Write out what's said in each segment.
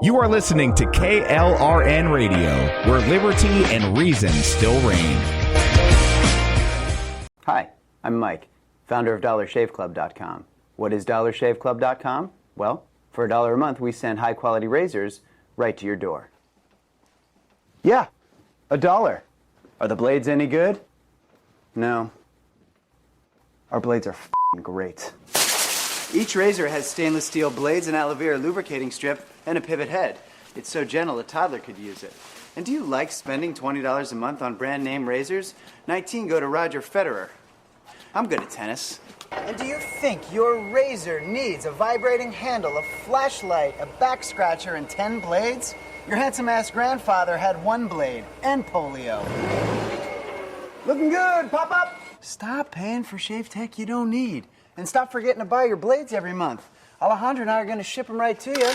You are listening to KLRN Radio, where liberty and reason still reign. Hi, I'm Mike, founder of DollarShaveClub.com. What is DollarShaveClub.com? Well, for $1 a month, we send high-quality razors right to your door. Yeah, $1. Are the blades any good? No. Our blades are f***ing great. Each razor has stainless steel blades, an aloe vera lubricating strip, and a pivot head. It's so gentle a toddler could use it. And do you like spending $20 a month on brand name razors? 19 go to Roger Federer. I'm good at tennis. And do you think your razor needs a vibrating handle, a flashlight, a back scratcher, and 10 blades? Your handsome-ass grandfather had 1 blade and polio. Looking good, Pop-Up! Stop paying for shave tech you don't need. And stop forgetting to buy your blades every month. Alejandro and I are going to ship them right to you.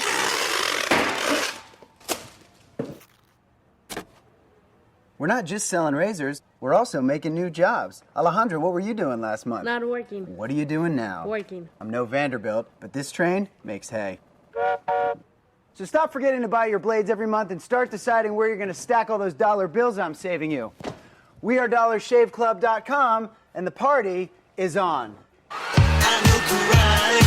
We're not just selling razors, we're also making new jobs. Alejandro, what were you doing last month? Not working. What are you doing now? Working. I'm no Vanderbilt, but this train makes hay. So stop forgetting to buy your blades every month and start deciding where you're going to stack all those dollar bills I'm saving you. We are DollarShaveClub.com, and the party is on. I know karate,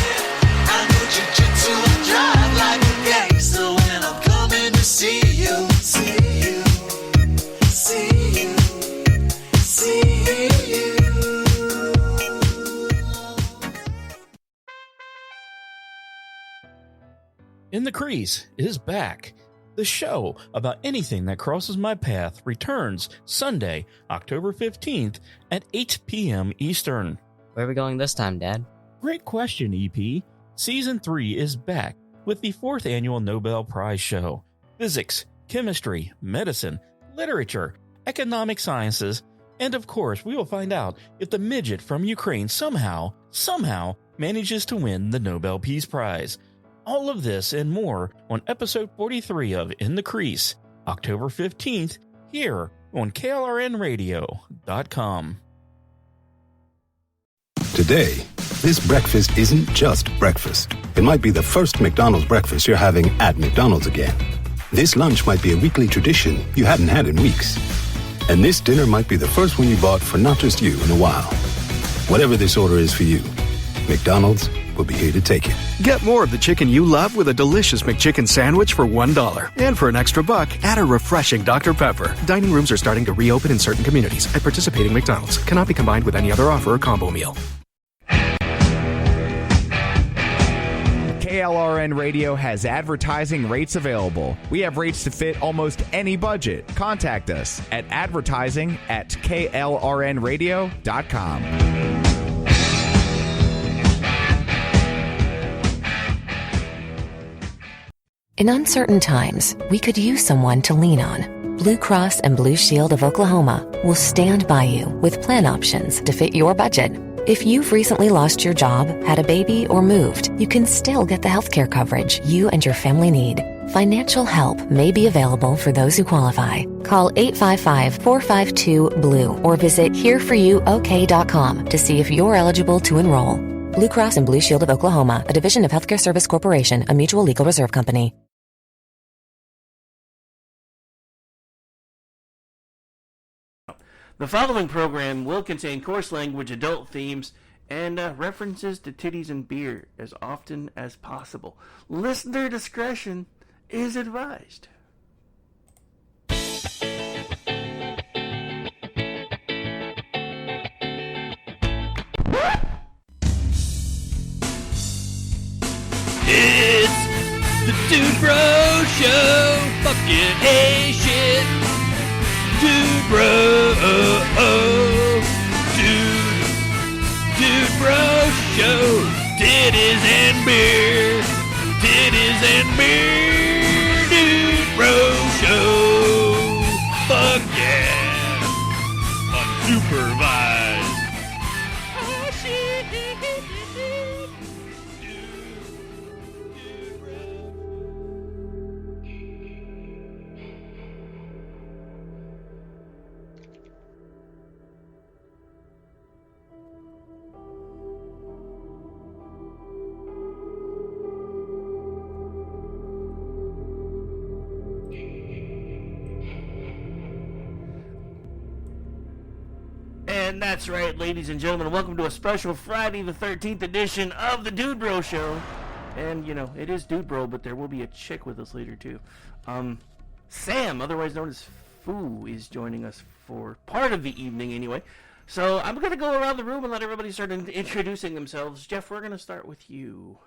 I know jiu-jitsu, I drive like a gangster when I'm coming to see you, see you, see you, see you. In the Crease is back. The show about anything that crosses my path returns Sunday, October 15th at 8 p.m. Eastern. Where are we going this time, Dad? Great question, EP. Season 3 is back with the 4th annual Nobel Prize show. Physics, chemistry, medicine, literature, economic sciences, and of course, we will find out if the midget from Ukraine somehow manages to win the Nobel Peace Prize. All of this and more on episode 43 of In the Crease, October 15th, here on KLRNradio.com. Today, this breakfast isn't just breakfast. It might be the first McDonald's breakfast you're having at McDonald's again. This lunch might be a weekly tradition you hadn't had in weeks. And this dinner might be the first one you bought for not just you in a while. Whatever this order is for you, McDonald's will be here to take it. Get more of the chicken you love with a delicious McChicken sandwich for $1. And for an extra buck, add a refreshing Dr. Pepper. Dining rooms are starting to reopen in certain communities at participating McDonald's. Cannot be combined with any other offer or combo meal. KLRN Radio has advertising rates available. We have rates to fit almost any budget. Contact us at advertising@klrnradio.com. In uncertain times, we could use someone to lean on. Blue Cross and Blue Shield of Oklahoma will stand by you with plan options to fit your budget. If you've recently lost your job, had a baby, or moved, you can still get the healthcare coverage you and your family need. Financial help may be available for those who qualify. Call 855-452-BLUE or visit hereforyouok.com to see if you're eligible to enroll. Blue Cross and Blue Shield of Oklahoma, a division of Healthcare Service Corporation, a mutual legal reserve company. The following program will contain coarse language, adult themes, and references to titties and beer as often as possible. Listener discretion is advised. It's the Dude Bro Show. Fucking hey shit. Dude Bro. Dude Bro Show. Titties and beer. Titties and beer. Dude Bro Show. Fuck yeah. Unsupervised. Oh shit. That's right, ladies and gentlemen. Welcome to a special Friday the 13th edition of the Dude Bro Show. And, you know, it is Dude Bro, but there will be a chick with us later, too. Sam, otherwise known as Foo, is joining us for part of the evening, anyway. So I'm going to go around the room and let everybody start introducing themselves. Jeff, we're going to start with you.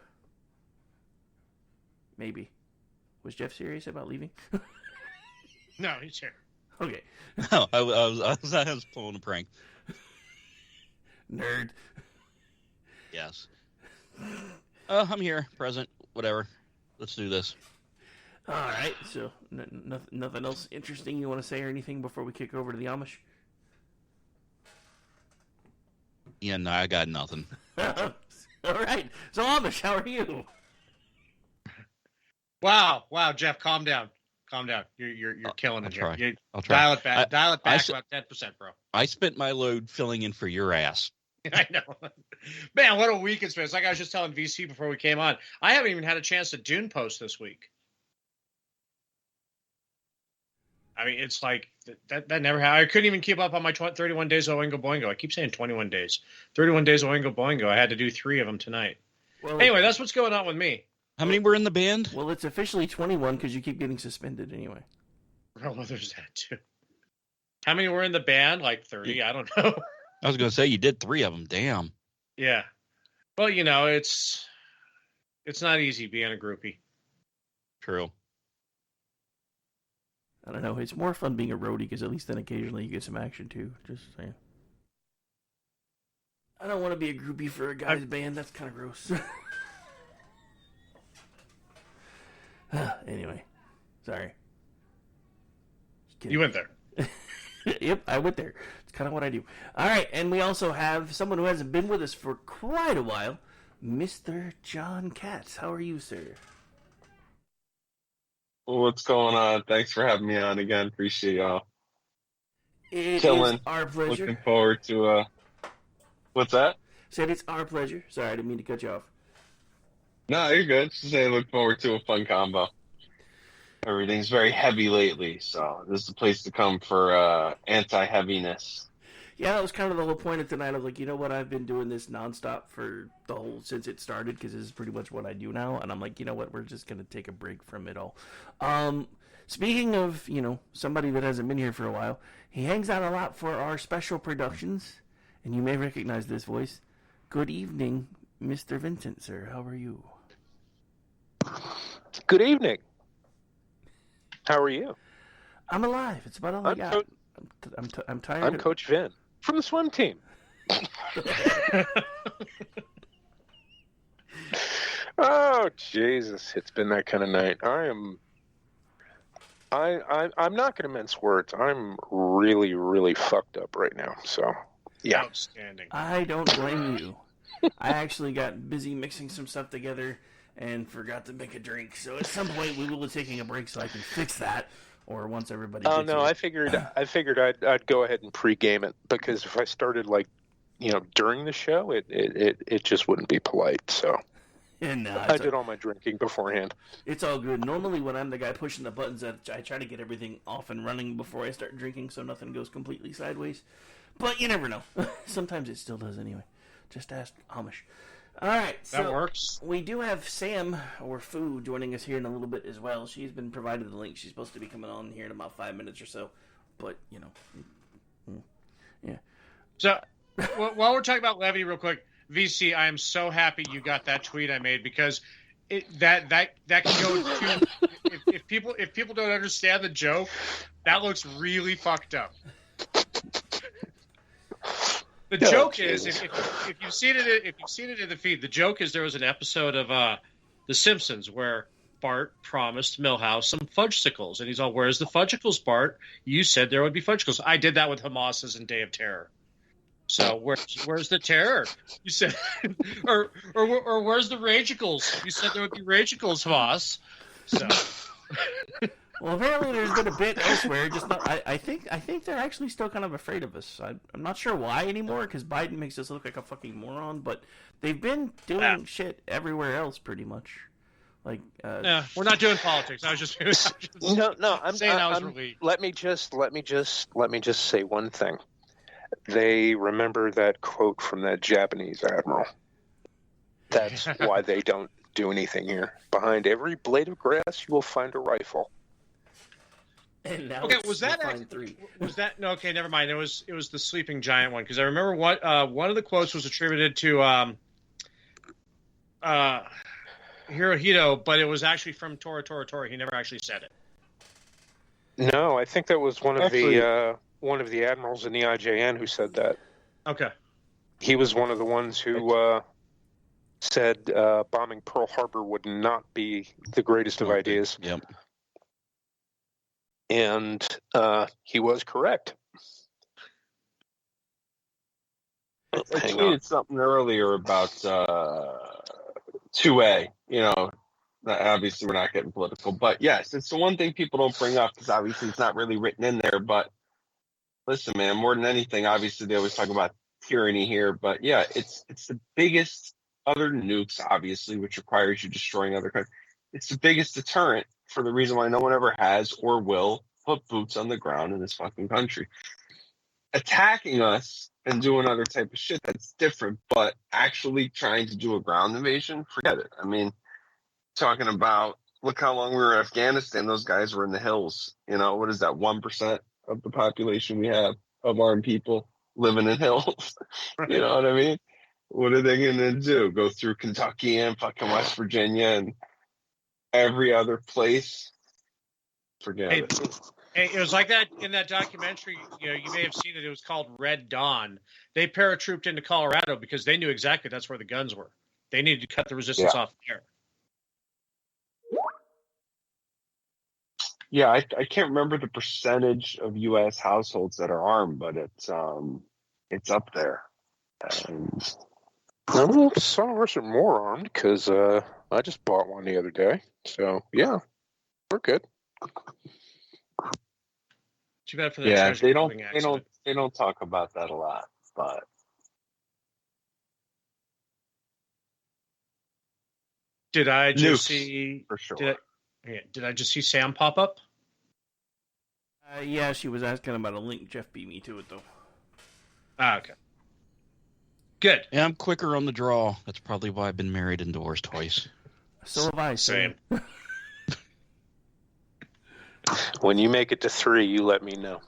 Maybe. Was Jeff serious about leaving? No, he's here. Okay. No, I was pulling a prank. Nerd. Yes. I'm here, present, whatever. Let's do this. All right. So, nothing else interesting you want to say or anything before we kick over to the Amish? Yeah, no, I got nothing. All right. So, Amish, how are you? Wow, Jeff, calm down. You're killing it I'll here. try. I'll try. Dial it back. Dial it back about 10%, bro. I spent my load filling in for your ass. I know. Man, what a week it's been. It's like I was just telling VC before we came on. I haven't even had a chance to Dune post this week. I mean, it's like that never happened. I couldn't even keep up on my 31 days of Oingo Boingo. I keep saying 21 days. 31 days of Oingo Boingo. I had to do 3 of them tonight. Well, anyway, that's what's going on with me. How many were in the band? Well, it's officially 21 because you keep getting suspended anyway. Oh, well, there's that too. How many were in the band? Like 30? I don't know. I was going to say you did 3 of them. Damn. Yeah. Well, you know, it's not easy being a groupie. True. I don't know. It's more fun being a roadie because at least then occasionally you get some action too. Just saying. I don't want to be a groupie for a guy's band. That's kind of gross. Anyway, sorry. You went there. Yep, I went there. It's kind of what I do. All right, and we also have someone who hasn't been with us for quite a while, Mr. John Katz. How are you, sir? What's going on? Thanks for having me on again. Appreciate y'all. It Chilling. is our pleasure. Looking forward to what's that? Said it's our pleasure. Sorry, I didn't mean to cut you off. No, you're good. Just say look forward to a fun combo. Everything's very heavy lately, so this is the place to come for anti-heaviness. Yeah, that was kind of the whole point of tonight. I was like, you know what? I've been doing this nonstop for since it started because this is pretty much what I do now. And I'm like, you know what? We're just going to take a break from it all. Speaking of, you know, somebody that hasn't been here for a while, he hangs out a lot for our special productions. And you may recognize this voice. Good evening, Mr. Vincent, sir. How are you? Good evening. How are you? I'm alive. It's about all I got. I'm tired. I'm Coach Vin from the swim team. Oh Jesus! It's been that kind of night. I'm not going to mince words. I'm really, really fucked up right now. So yeah. Outstanding. I don't blame you. I actually got busy mixing some stuff together and forgot to make a drink. So at some point we will be taking a break so I can fix that. Or once everybody. Oh gets no! here. I figured I'd go ahead and pregame it because if I started during the show, it just wouldn't be polite. So and I did all my drinking beforehand. It's all good. Normally, when I'm the guy pushing the buttons, I try to get everything off and running before I start drinking, so nothing goes completely sideways. But you never know. Sometimes it still does anyway. Just ask Amish. All right, that works. We do have Sam or Foo joining us here in a little bit as well. She's been provided the link. She's supposed to be coming on here in about 5 minutes or so, but you know, yeah. So while we're talking about Levy, real quick, VC, I am so happy you got that tweet I made because that can go to if people don't understand the joke, that looks really fucked up. The joke is, if you've seen it in the feed, the joke is there was an episode of The Simpsons where Bart promised Milhouse some fudgesicles, and he's all, "Where's the fudgesicles, Bart? You said there would be fudgesicles." I did that with Hamas's in Day of Terror. So where's the terror? You said, or where's the Ragicles? You said there would be Ragicles, Hamas. So. Well, apparently there's been a bit elsewhere. Just not. I think they're actually still kind of afraid of us. I'm not sure why anymore because Biden makes us look like a fucking moron. But they've been doing shit everywhere else, pretty much. Like, we're not doing politics. I was just no. I'm saying I was I'm, relieved. Let me just say one thing. They remember that quote from that Japanese admiral. That's why they don't do anything here. Behind every blade of grass, you will find a rifle. And now Okay, it's was that Define actually, 3. was that no? Okay, never mind. It was the sleeping giant one because I remember what one of the quotes was attributed to Hirohito, but it was actually from Tora. He never actually said it. No, I think that was one of the admirals in the IJN who said that. Okay. He was one of the ones who said bombing Pearl Harbor would not be the greatest of ideas. Yep. And he was correct. I tweeted something earlier about 2A. You know, obviously we're not getting political, but yes, it's the one thing people don't bring up because obviously it's not really written in there. But listen, man, more than anything, obviously they always talk about tyranny here, but yeah, it's the biggest, other than nukes, obviously, which requires you destroying other countries. It's the biggest deterrent for the reason why no one ever has or will put boots on the ground in this fucking country. Attacking us and doing other type of shit, that's different, but actually trying to do a ground invasion, forget it. I mean, talking about, look how long we were in Afghanistan, those guys were in the hills. You know, what is that, 1% of the population we have of armed people living in hills? You know what I mean? What are they going to do? Go through Kentucky and fucking West Virginia and every other place? Forget it. Hey, it was like that in that documentary. You know, you may have seen it. It was called Red Dawn. They paratrooped into Colorado because they knew exactly that's where the guns were. They needed to cut the resistance off there. Yeah, I can't remember the percentage of U.S. households that are armed, but it's up there. And No, some of us are more armed because I just bought one the other day. So yeah, we're good. Too bad for the they don't talk about that a lot, but did I just Nukes, see for sure? Did I just see Sam pop up? Yeah, she was asking about a link. Jeff beat me to it though. Ah, okay. Good. Yeah, I'm quicker on the draw. That's probably why I've been married and divorced twice. So have I. Same. When you make it to 3, you let me know.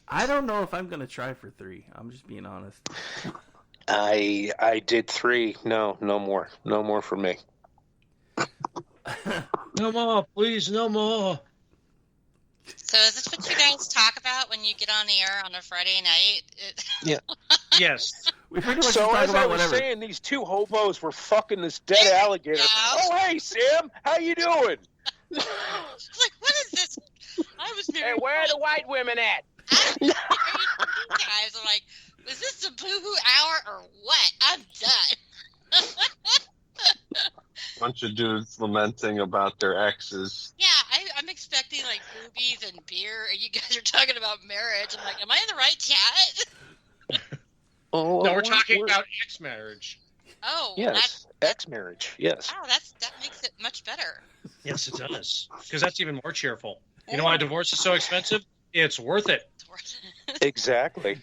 I don't know if I'm gonna try for 3. I'm just being honest. I did 3. No more. No more for me. No more, please, no more. So is this what you guys talk about when you get on the air on a Friday night? Yeah. Yes. We pretty much So talk as I about was whatever. saying, these 2 hobos were fucking this dead alligator. Oh, hey, Sam, how you doing? Like, what is this? I was very. Hey, where are the white women at? You guys are like, is this the boo-hoo hour or what? I'm done. Bunch of dudes lamenting about their exes. Yeah, I'm expecting like boobies and beer, and you guys are talking about marriage. I'm like, am I in the right chat? Oh, No, we're talking about ex-marriage. Oh, Yes, ex-marriage. Yes. wow, that makes it much better. Yes, it does. Because that's even more cheerful. You know why divorce is so expensive? It's worth it. Exactly.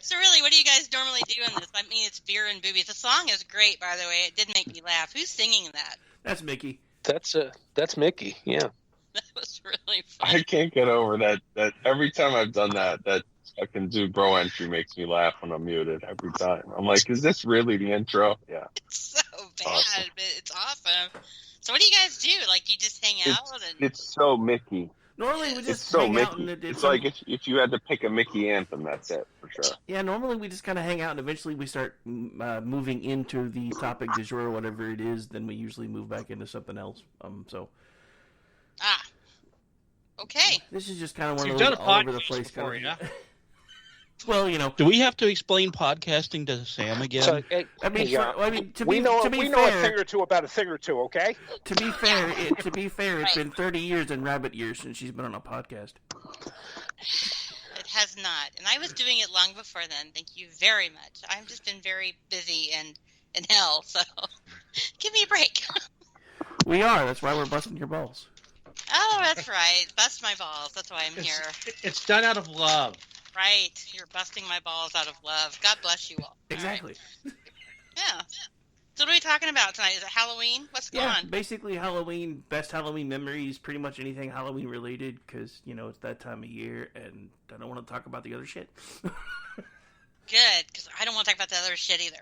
So really, what do you guys normally do in this? I mean, it's beer and boobies. The song is great, by the way. It did make me laugh. Who's singing that? That's Mickey. That's Mickey. Yeah. That was really funny. I can't get over that every time I've done that fucking dude bro entry makes me laugh when I'm muted every time. I'm like, is this really the intro? Yeah. It's so bad, but it's awesome. So what do you guys do? Like, you just hang out? It's so Mickey. Normally we It's just so hang out Mickey. and It's like if you had to pick a Mickey anthem, that's it for sure. Yeah, normally we just kind of hang out, and eventually we start moving into the topic du jour or whatever it is. Then we usually move back into something else. Okay. This is just kind of one You've of those done a all over the podcast place before, kind yeah? of. Well, you know. Do we have to explain podcasting to Sam again? So, I mean, we know to be a fair, thing or two about a thing or two, okay? To be fair, it's been 30 years in rabbit years since she's been on a podcast. It has not. And I was doing it long before then. Thank you very much. I've just been very busy and in hell, so give me a break. We are. That's why we're busting your balls. Oh, that's right. Bust my balls. That's why I'm here. It's done out of love. Right. You're busting my balls out of love. God bless you all. Exactly. All right. Yeah. So what are we talking about tonight? Is it Halloween? What's going on? Basically Halloween, best Halloween memories, pretty much anything Halloween related, because, it's that time of year, and I don't want to talk about the other shit. Good, because I don't want to talk about the other shit either.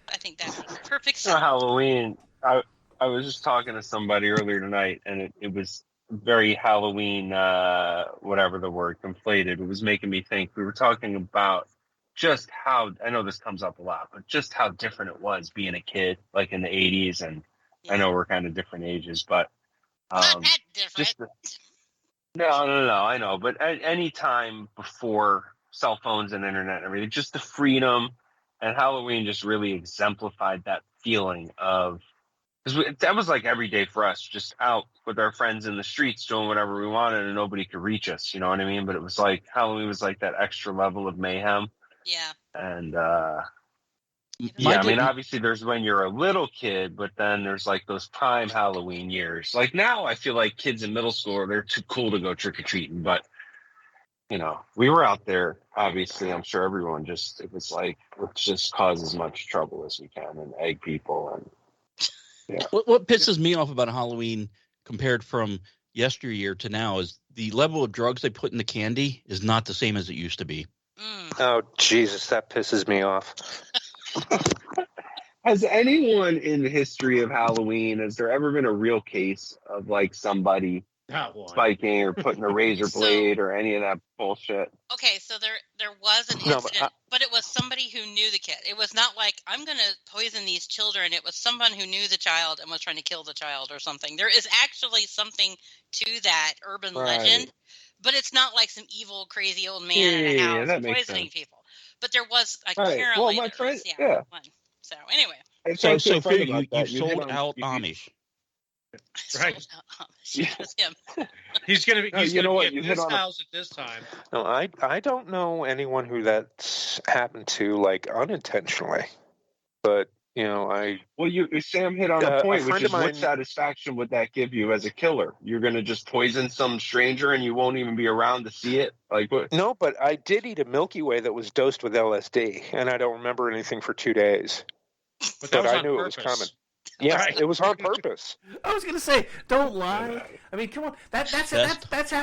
I think that's perfect. So Halloween, I was just talking to somebody earlier tonight, and it was very Halloween, whatever the word, conflated. It was making me think. We were talking about just how, I know this comes up a lot, but just how different it was being a kid, like in the 80s, and I know we're kind of different ages, but not that different. No, I know, but any time before cell phones and internet and everything, just the freedom, and Halloween just really exemplified that feeling of, because that was like every day for us, just out with our friends in the streets doing whatever we wanted, and nobody could reach us, you know what I mean? But it was like, Halloween was like that extra level of mayhem. Yeah. And I mean, obviously there's when you're a little kid, but then there's like those prime Halloween years. Like now I feel like kids in middle school, they're too cool to go trick-or-treating, but we were out there, obviously. I'm sure everyone it was like, let's just cause as much trouble as we can and egg people. And yeah. What pisses me off about Halloween compared from yesteryear to now is the level of drugs they put in the candy is not the same as it used to be. Oh, Jesus, that pisses me off. Has anyone in the history of Halloween, has there ever been a real case of like somebody spiking or putting a razor blade or any of that bullshit? Okay, so there was an incident, but it was somebody who knew the kid. It was not like, I'm going to poison these children. It was someone who knew the child and was trying to kill the child or something. There is actually something to that urban legend, but it's not like some evil, crazy old man in a house poisoning people. But there was apparently well, my friend, one. So anyway. So you sold out Amish. Right. That's him. He's going to be you know what, in this house at this time. No, I don't know anyone who that's happened to, like, unintentionally. But, Sam hit on a point, which is mine, what satisfaction would that give you as a killer? You're going to just poison some stranger and you won't even be around to see it? Like what? No, but I did eat a Milky Way that was dosed with LSD, and I don't remember anything for 2 days. But I knew it was coming. Yeah, Right. It was on purpose. I was gonna say, don't lie. I mean, come on. That's half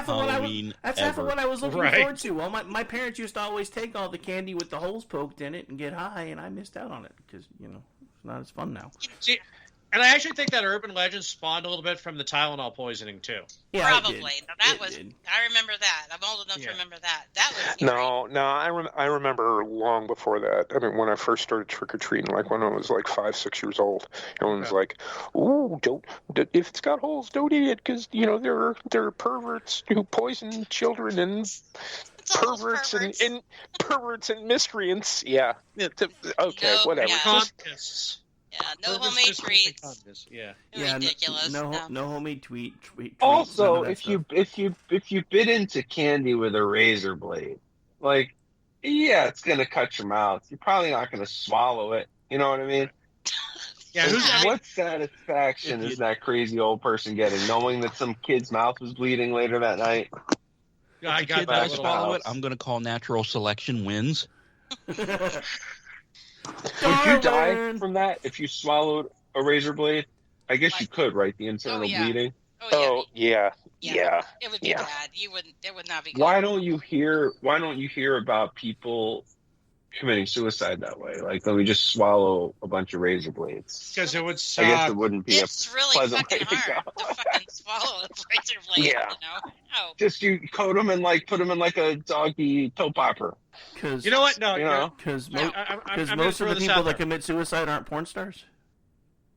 of what I was. That's half of what I was looking forward to. Well, my parents used to always take all the candy with the holes poked in it and get high, and I missed out on it because it's not as fun now. See, and I actually think that urban legend spawned a little bit from the Tylenol poisoning too. Yeah, probably. Now, that was. I remember that. I'm old enough to remember that. That was. No, I remember long before that. I mean, when I first started trick or treating, like when I was like 5, 6 years old, everyone was like, "Ooh, if it's got holes, don't eat it because there are perverts who poison children and perverts and perverts and miscreants." Yeah. Okay, whatever. Contests. Yeah, no homemade treats. Yeah, ridiculous. No homemade treats. Also, if you bit into candy with a razor blade, like, yeah, it's gonna cut your mouth. You're probably not gonna swallow it. You know what I mean? Yeah. What satisfaction is that crazy old person getting, knowing that some kid's mouth was bleeding later that night? I got If I swallow it, I'm gonna call natural selection wins. Would you die from that if you swallowed a razor blade? I guess you could, right? The internal bleeding. Yeah. It would be bad. It would not be good. Why don't you hear about people committing suicide that way? Like, let me just swallow a bunch of razor blades. Because it would suck. I guess it wouldn't be It's really pleasant fucking way to hard to fucking swallow a razor blade. Yeah. Oh. Just you coat them and put them in like a doggy toe popper. Because you know what? No, because I'm most of the people that there. commit suicide aren't porn stars.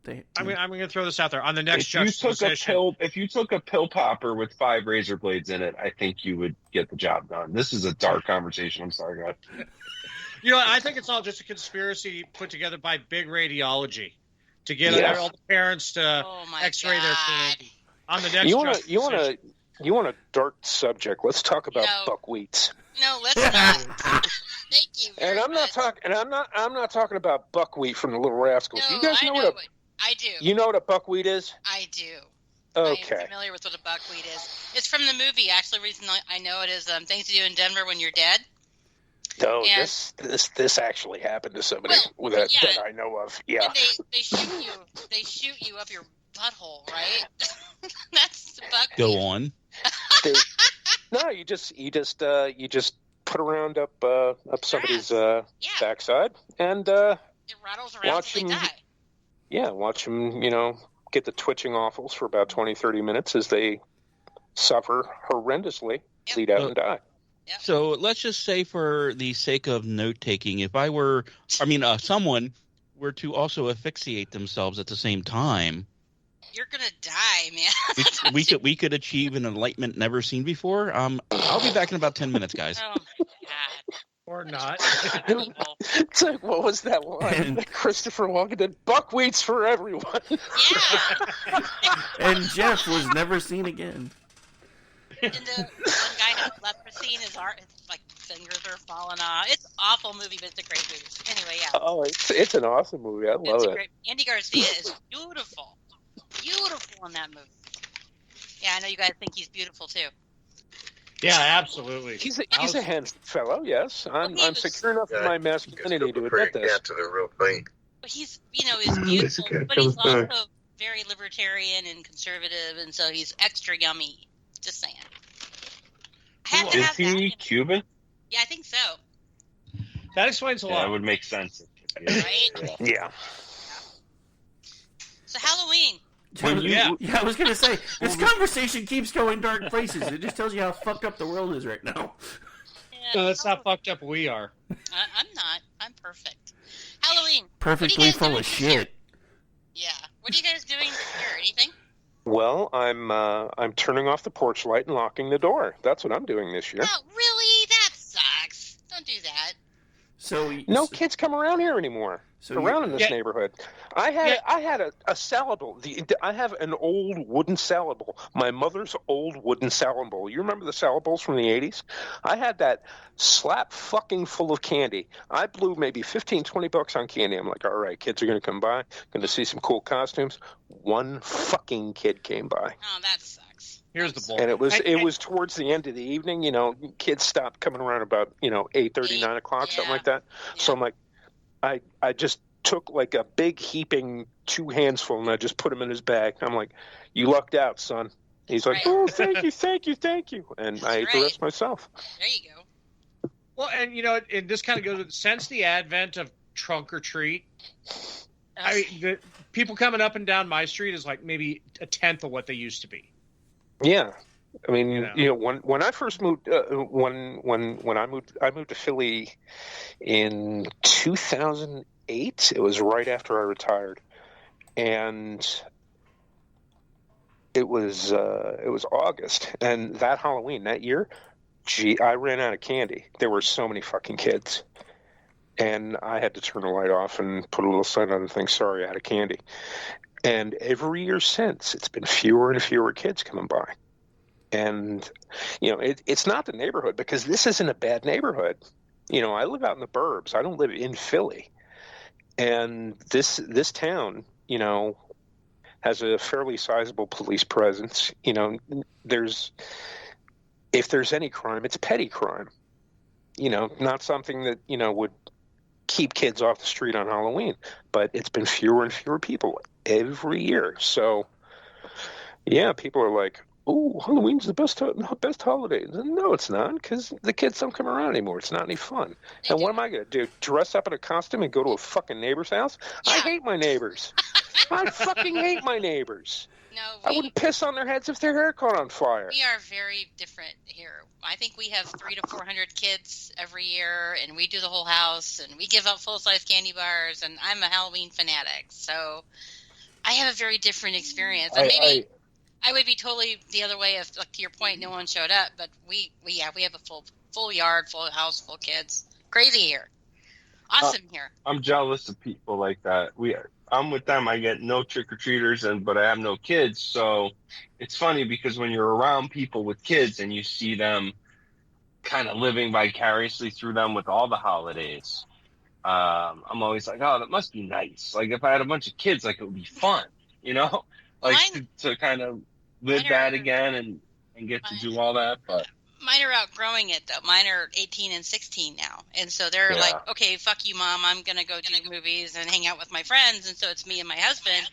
I'm going to throw this out there on the next If you took a pill popper with 5 razor blades in it, I think you would get the job done. This is a dark conversation. I'm sorry, guys. I think it's all just a conspiracy put together by big radiology to get all the parents to X-ray their candy. On the next, you want a dark subject? Let's talk about buckwheats. No, let's not. Thank you. And I'm not talking about buckwheat from the Little Rascals. No, you guys know I do. You know what a buckwheat is? I do. Okay. I'm familiar with what a buckwheat is. It's from the movie. Actually, the reason I know it is Things to Do in Denver When You're Dead. No, And- this actually happened to somebody that I know of. Yeah. And they shoot you up your butthole, right? That's the buck. Go on. No, you just put a round up somebody's backside and It rattles around watch till they them. die. Yeah, watch them. Get the twitching awfuls for about 20-30 minutes as they suffer horrendously, bleed out, and die. So let's just say, for the sake of note taking, if someone were to also asphyxiate themselves at the same time, You're gonna die, man. we could achieve an enlightenment never seen before. I'll be back in about 10 minutes, guys. Oh my god. Or not. It's like, what was that line that Christopher Walken did? Buckwheats for everyone. And Jeff was never seen again. And the one guy had leprosy and his fingers are falling off. It's an awful movie, but it's a great movie. Anyway, yeah. Oh, it's an awesome movie. I love it. Great. Andy Garcia is beautiful. Beautiful in that movie. Yeah, I know you guys think he's beautiful too. Yeah, absolutely. He's a handsome fellow. Yes, I'm secure enough in my masculinity to admit this. To the real thing. But he's beautiful, but he's also very libertarian and conservative, and so he's extra yummy. Just saying. Is he Cuban? Yeah, I think so. That explains a lot. That would make sense. Right? Yeah. So Halloween. I was gonna say, this conversation keeps going dark places. It just tells you how fucked up the world is right now. No, that's how fucked up we are. I'm not. I'm perfect. Halloween. Perfectly full of shit. Yeah. What are you guys doing here? Anything? Well, I'm turning off the porch light and locking the door. That's what I'm doing this year. Oh, really? That sucks. Don't do that. So no kids come around here anymore. Around in this neighborhood. I had a salad bowl. I have an old wooden salad bowl. My mother's old wooden salad bowl. You remember the salad bowls from the 80s? I had that slap fucking full of candy. I blew maybe $15-20 on candy. I'm like, all right, kids are going to come by, going to see some cool costumes. One fucking kid came by. Oh, that sucks. Here's the bowl. And it was towards the end of the evening. Kids stopped coming around about 8:30, 9 o'clock, something like that. Yeah. So I'm like, I just took like a big heaping 2 hands full and I just put him in his bag. I'm like, you lucked out, son. He's like, oh, thank you, thank you, thank you. And I ate the rest myself. There you go. Well, and this kind of goes with, since the advent of trunk or treat, the people coming up and down my street is like maybe a tenth of what they used to be. Yeah. I mean, when I first moved, when I moved to Philly in 2008. It was right after I retired, and it was August, and that Halloween that year, I ran out of candy. There were so many fucking kids, and I had to turn the light off and put a little sign on the thing. Sorry, out of candy. And every year since, it's been fewer and fewer kids coming by. And, it's not the neighborhood, because this isn't a bad neighborhood. I live out in the burbs. I don't live in Philly. And this town, has a fairly sizable police presence. If there's any crime, it's petty crime. Not something that, would keep kids off the street on Halloween. But it's been fewer and fewer people every year. So, yeah, people are like, oh, Halloween's the best holiday. No, it's not, because the kids don't come around anymore. It's not any fun. And what am I going to do? Dress up in a costume and go to a fucking neighbor's house? Yeah. I hate my neighbors. I fucking hate my neighbors. No, I wouldn't piss on their heads if their hair caught on fire. We are very different here. I think we have 300 to 400 kids every year, and we do the whole house, and we give out full-size candy bars, and I'm a Halloween fanatic, so I have a very different experience. And I would be totally the other way if, like, to your point, no one showed up. But we have a full yard, full house, full kids. Crazy here. Awesome here. I'm jealous of people like that. I'm with them. I get no trick-or-treaters, but I have no kids. So it's funny because when you're around people with kids and you see them kind of living vicariously through them with all the holidays, I'm always like, oh, that must be nice. Like, if I had a bunch of kids, like, it would be fun, Like, to kind of live that again and get to do all that. But Mine are outgrowing it, though. Mine are 18 and 16 now. And so they're like, okay, fuck you, Mom. I'm going to go do movies and hang out with my friends. And so it's me and my husband,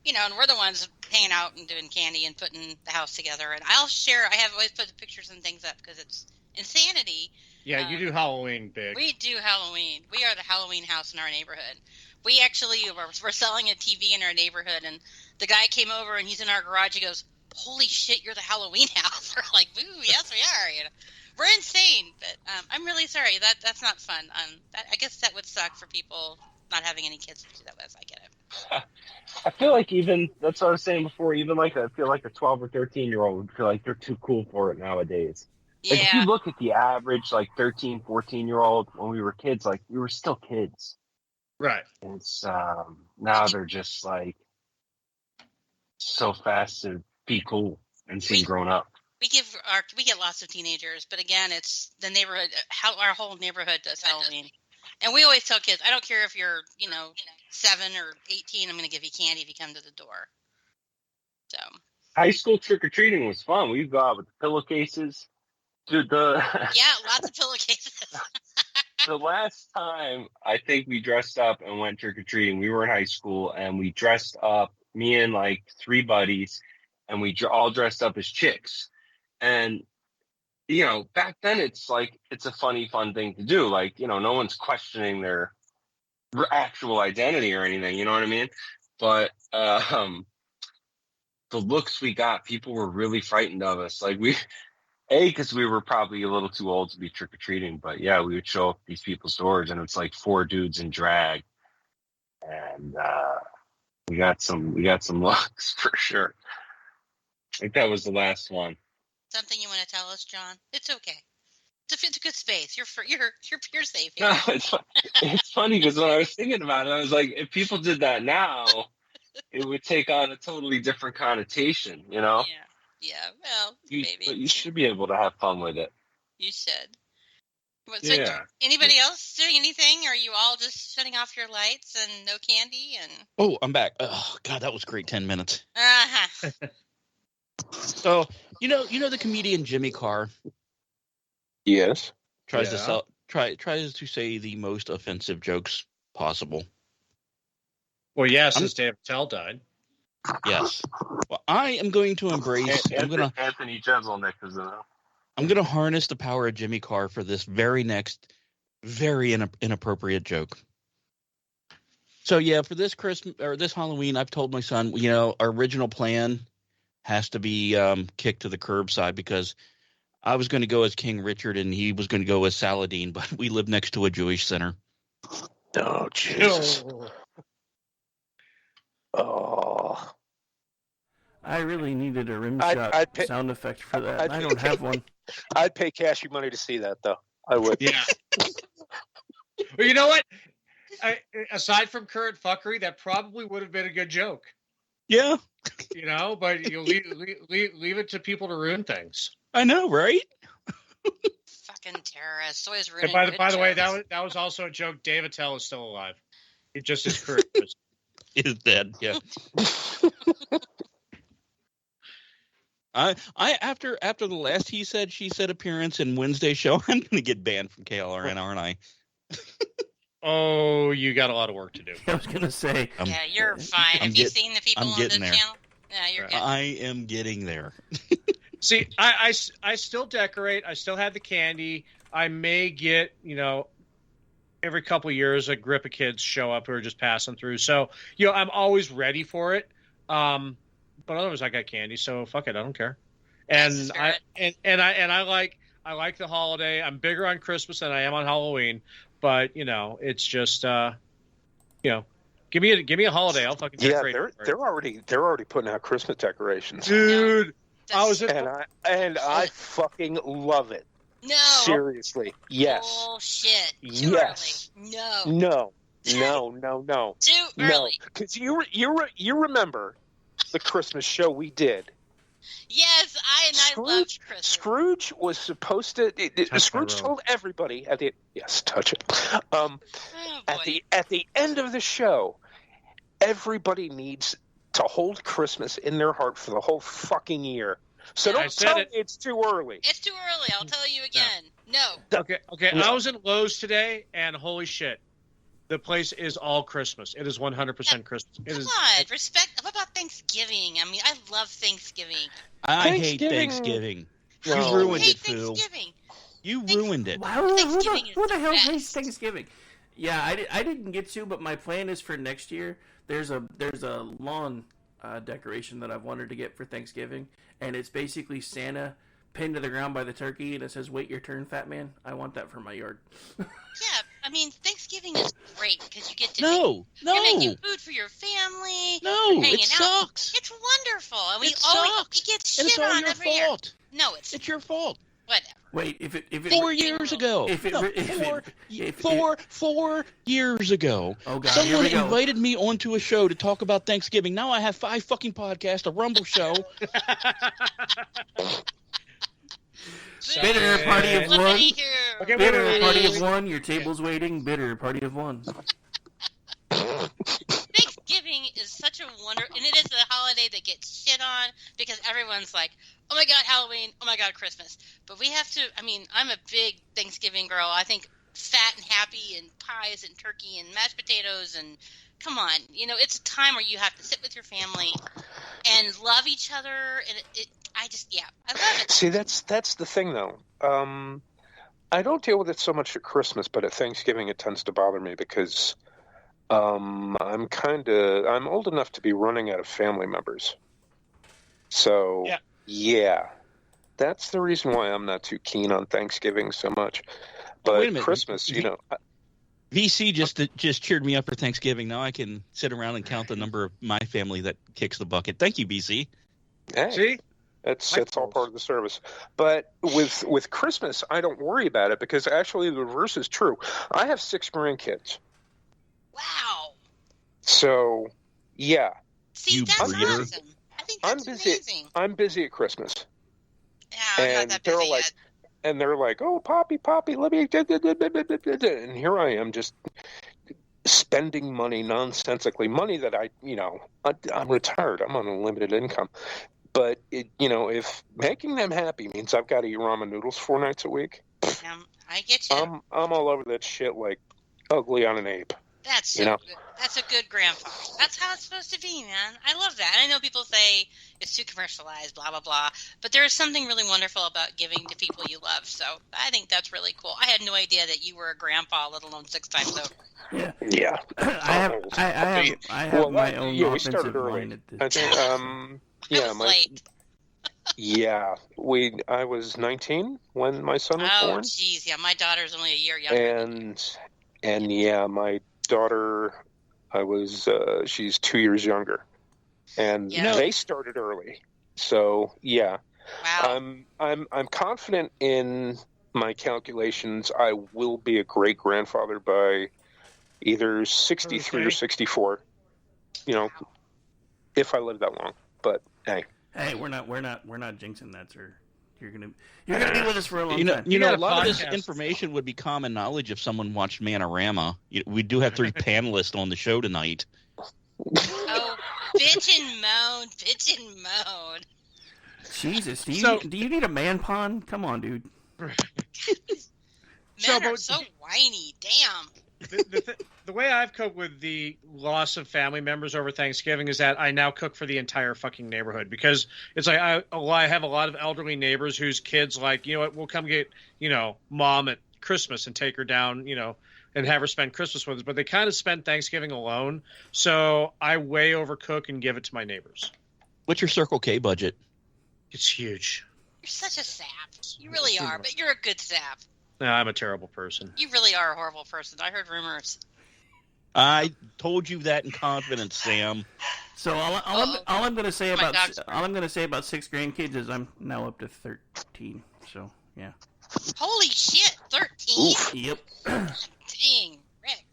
you know, and we're the ones hanging out and doing candy and putting the house together. And I'll share. I have always put the pictures and things up because it's insanity. Yeah, you do Halloween big. We do Halloween. We are the Halloween house in our neighborhood. We actually we're selling a TV in our neighborhood, and the guy came over, and he's in our garage. He goes, holy shit, you're the Halloween house. We're like, ooh, yes, we are. You know, we're insane, but I'm really sorry. That's not fun. I guess that would suck for people not having any kids to do that with. I get it. I feel like even, that's what I was saying before, even like I feel like a 12 or 13-year-old would feel like they're too cool for it nowadays. Yeah. Like if you look at the average like 13, 14-year-old when we were kids, like we were still kids. Right. It's now they're just like so fast to be cool and seem grown up. We get lots of teenagers, but again, it's the neighborhood. Our whole neighborhood does Halloween, and we always tell kids, I don't care if you're 7 or 18, I'm going to give you candy if you come to the door. So high school trick or treating was fun. We'd go out with the pillowcases. Dude, yeah, lots of pillowcases. The last time I think we dressed up and went trick or treating, we were in high school and we dressed up, me and like 3 buddies, and we all dressed up as chicks. And, you know, back then it's like, it's a fun thing to do. Like, you know, no one's questioning their actual identity or anything, you know what I mean? But the looks we got, people were really frightened of us. Like because we were probably a little too old to be trick-or-treating, but yeah, we would show up at these people's doors and it's like 4 dudes in drag. And we got some looks for sure. I think that was the last one. Something you want to tell us, John? It's okay. It's a good space. You're safe here. No, it's funny because when I was thinking about it, I was like, if people did that now, it would take on a totally different connotation, you know? Yeah, well, maybe. But you should be able to have fun with it. You should. So anybody else doing anything? Or are you all just shutting off your lights and no candy? And Oh, I'm back. Oh, God, that was great 10 minutes. Uh-huh. So, you know the comedian Jimmy Carr? Yes. Tries to say the most offensive jokes possible. Well, yeah, since Dave Attell died. Yes. Well, I am going to embrace. Anthony Jeselnik is in it. I'm going to harness the power of Jimmy Carr for this very next, very inappropriate joke. So yeah, for this Christmas or this Halloween, I've told my son, you know, our original plan has to be kicked to the curbside because I was going to go as King Richard and he was going to go as Saladin, but we live next to a Jewish center. Oh, Jesus. Oh. I really needed a rim shot sound effect for that. I don't have one. I'd pay cashy money to see that, though. I would. Yeah. Well, you know what? Aside from current fuckery, that probably would have been a good joke. Yeah. You know, but you leave it to people to ruin things. I know, right? Fucking terrorists. Always ruining And by the way, that was also a joke. Dave Attell is still alive. It just his career is dead. Yeah. I after the last He Said She Said appearance in Wednesday show, I'm going to get banned from KLRN, aren't I? Oh, you got a lot of work to do. I was going to say. Yeah, you're fine. Have you seen the people on the channel? Yeah, you're good. I am getting there. See, I still decorate. I still have the candy. I may get, you know, every couple of years a grip of kids show up who are just passing through. So, you know, I'm always ready for it. But otherwise, I got candy, so fuck it, I don't care. And I like the holiday. I'm bigger on Christmas than I am on Halloween. But you know, it's just you know, give me a holiday. I'll fucking decorate. Yeah, they're already putting out Christmas decorations, dude. I fucking love it. No, seriously, yes. Bullshit. Yes. Early. No. Too early. Because you remember the Christmas show we did. Yes, I loved Christmas. Scrooge was supposed to. Scrooge told everybody at the touch it. At the end of the show, everybody needs to hold Christmas in their heart for the whole fucking year. So I don't said tell it. me it's too early. It's too early. I'll tell you again. No. Okay. No. I was in Lowe's today, and holy shit, the place is all Christmas. It is 100% Christmas. It Come is. on. Respect. What about Thanksgiving? I mean, I love Thanksgiving. I hate Thanksgiving. No. You ruined hate it, Phil. Thanksgiving. You ruined it. Who the hell best. hates Thanksgiving? Yeah, I didn't get to, but my plan is for next year. There's a lawn decoration that I've wanted to get for Thanksgiving, and it's basically Santa pinned to the ground by the turkey, and it says, "Wait your turn, fat man." I want that for my yard. Yeah, I mean, Thanksgiving is great because you get to No. you're making food for your family. No, you're hanging it out. sucks. It's wonderful, and we It always sucks. we get And it's shit all on your every year. fault. No, it's It's your fault. whatever. Wait, if it 4 years ago. If it- No, if- 4 years ago. Oh, God, here Someone we go. invited me onto a show to talk about Thanksgiving. Now I have 5 fucking podcasts, a Rumble show. Bitter party of one. Okay, Bitter wait. party of one. Your table's waiting. Bitter party of one. Thanksgiving is such a wonder, and it is a holiday that gets shit on because everyone's like, "Oh my God, Halloween! Oh my God, Christmas!" But we have to. I mean, I'm a big Thanksgiving girl. I think fat and happy, and pies and turkey and mashed potatoes, and come on, it's a time where you have to sit with your family and love each other, and I love it. See, that's the thing, though. I don't deal with it so much at Christmas, but at Thanksgiving it tends to bother me because I'm old enough to be running out of family members. So, yeah, that's the reason why I'm not too keen on Thanksgiving so much. But wait a minute. Christmas, VC just cheered me up for Thanksgiving. Now I can sit around and count the number of my family that kicks the bucket. Thank you, VC. Hey, See? That's all part of the service. But with Christmas, I don't worry about it because actually the reverse is true. I have 6 grandkids. Wow. So, yeah. See, You that's breeder. awesome. I think that's amazing. I'm busy at Christmas. Yeah, I'm not And that they're busy like, yet. and they're like, "Oh, Poppy, let me," and here I am just spending money nonsensically, money that I'm retired, I'm on unlimited income. But if making them happy means I've got to eat ramen noodles 4 nights a week, I get you. I'm all over that shit like ugly on an ape. That's so good. That's a good grandfather. That's how it's supposed to be, man. I love that. I know people say it's too commercialized, blah, blah, blah. But there is something really wonderful about giving to people you love. So I think that's really cool. I had no idea that you were a grandpa, let alone 6 times over. Yeah. I have my own we offensive started early. line at this. I think, I was 19 when my son was Oh, born. jeez. Yeah, my daughter's only a year younger. And yeah, my daughter, she's 2 years younger, and they started early. So yeah, wow. I'm confident in my calculations. I will be a great grandfather by either 63 or 64. If I live that long. But hey, we're not jinxing that, sir. You're gonna be with us for a long time. A lot of this information would be common knowledge if someone watched Manorama. We do have 3 panelists on the show tonight. Oh, bitch and moan. Jesus, do you need a man pond? Come on, dude. Men are so whiny. Damn. The way I've coped with the loss of family members over Thanksgiving is that I now cook for the entire fucking neighborhood because it's like I have a lot of elderly neighbors whose kids we'll come get mom at Christmas and take her down and have her spend Christmas with us, but they kind of spend Thanksgiving alone, so I way overcook and give it to my neighbors. What's your Circle K budget? It's huge. You're such a sap. You really are, but you're a good sap. No, I'm a terrible person. You really are a horrible person. I heard rumors. I told you that in confidence, Sam. So all I'm going to say about 6 grandkids is I'm now up to 13. So yeah. Holy shit, 13. Yep. Dang, Rick.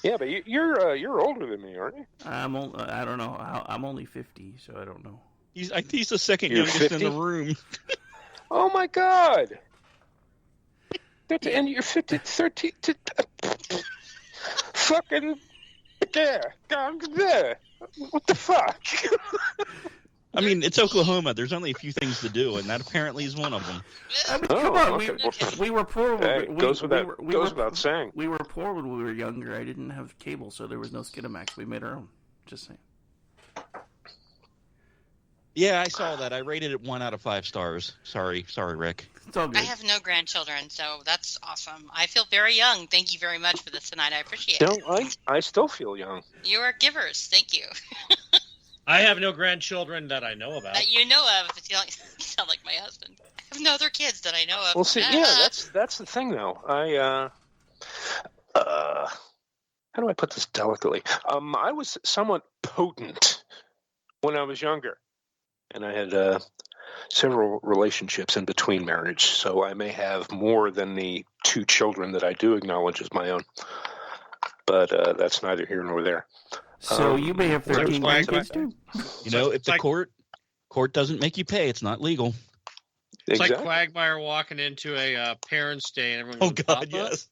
yeah, but you're older than me, aren't you? I don't know. I'm only 50, so I don't know. He's the second You're youngest 50? in the room. Oh my God. And you're 50, 13. Fucking there. What the fuck? mean, it's Oklahoma. There's only a few things to do, and that apparently is one of them. I mean, come on, okay. we were poor. Hey, goes without saying. We were poor when we were younger. I didn't have cable, so there was no Skinamax. We made our own. Just saying. Yeah, I saw that. I rated it 1 out of 5 stars. Sorry, Rick. It's all good. I have no grandchildren, so that's awesome. I feel very young. Thank you very much for this tonight. I appreciate No, it. I still feel young. You are givers. Thank you. I have no grandchildren that I know about. That you know of. You sound like my husband. I have no other kids that I know of. Well, see, yeah, that's the thing, though. How do I put this delicately? I was somewhat potent when I was younger, and I had several relationships in between marriage, so I may have more than the 2 children that I do acknowledge as my own. But that's neither here nor there. So you may have 13 kids too. You know, if the court doesn't make you pay, it's not legal. It's like Quagmire walking into a Parents' Day and everyone goes, God, Papa? yes.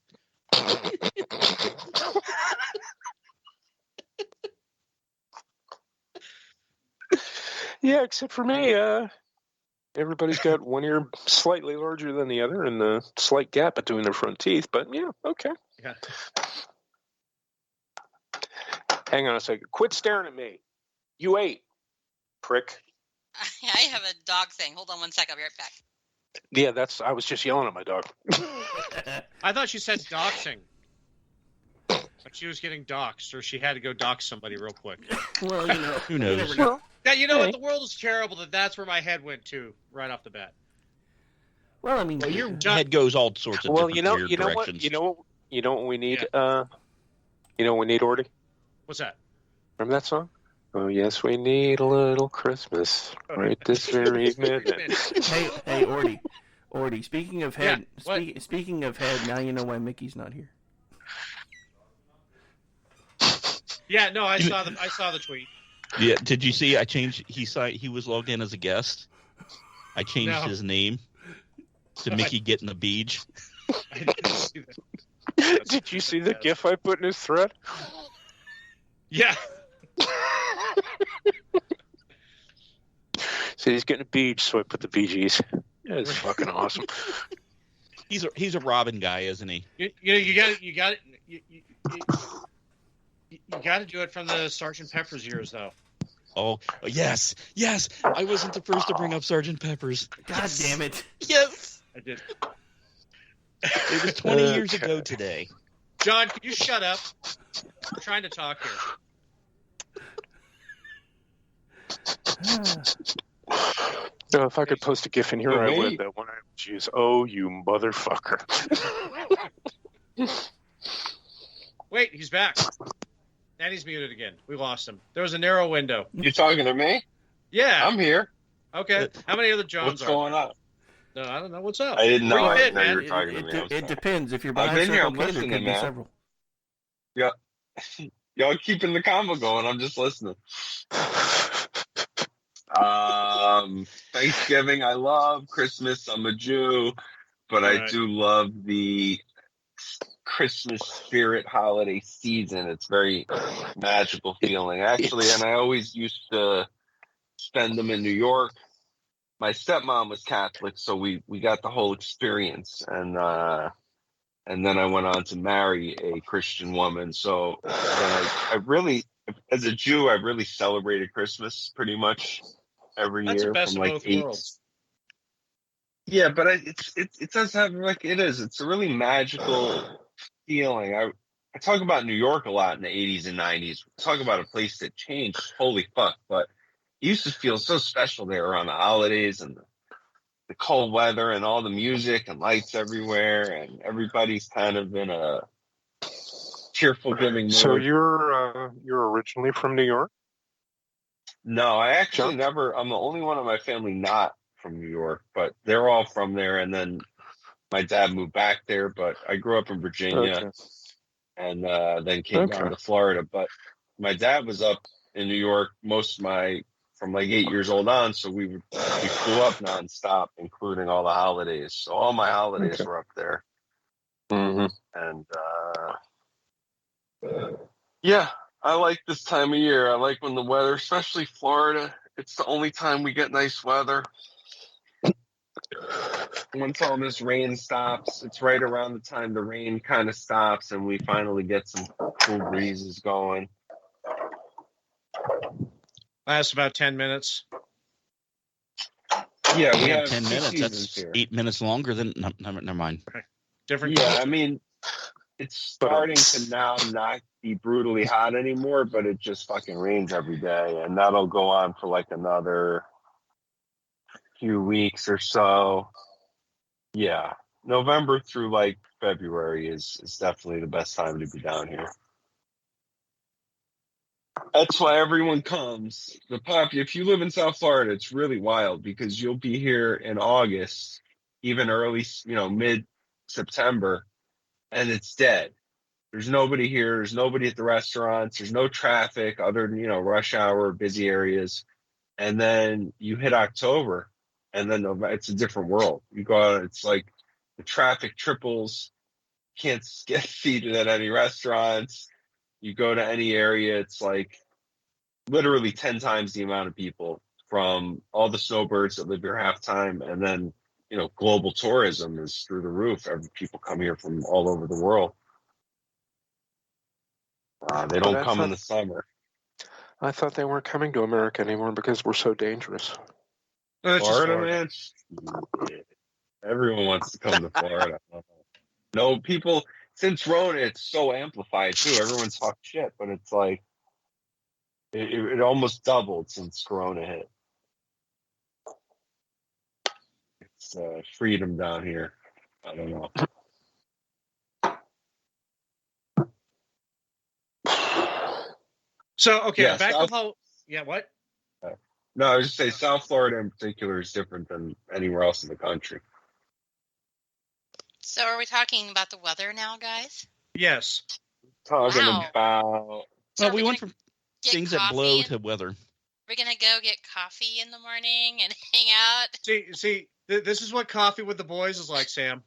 Yeah, except for me, everybody's got one ear slightly larger than the other and a slight gap between their front teeth, but yeah, okay. Yeah. Hang on a second. Quit staring at me. You ate, prick. I have a dog thing. Hold on one sec. I'll be right back. Yeah, I was just yelling at my dog. I thought she said doxing. Like she was getting doxxed, or she had to go dox somebody real quick. Well, you know. Who knows? Yeah, you know what? The world is terrible. That's where my head went to right off the bat. Well, I mean, your head goes all sorts of different weird directions. You know what we need? You know what we need, Orty? What's that? Remember that song? Oh, yes, we need a little Oh, Christmas right this very minute. Hey, Orty. Speaking of head, speaking of head, now you know why Mickey's not here. Yeah, no, I saw the tweet. Yeah, did you see? I changed. He was logged in as a guest. I changed his name to Mickey Getting the Beach. I didn't see that. Did you see the GIF I put in his thread? Yeah. So he's getting a beach, so I put the Bee Gees. Yeah, it's fucking awesome. He's a Robin guy, isn't he? You got to do it from the Sgt. Pepper's years, though. Oh, yes. I wasn't the first to bring up Sgt. Pepper's. God damn it. Yes. I did. It was 20 years ago today. John, could you shut up? We're trying to talk here. No, if I could post a GIF in here, I would. That one I would use. Oh, you motherfucker. Wait, he's back. And he's muted again. We lost him. There was a narrow window. You talking to me? Yeah. I'm here. Okay. How many other Johns What's are going on? No, I don't know. What's up? I didn't know. Where I you didn't know you were been, talking to me. It depends. If you're I've behind been here. Circle I'm K, there listening, could be man. several. Yeah. Y'all keeping the combo going. I'm just listening. Thanksgiving, I love. Christmas, I'm a Jew, but I do love the Christmas spirit holiday season. It's very magical feeling, actually. And I always used to spend them in New York. My stepmom was Catholic, so we got the whole experience. And then I went on to marry a Christian woman. So I really, as a Jew, I really celebrated Christmas pretty much every That's year. the best from of like both 8. worlds. Yeah, but it does have like it is. It's a really magical feeling. I talk about New York a lot in the 80s and 90s. Talk about a place that changed. Holy fuck! But it used to feel so special there around the holidays and the cold weather and all the music and lights everywhere, and everybody's kind of in a cheerful giving mood. So you're originally from New York? No, I actually never. I'm the only one of my family not from New York, but they're all from there. And then my dad moved back there, but I grew up in Virginia and then came down to Florida. But my dad was up in New York from like 8 years old on. So we flew up nonstop, including all the holidays. So all my holidays were up there. Mm-hmm. And yeah, I like this time of year. I like when the weather, especially Florida, It's the only time we get nice weather. Once all this rain stops, it's right around the time the rain kind of stops and we finally get some cool breezes going. Lasts about 10 minutes. Yeah, we have 10 two minutes. seasons That's here. 8 minutes longer than. No, never mind. Different. Yeah, I mean, it's starting to now not be brutally hot anymore, but it just fucking rains every day, and that'll go on for like another few weeks or so. Yeah, November through like February is definitely the best time to be down here. That's why everyone comes. If you live in South Florida, it's really wild because you'll be here in August, even early, mid-September, and it's dead. There's nobody here. There's nobody at the restaurants. There's no traffic other than, rush hour, busy areas. And then you hit October, and then it's a different world. You go out, it's like the traffic triples. Can't get seated at any restaurants. You go to any area, it's like literally 10 times the amount of people from all the snowbirds that live here half time. And then, global tourism is through the roof. People come here from all over the world. They don't come in the summer. I thought they weren't coming to America anymore because we're so dangerous. Florida, man. Everyone wants to come to Florida. No, people, since Rona, it's so amplified too. Everyone's talking shit, but it's like, it almost doubled since Corona hit. It's freedom down here. I don't know. So, okay, Yeah, back South- to how. Yeah, what? No, I was just saying South Florida in particular is different than anywhere else in the country. So are we talking about the weather now, guys? Yes. Talking Wow. about. Well, we went from get things that coffee blow and- to weather. We're gonna go get coffee in the morning and hang out. See, this is what coffee with the boys is like, Sam.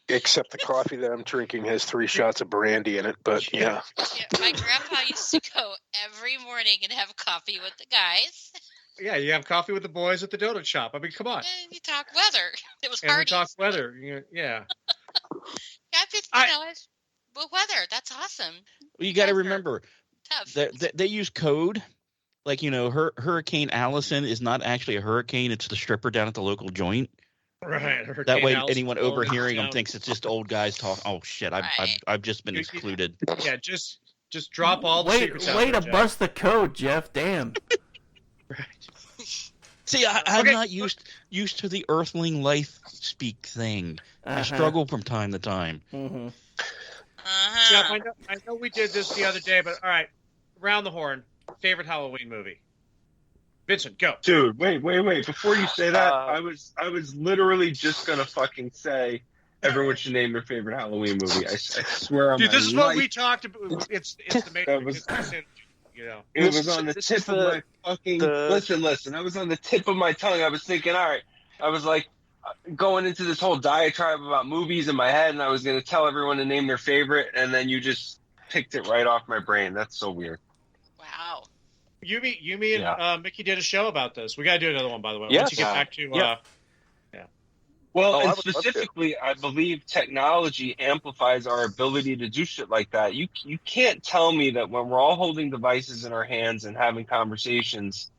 Except the coffee that I'm drinking has 3 shots of brandy in it, but yeah. Yeah, my grandpa used to go every morning and have coffee with the guys. Yeah, you have coffee with the boys at the donut shop. I mean, come on. And you talk weather. It was And we Hardee's. talk weather. Yeah. But weather, that's awesome. Well, you got to remember Tough. they use code. Like, Hurricane Allison is not actually a hurricane. It's the stripper down at the local joint. Right. That way, Allison anyone blowing overhearing them down. thinks it's just old guys talk. Oh shit! I've just been excluded. Yeah, just drop all the secrets out Way there, to Jeff. bust the code, Jeff. Damn. See, I'm Okay. not used to the Earthling life speak thing. I Uh-huh. struggle from time to time. Mm-hmm. Jeff, I know we did this the other day, but all right, round the horn. Favorite Halloween movie? Vincent, go. Dude, wait. Before you say that, I was literally just gonna fucking say everyone should name their favorite Halloween movie. I swear on Dude, my this is life. what we talked about. It's the main. That was- It's the synergy, It was on the tip of my fucking. Listen. I was on the tip of my tongue. I was thinking, all right. I was like going into this whole diatribe about movies in my head, and I was going to tell everyone to name their favorite, and then you just picked it right off my brain. That's so weird. Wow. Yumi and Mickey did a show about this. We got to do another one, by the way. Yes. Once you get back to. Yeah. Well, Oh, I and would love to. specifically, I believe technology amplifies our ability to do shit like that. You can't tell me that when we're all holding devices in our hands and having conversations,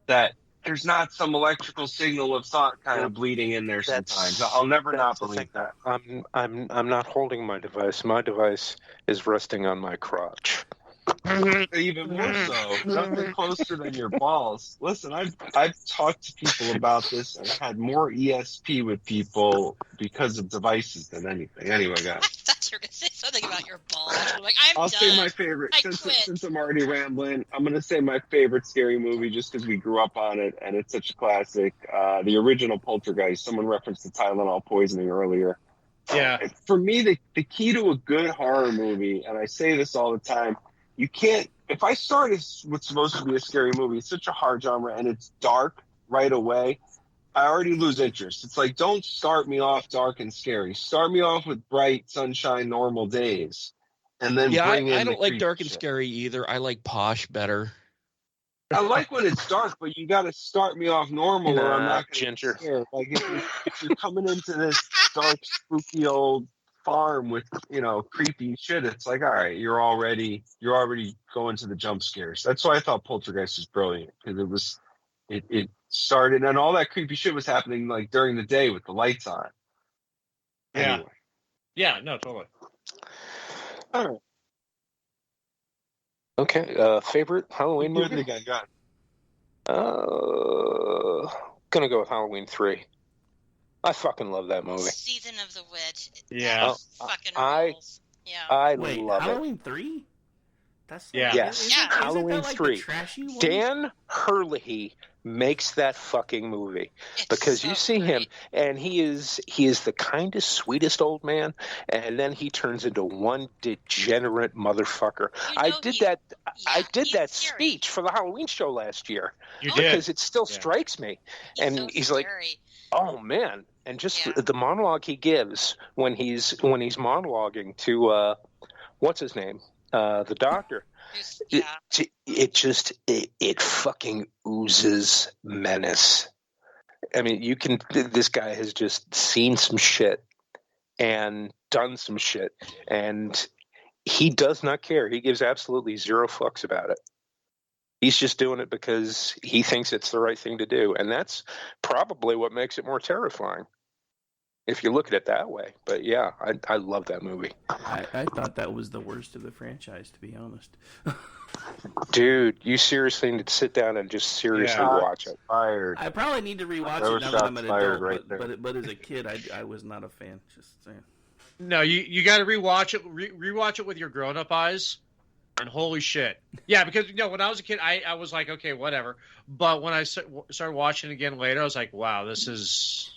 that there's not some electrical signal of thought kind of bleeding in there sometimes. I'll never not believe that. I'm not holding my device. My device is resting on my crotch. Even more so, nothing closer than your balls. Listen, I've talked to people about this and had more ESP with people because of devices than anything. Anyway, guys, I thought you were gonna say something about your balls. I'm like, I'll done. say my favorite. Since I'm already rambling, I'm going to say my favorite scary movie just because we grew up on it and it's such a classic. The original Poltergeist. Someone referenced the Tylenol poisoning earlier. Yeah. For me, the key to a good horror movie, and I say this all the time, you can't. If I start what's supposed to be a scary movie, it's such a hard genre and it's dark right away, I already lose interest. It's like, don't start me off dark and scary. Start me off with bright, sunshine, normal days. And then Yeah, bring in I don't the like creepy dark and shit. scary either. I like posh better. I like when it's dark, but you got to start me off normal, or I'm not going to Ginger. scared. Like if you're coming into this dark, spooky old farm with creepy shit, it's like, all right, you're already going to the jump scares. That's why I thought Poltergeist was brilliant, because it started, and all that creepy shit was happening like during the day with the lights on. Yeah. Anyway. Yeah, no, totally. All right. Okay, favorite Halloween Give it movie? again, go ahead. Gonna go with Halloween 3. I fucking love that movie. Season of the Witch. Yeah. Fucking I rules. Yeah. I Wait, love Halloween 3? That's Yeah. Yes. Isn't Halloween that like 3. The trashy one? Dan Hurley makes that fucking movie because you see him and he is the kindest, sweetest old man, and then he turns into one degenerate motherfucker. I did that speech for the Halloween show last year. You did. Because it still strikes me. And he's like, oh man. And just the monologue he gives when he's monologuing to what's his name? The doctor. It fucking oozes menace. I mean, this guy has just seen some shit and done some shit, and he does not care. He gives absolutely zero fucks about it. He's just doing it because he thinks it's the right thing to do, and that's probably what makes it more terrifying, if you look at it that way. But yeah, I love that movie. I thought that was the worst of the franchise, to be honest. Dude, you seriously need to sit down and just seriously watch it. Fired. I probably need to rewatch it now that I'm an adult. But as a kid, I was not a fan. Just saying. No, you got to rewatch it. Rewatch it with your grown-up eyes. And holy shit. Yeah, because when I was a kid, I was like, okay, whatever. But when I started watching it again later, I was like, wow, this is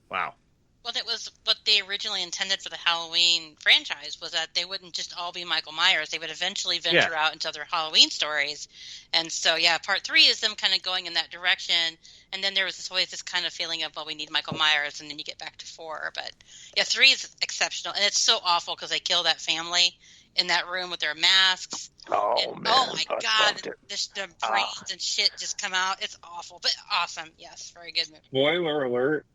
wow. Well, that was what they originally intended for the Halloween franchise, was that they wouldn't just all be Michael Myers. They would eventually venture out into other Halloween stories. And so, yeah, part 3 is them kind of going in that direction. And then there was always this kind of feeling of, well, we need Michael Myers, and then you get back to 4. But, yeah, 3 is exceptional. And it's so awful because they kill that family in that room with their masks. Oh, man. Oh, my God. The brains and shit just come out. It's awful, but awesome. Yes, very good movie. Spoiler alert.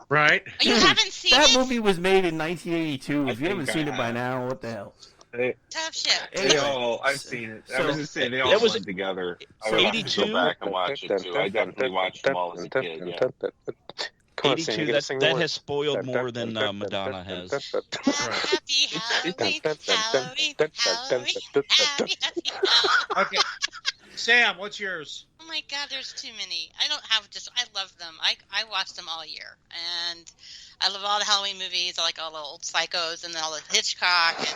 Right? You haven't seen that it? movie was made in 1982. If you haven't seen it by now, what the hell? Tough shit. I've seen it. I was going to say, they all went together. I would have to go back and watch it, too. I definitely watched them all as a kid, yeah. 82, that has spoiled more than Madonna has. Happy Halloween, Halloween, Halloween, Okay. Sam, what's yours? Oh my God, there's too many. I don't have I love them. I watch them all year. And I love all the Halloween movies. I like all the old Psychos and all the Hitchcock. And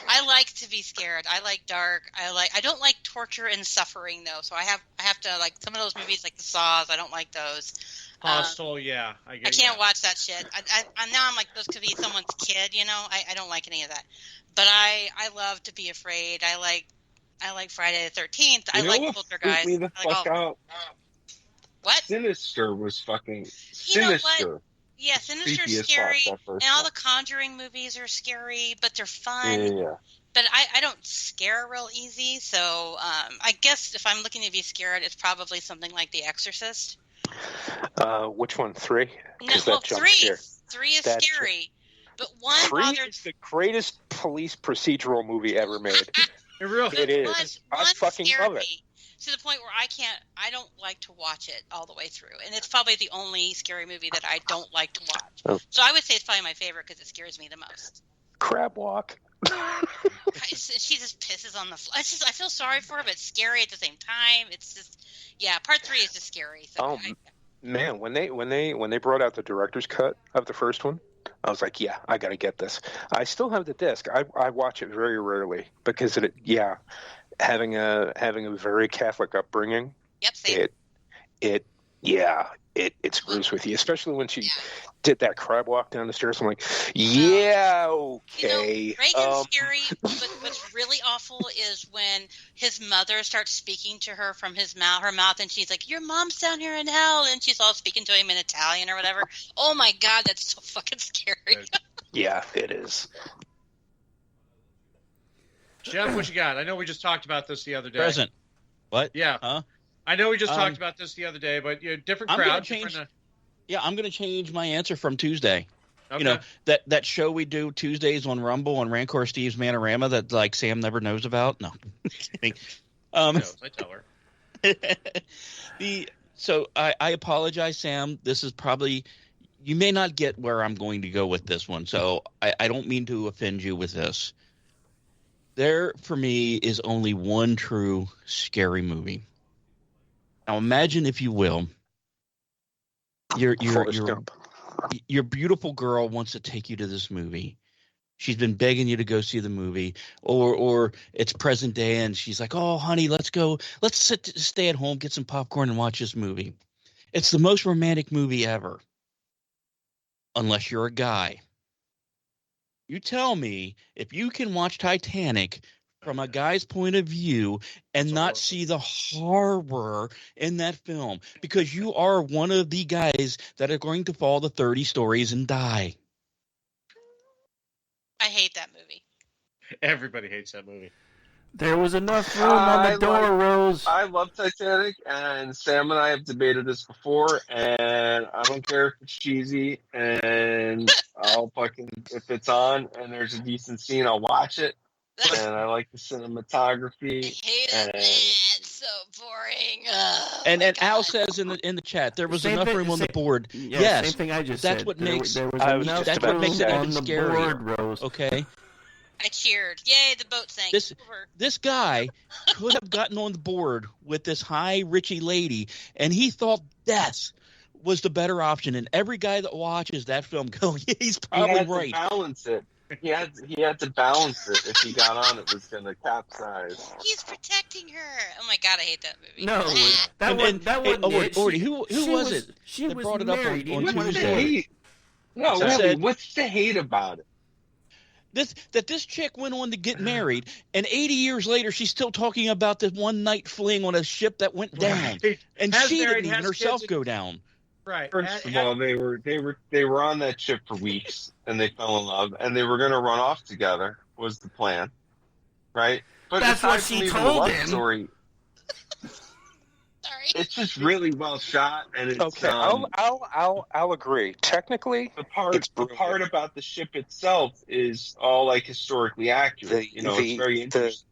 I like to be scared. I like dark. I don't like torture and suffering though. So I have to like some of those movies like the Saws. I don't like those. Hostel, yeah. I can't watch that shit. Now I'm like, those could be someone's kid, I don't like any of that. But I love to be afraid. I like Friday the 13th. I like Poltergeist. Me the fuck out. What? Sinister was fucking Sinister. Yeah, Sinister's scary, and all one. the Conjuring movies are scary, but they're fun. Yeah. But I don't scare real easy, so I guess if I'm looking to be scared, it's probably something like The Exorcist. Which one? 3? No, 3. 3 is scary, but 1 3 bothered. is the greatest police procedural movie ever made. It is. I fucking love it. To the point where I don't like to watch it all the way through. And it's probably the only scary movie that I don't like to watch. Oh. So I would say it's probably my favorite because it scares me the most. Crab Walk. She just pisses on the floor. I feel sorry for her, but it's scary at the same time. It's just, part 3 is just scary. So man, when they brought out the director's cut of the first one, I was like, yeah, I got to get this. I still have the disc. I watch it very rarely because having a very Catholic upbringing. Yep, same. It screws with you, especially when she did that crab walk down the stairs. I'm like, yeah, okay. Reagan's scary, but what's really awful is when his mother starts speaking to her from her mouth, and she's like, your mom's down here in hell, and she's all speaking to him in Italian or whatever. Oh my God, that's so fucking scary. Yeah, it is. Jeff, what you got? I know we just talked about this the other day. Present. What? Yeah. Huh? I know we just talked about this the other day, but different crowd. I'm going to change my answer from Tuesday. Okay. That show we do Tuesdays on Rumble on Rancor Steve's Manorama that like Sam never knows about. No, kidding. I tell her. So I apologize, Sam. This is probably you may not get where I'm going to go with this one. So I don't mean to offend you with this. There for me is only one true scary movie. Now imagine, if you will, your beautiful girl wants to take you to this movie. She's been begging you to go see the movie, or it's present day and she's like, "Oh, honey, let's go. Let's stay at home, get some popcorn and watch this movie." It's the most romantic movie ever. Unless you're a guy. You tell me if you can watch Titanic from a guy's point of view and not see the horror in that film, because you are one of the guys that are going to fall the 30 stories and die. I hate that movie. Everybody hates that movie. There was enough room on the door, Rose. I love Titanic, and Sam and I have debated this before, and I don't care if it's cheesy, and if it's on and there's a decent scene, I'll watch it. And I like the cinematography. I hate it. It's so boring. And Al says in the chat there was enough room on the board. Yes, same thing I just that's said. what makes there was enough that's what makes it room even on the scarier. board, Rose. Okay. I cheered. Yay, the boat sank. This guy could have gotten on the board with this high Richie lady, and he thought death was the better option. And every guy that watches that film goes, yeah, he's probably right. He had to balance it. He had to balance it. If he got on, it was going to capsize. He's protecting her. Oh my god, I hate that movie. No, that wasn't Orty, who was it? She that was brought it married. up on What's the Tuesday? hate? No, really, what's the hate about it? This chick went on to get married, and 80 years later, she's still talking about this one night fling on a ship that went down, and she didn't even herself go down. Right. First of all, they were on that ship for weeks, and they fell in love, and they were going to run off together. Was the plan, right? But that's what she told him. Story, it's just really well shot, and it's okay. I'll agree. Technically, the part about the ship itself is all like historically accurate. It's very interesting.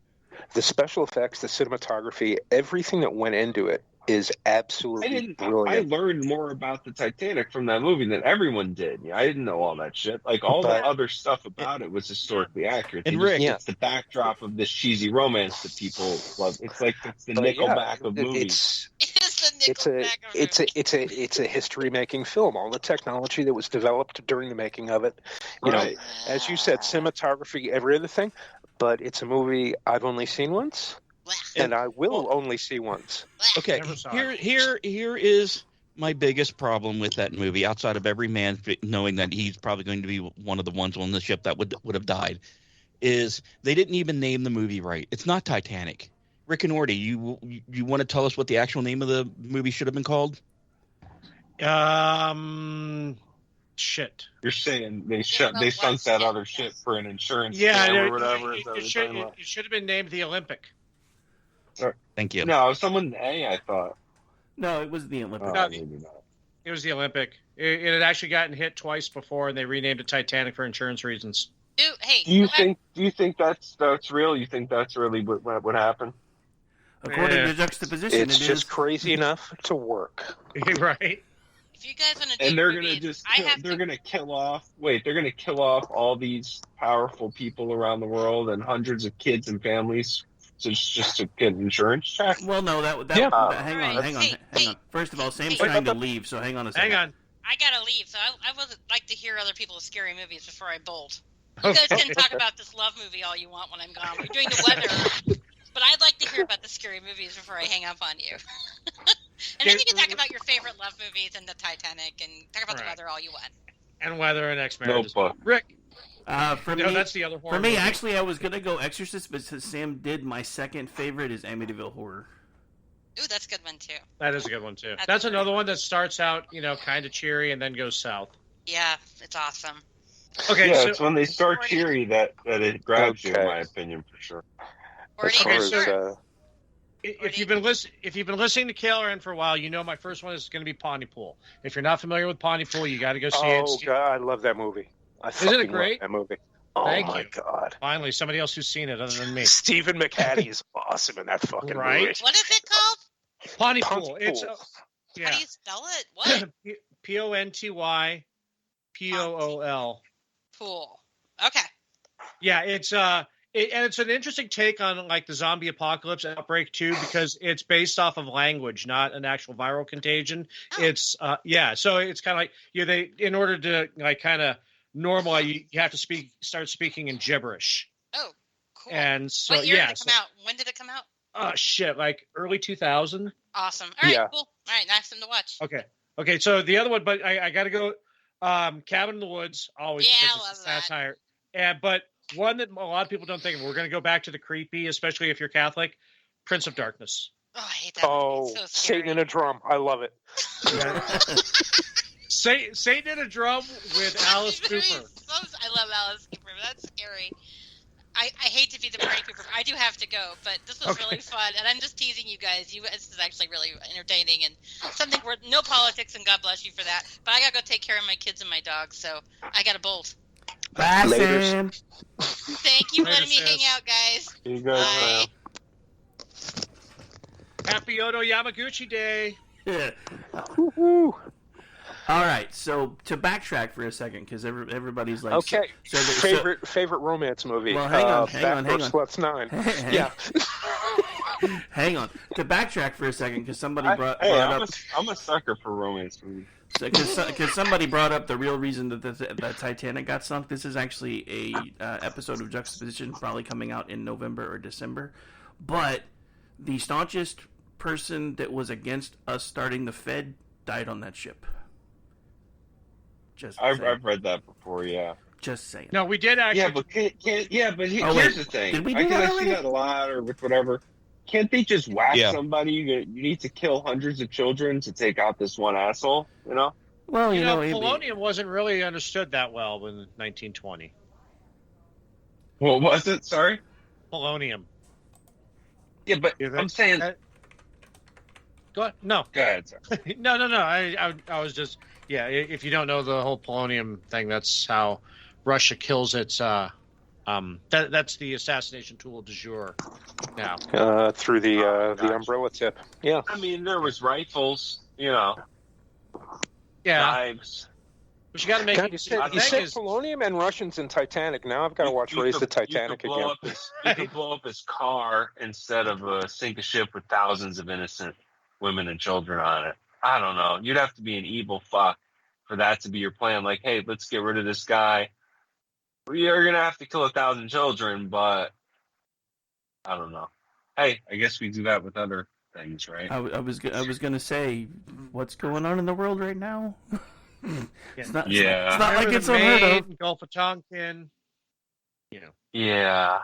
The special effects, the cinematography, everything that went into it is absolutely brilliant. I learned more about the Titanic from that movie than everyone did. I didn't know all that shit. Like all the other stuff about it was historically accurate. And Rick, it's the backdrop of this cheesy romance that people love. It's like it's the Nickelback of movies. It's a history making film. All the technology that was developed during the making of it, you know, as you said, cinematography, every other thing. But it's a movie I've only seen once, and I will only see once. Okay, here is my biggest problem with that movie, outside of every man knowing that he's probably going to be one of the ones on the ship that would have died, is they didn't even name the movie right. It's not Titanic. Rick and Orty, you want to tell us what the actual name of the movie should have been called? Shit. You're saying they sunk that other ship for an insurance scam or whatever? It should have been named The Olympic. Thank you. No, someone I thought. No, it was the Olympic. Maybe not. It was the Olympic. It had actually gotten hit twice before, and they renamed it Titanic for insurance reasons. Do you think that's real? You think that's really what happened? According to juxtaposition, it's just crazy enough to work. Right. If you guys want to, and they're gonna kill off all these powerful people around the world and hundreds of kids and families just to get an insurance check. Well, no, hang on. First of all, Sam's trying to leave, so hang on a second. Hang on. I gotta leave, so I would like to hear other people's scary movies before I bolt. You guys can talk about this love movie all you want when I'm gone. We're doing the weather, but I'd like to hear about the scary movies before I hang up on you. And then you can talk about your favorite love movies and the Titanic, and talk about the weather all you want. And weather and X-Men. No, Rick. For me, that's the other horror. For me, movie. actually, I was gonna go Exorcist, but since Sam did, my second favorite is Amityville Horror. Ooh, that's a good one too. That is a good one too. That's another one that starts out, kind of cheery and then goes south. Yeah, it's awesome. Okay, yeah, it's when they start cheery that it grabs you, in my opinion, for sure. If you've been listening to KLRN for a while, you know my first one is going to be Pontypool. If you're not familiar with Pontypool, you got to go see it. Oh God, I love that movie. Isn't it great? That movie. Oh my God! Finally, somebody else who's seen it other than me. Stephen McHattie is awesome in that fucking movie. What is it called? Pontypool. It's How do you spell it? What? Pontypool. Pool. Okay. Yeah, it's and it's an interesting take on like the zombie apocalypse outbreak too, because it's based off of language, not an actual viral contagion. It's so it's kind of like they in order to like kind of normalize, you have to start speaking in gibberish. Oh, cool. And so what year did it come out? When did it come out? Oh shit, like early 2000. Awesome. All right, cool. All right, nice one to watch. Okay. So the other one, but I got to go. Cabin in the Woods, always because it's a satire. But one that a lot of people don't think of. We're going to go back to the creepy, especially if you're Catholic. Prince of Darkness. Oh, I hate that. Oh, so Satan in a Drum. I love it. Satan in a Drum with Alice Cooper. I love Alice Cooper. That's scary. I hate to be the party pooper. I do have to go, but this was really fun, and I'm just teasing you guys. This is actually really entertaining and something where no politics, and God bless you for that. But I gotta go take care of my kids and my dogs, so I gotta bolt. Bye, Sam. Thank you for letting me hang out, guys. You guys. Happy Odo Yamaguchi Day. Yeah. All right, so to backtrack for a second, because everybody's like, okay, favorite romance movie. Well, hang on. Left 9. Yeah. Hang on. To backtrack for a second, because somebody brought up. I'm a sucker for romance movies. Because somebody brought up the real reason that the Titanic got sunk. This is actually a episode of Juxtaposition, probably coming out in November or December. But the staunchest person that was against us starting the Fed died on that ship. I've read that before, yeah. Just saying. No, we did actually. Yeah, but here's the thing. Did we do that already? I see that a lot, or with whatever. Can't they just whack somebody? You need to kill hundreds of children to take out this one asshole, you know? Well, you know polonium wasn't really understood that well in 1920. What was it? Sorry? Polonium. Yeah, but I'm saying... Go ahead. No. Go ahead, sir. No. I was just... Yeah, if you don't know the whole polonium thing, that's how Russia kills its... that's the assassination tool du jour now. Through the umbrella tip. Yeah. I mean, there was rifles, you know. Yeah. Knives. But you got to make it. You said polonium and Russians in Titanic. Now I've got to watch Raise the Titanic again. You could blow up his car instead of sink a ship with thousands of innocent women and children on it. I don't know. You'd have to be an evil fuck for that to be your plan. Like, hey, let's get rid of this guy. You're going to have to kill 1,000 children, but I don't know. Hey, I guess we do that with other things, right? I was going to say, what's going on in the world right now? It's not like it's unheard of. Gulf of Tonkin. You know. Yeah.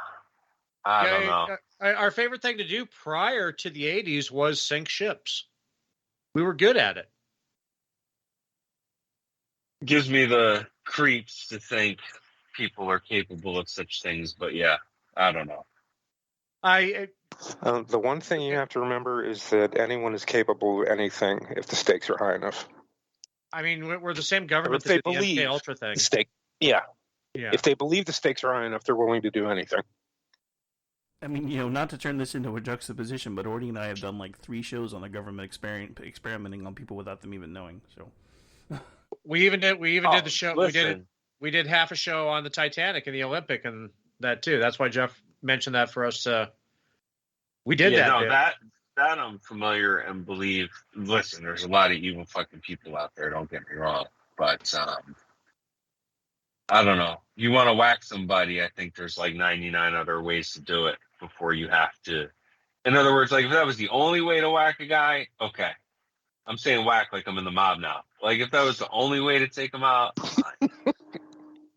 I don't know. Our favorite thing to do prior to the 80s was sink ships. We were good at it. Gives me the creeps to think people are capable of such things, but yeah, I don't know. The one thing you have to remember is that anyone is capable of anything if the stakes are high enough. I mean, we're the same government that did the MK Ultra thing. Yeah. If they believe the stakes are high enough, they're willing to do anything. I mean, you know, not to turn this into a juxtaposition, but Ordy and I have done like 3 shows on the government experimenting on people without them even knowing. So we even did the show. Listen. We did half a show on the Titanic and the Olympic and that too. That's why Jeff mentioned that for us. We did that. No, that I'm familiar and believe. Listen, there's a lot of evil fucking people out there. Don't get me wrong, but I don't know. You want to whack somebody? I think there's like 99 other ways to do it before you have to. In other words, like if that was the only way to whack a guy, okay. I'm saying whack like I'm in the mob now. Like if that was the only way to take him out, fine.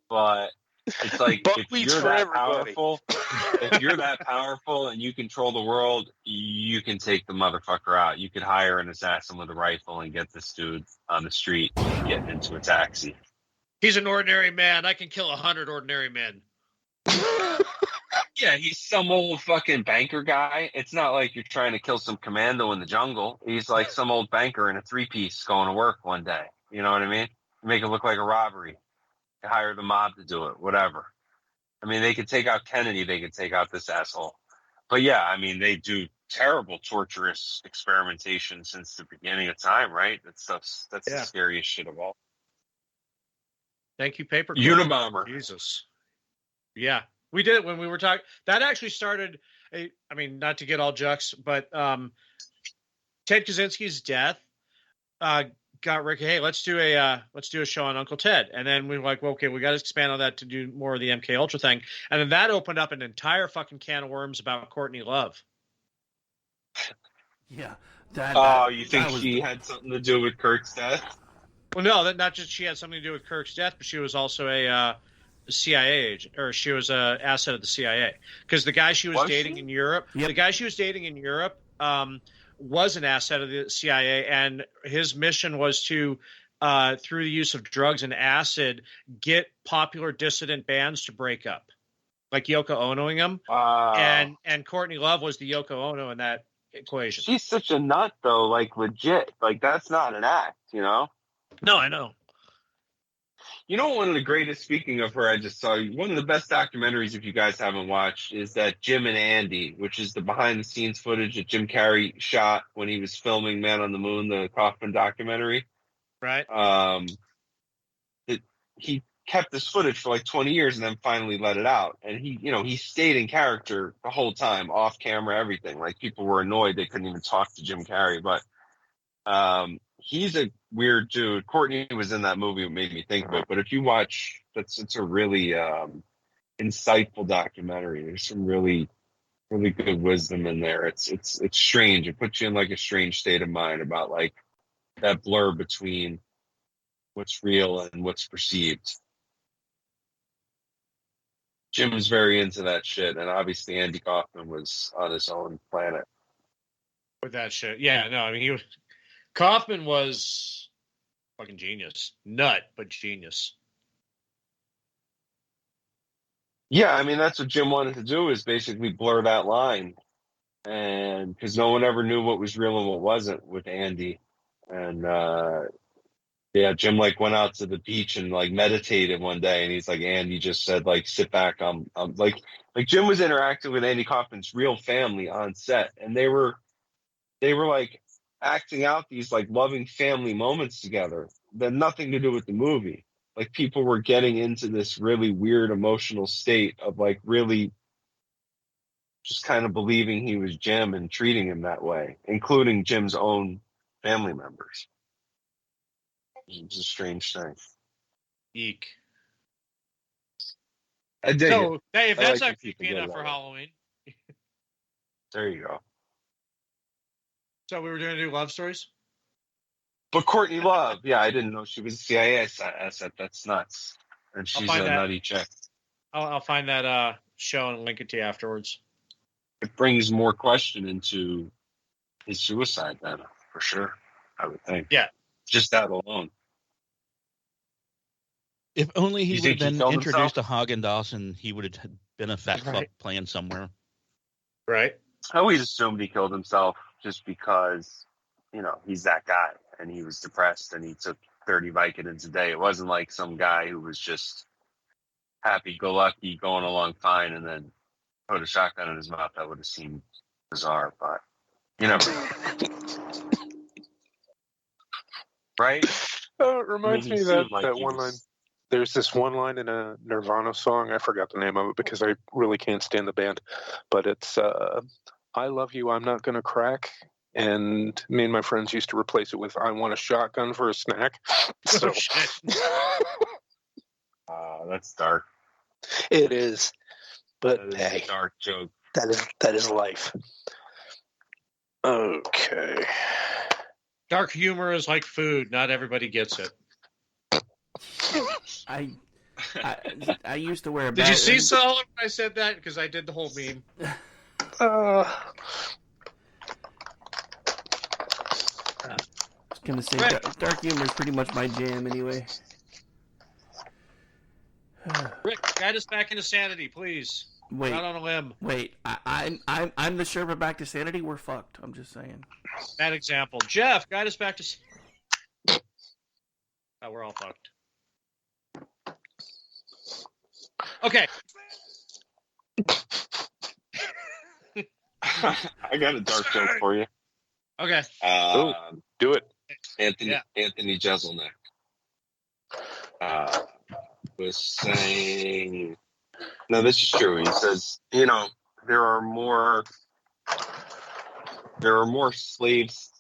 But it's like if you're that powerful and you control the world, you can take the motherfucker out. You could hire an assassin with a rifle and get this dude on the street getting into a taxi. He's an ordinary man. I can kill 100 ordinary men. Yeah, he's some old fucking banker guy. It's not like you're trying to kill some commando in the jungle. He's like some old banker in a 3-piece going to work one day. You know what I mean? Make it look like a robbery. They hire the mob to do it, whatever. I mean, they could take out Kennedy. They could take out this asshole. But yeah, I mean, they do terrible, torturous experimentation since the beginning of time, right? That's the scariest shit of all. Thank you, Paper. Unabomber. Jesus. Yeah. We did it when we were talking. That actually started. I mean, not to get all jucks, but Ted Kaczynski's death got Rick. Hey, let's do a show on Uncle Ted, and then we were like, well, okay, we got to expand on that to do more of the MK Ultra thing, and then that opened up an entire fucking can of worms about Courtney Love. Yeah. You think she had something to do with Kirk's death? Well, no, that not just she had something to do with Kirk's death, but she was also a CIA agent, or she was an asset of the CIA, because the guy she was dating in Europe, the guy she was dating in Europe, was an asset of the CIA, and his mission was to, through the use of drugs and acid, get popular dissident bands to break up, like Yoko Onoing them. And Courtney Love was the Yoko Ono in that equation. She's such a nut, though. Like legit, like that's not an act, you know? No, I know. You know, one of the greatest, speaking of her, I just saw one of the best documentaries, if you guys haven't watched, is that Jim and Andy, which is the behind-the-scenes footage that Jim Carrey shot when he was filming Man on the Moon, the Kaufman documentary. Right. He kept this footage for like 20 years and then finally let it out. And he stayed in character the whole time, off camera, everything. Like, people were annoyed they couldn't even talk to Jim Carrey. But he's a weird dude. Courtney was in that movie. It made me think of it. But if you watch, it's a really insightful documentary. There's some really, really good wisdom in there. It's strange. It puts you in like a strange state of mind about like that blur between what's real and what's perceived. Jim was very into that shit, and obviously Andy Kaufman was on his own planet with that shit. Yeah, no, I mean Kaufman was fucking genius. Nut, but genius. Yeah, I mean, that's what Jim wanted to do, is basically blur that line. And because no one ever knew what was real and what wasn't with Andy. And Jim like went out to the beach and like meditated one day, and he's like, Andy just said, like, sit back. I'm like Jim was interacting with Andy Kaufman's real family on set, and they were like acting out these like loving family moments together that had nothing to do with the movie. Like, people were getting into this really weird emotional state of like really just kind of believing he was Jim and treating him that way, including Jim's own family members. It was a strange thing. Eek. I dig it. Hey, if that's like not creepy enough for Halloween. There you go. So we were going to do love stories? But Courtney Love, yeah, I didn't know she was a CIA asset. That's nuts. And she's a nutty chick. I'll find that show and link it to you afterwards. It brings more question into his suicide then, for sure, I would think. Yeah. Just that alone. If only he would have been introduced to Haagen-Dazs, he would have been a fat fuck playing somewhere. Right. I always assumed he killed himself just because, he's that guy, and he was depressed, and he took 30 Vicodins a day. It wasn't like some guy who was just happy-go-lucky, going along fine, and then put a shotgun in his mouth. That would have seemed bizarre, but you never know. Right? It reminds me of that one line. There's this one line in a Nirvana song. I forgot the name of it because I really can't stand the band. But it's, I love you, I'm not going to crack. And me and my friends used to replace it with, I want a shotgun for a snack. So, that's dark. It is. But that is a dark joke. That is life. Okay. Dark humor is like food. Not everybody gets it. I used to wear a Did you see Solomon when I said that? Because I did the whole meme. I was going to say, dark humor is pretty much my jam anyway. Rick, guide us back into sanity, please. Wait, Not on a limb. Wait, I'm the Sherpa back to sanity. We're fucked. I'm just saying. Bad example. Jeff, guide us back to. Oh, we're all fucked. Okay. I got a dark joke for you. Okay. Do it. Anthony Jeselnik was saying, no, this is true. He says, there are more slaves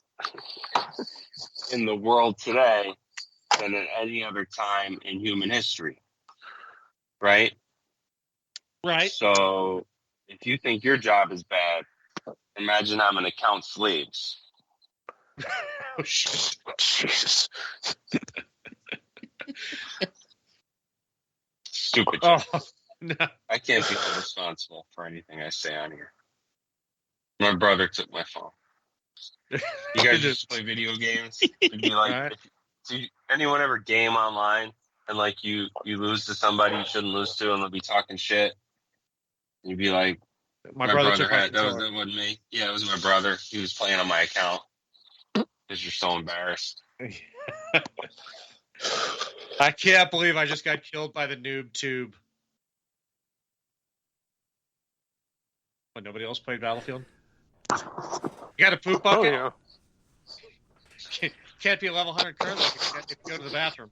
in the world today than at any other time in human history. Right? Right. So if you think your job is bad, imagine having to count slaves. Oh, shit. Jesus. Stupid. Oh, no. I can't be held responsible for anything I say on here. My brother took my phone. You guys just play video games? It'd be like, Right. do anyone ever game online and like you lose to somebody you shouldn't lose to and they'll be talking shit? And you'd be like, My brother took my that wasn't me. Yeah, it was my brother. He was playing on my account because you're so embarrassed. I can't believe I just got killed by the noob tube. But nobody else played Battlefield? You got a poop bucket? Oh, yeah. Can't be a level 100 currently if you go to the bathroom.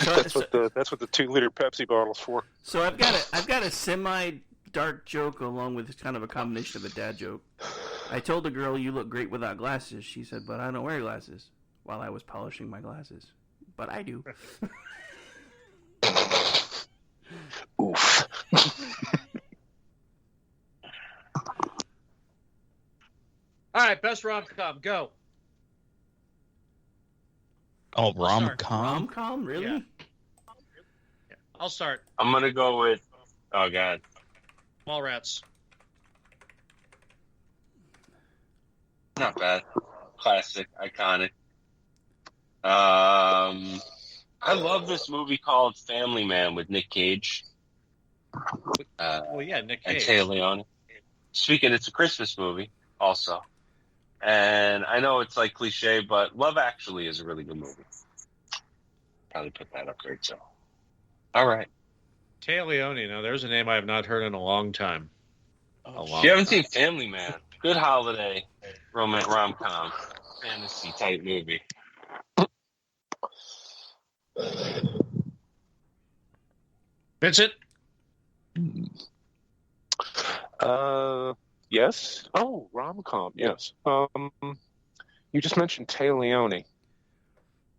That's what the 2-liter Pepsi bottle's for. So I've got a semi-dark joke along with kind of a combination of a dad joke. I told a girl, "You look great without glasses." She said, "But I don't wear glasses," while I was polishing my glasses. But I do. Oof. All right, best rom-com, go. Oh, rom-com? Rom-com? Really? Yeah. I'll start. I'm going to go with, oh, God. Mallrats. Not bad. Classic. Iconic. I love this movie called Family Man with Nick Cage. Well, yeah, Nick And Cage. Téa Leoni. Speaking, it's a Christmas movie also. And I know it's like cliche, but Love Actually is a really good movie. Probably put that up there too. All right. Téa Leoni. Now, there's a name I have not heard in a long time. If you haven't seen Family Man, good holiday rom-com fantasy type movie. Vincent? Yes. Oh, rom-com. Yes. You just mentioned Téa Leoni,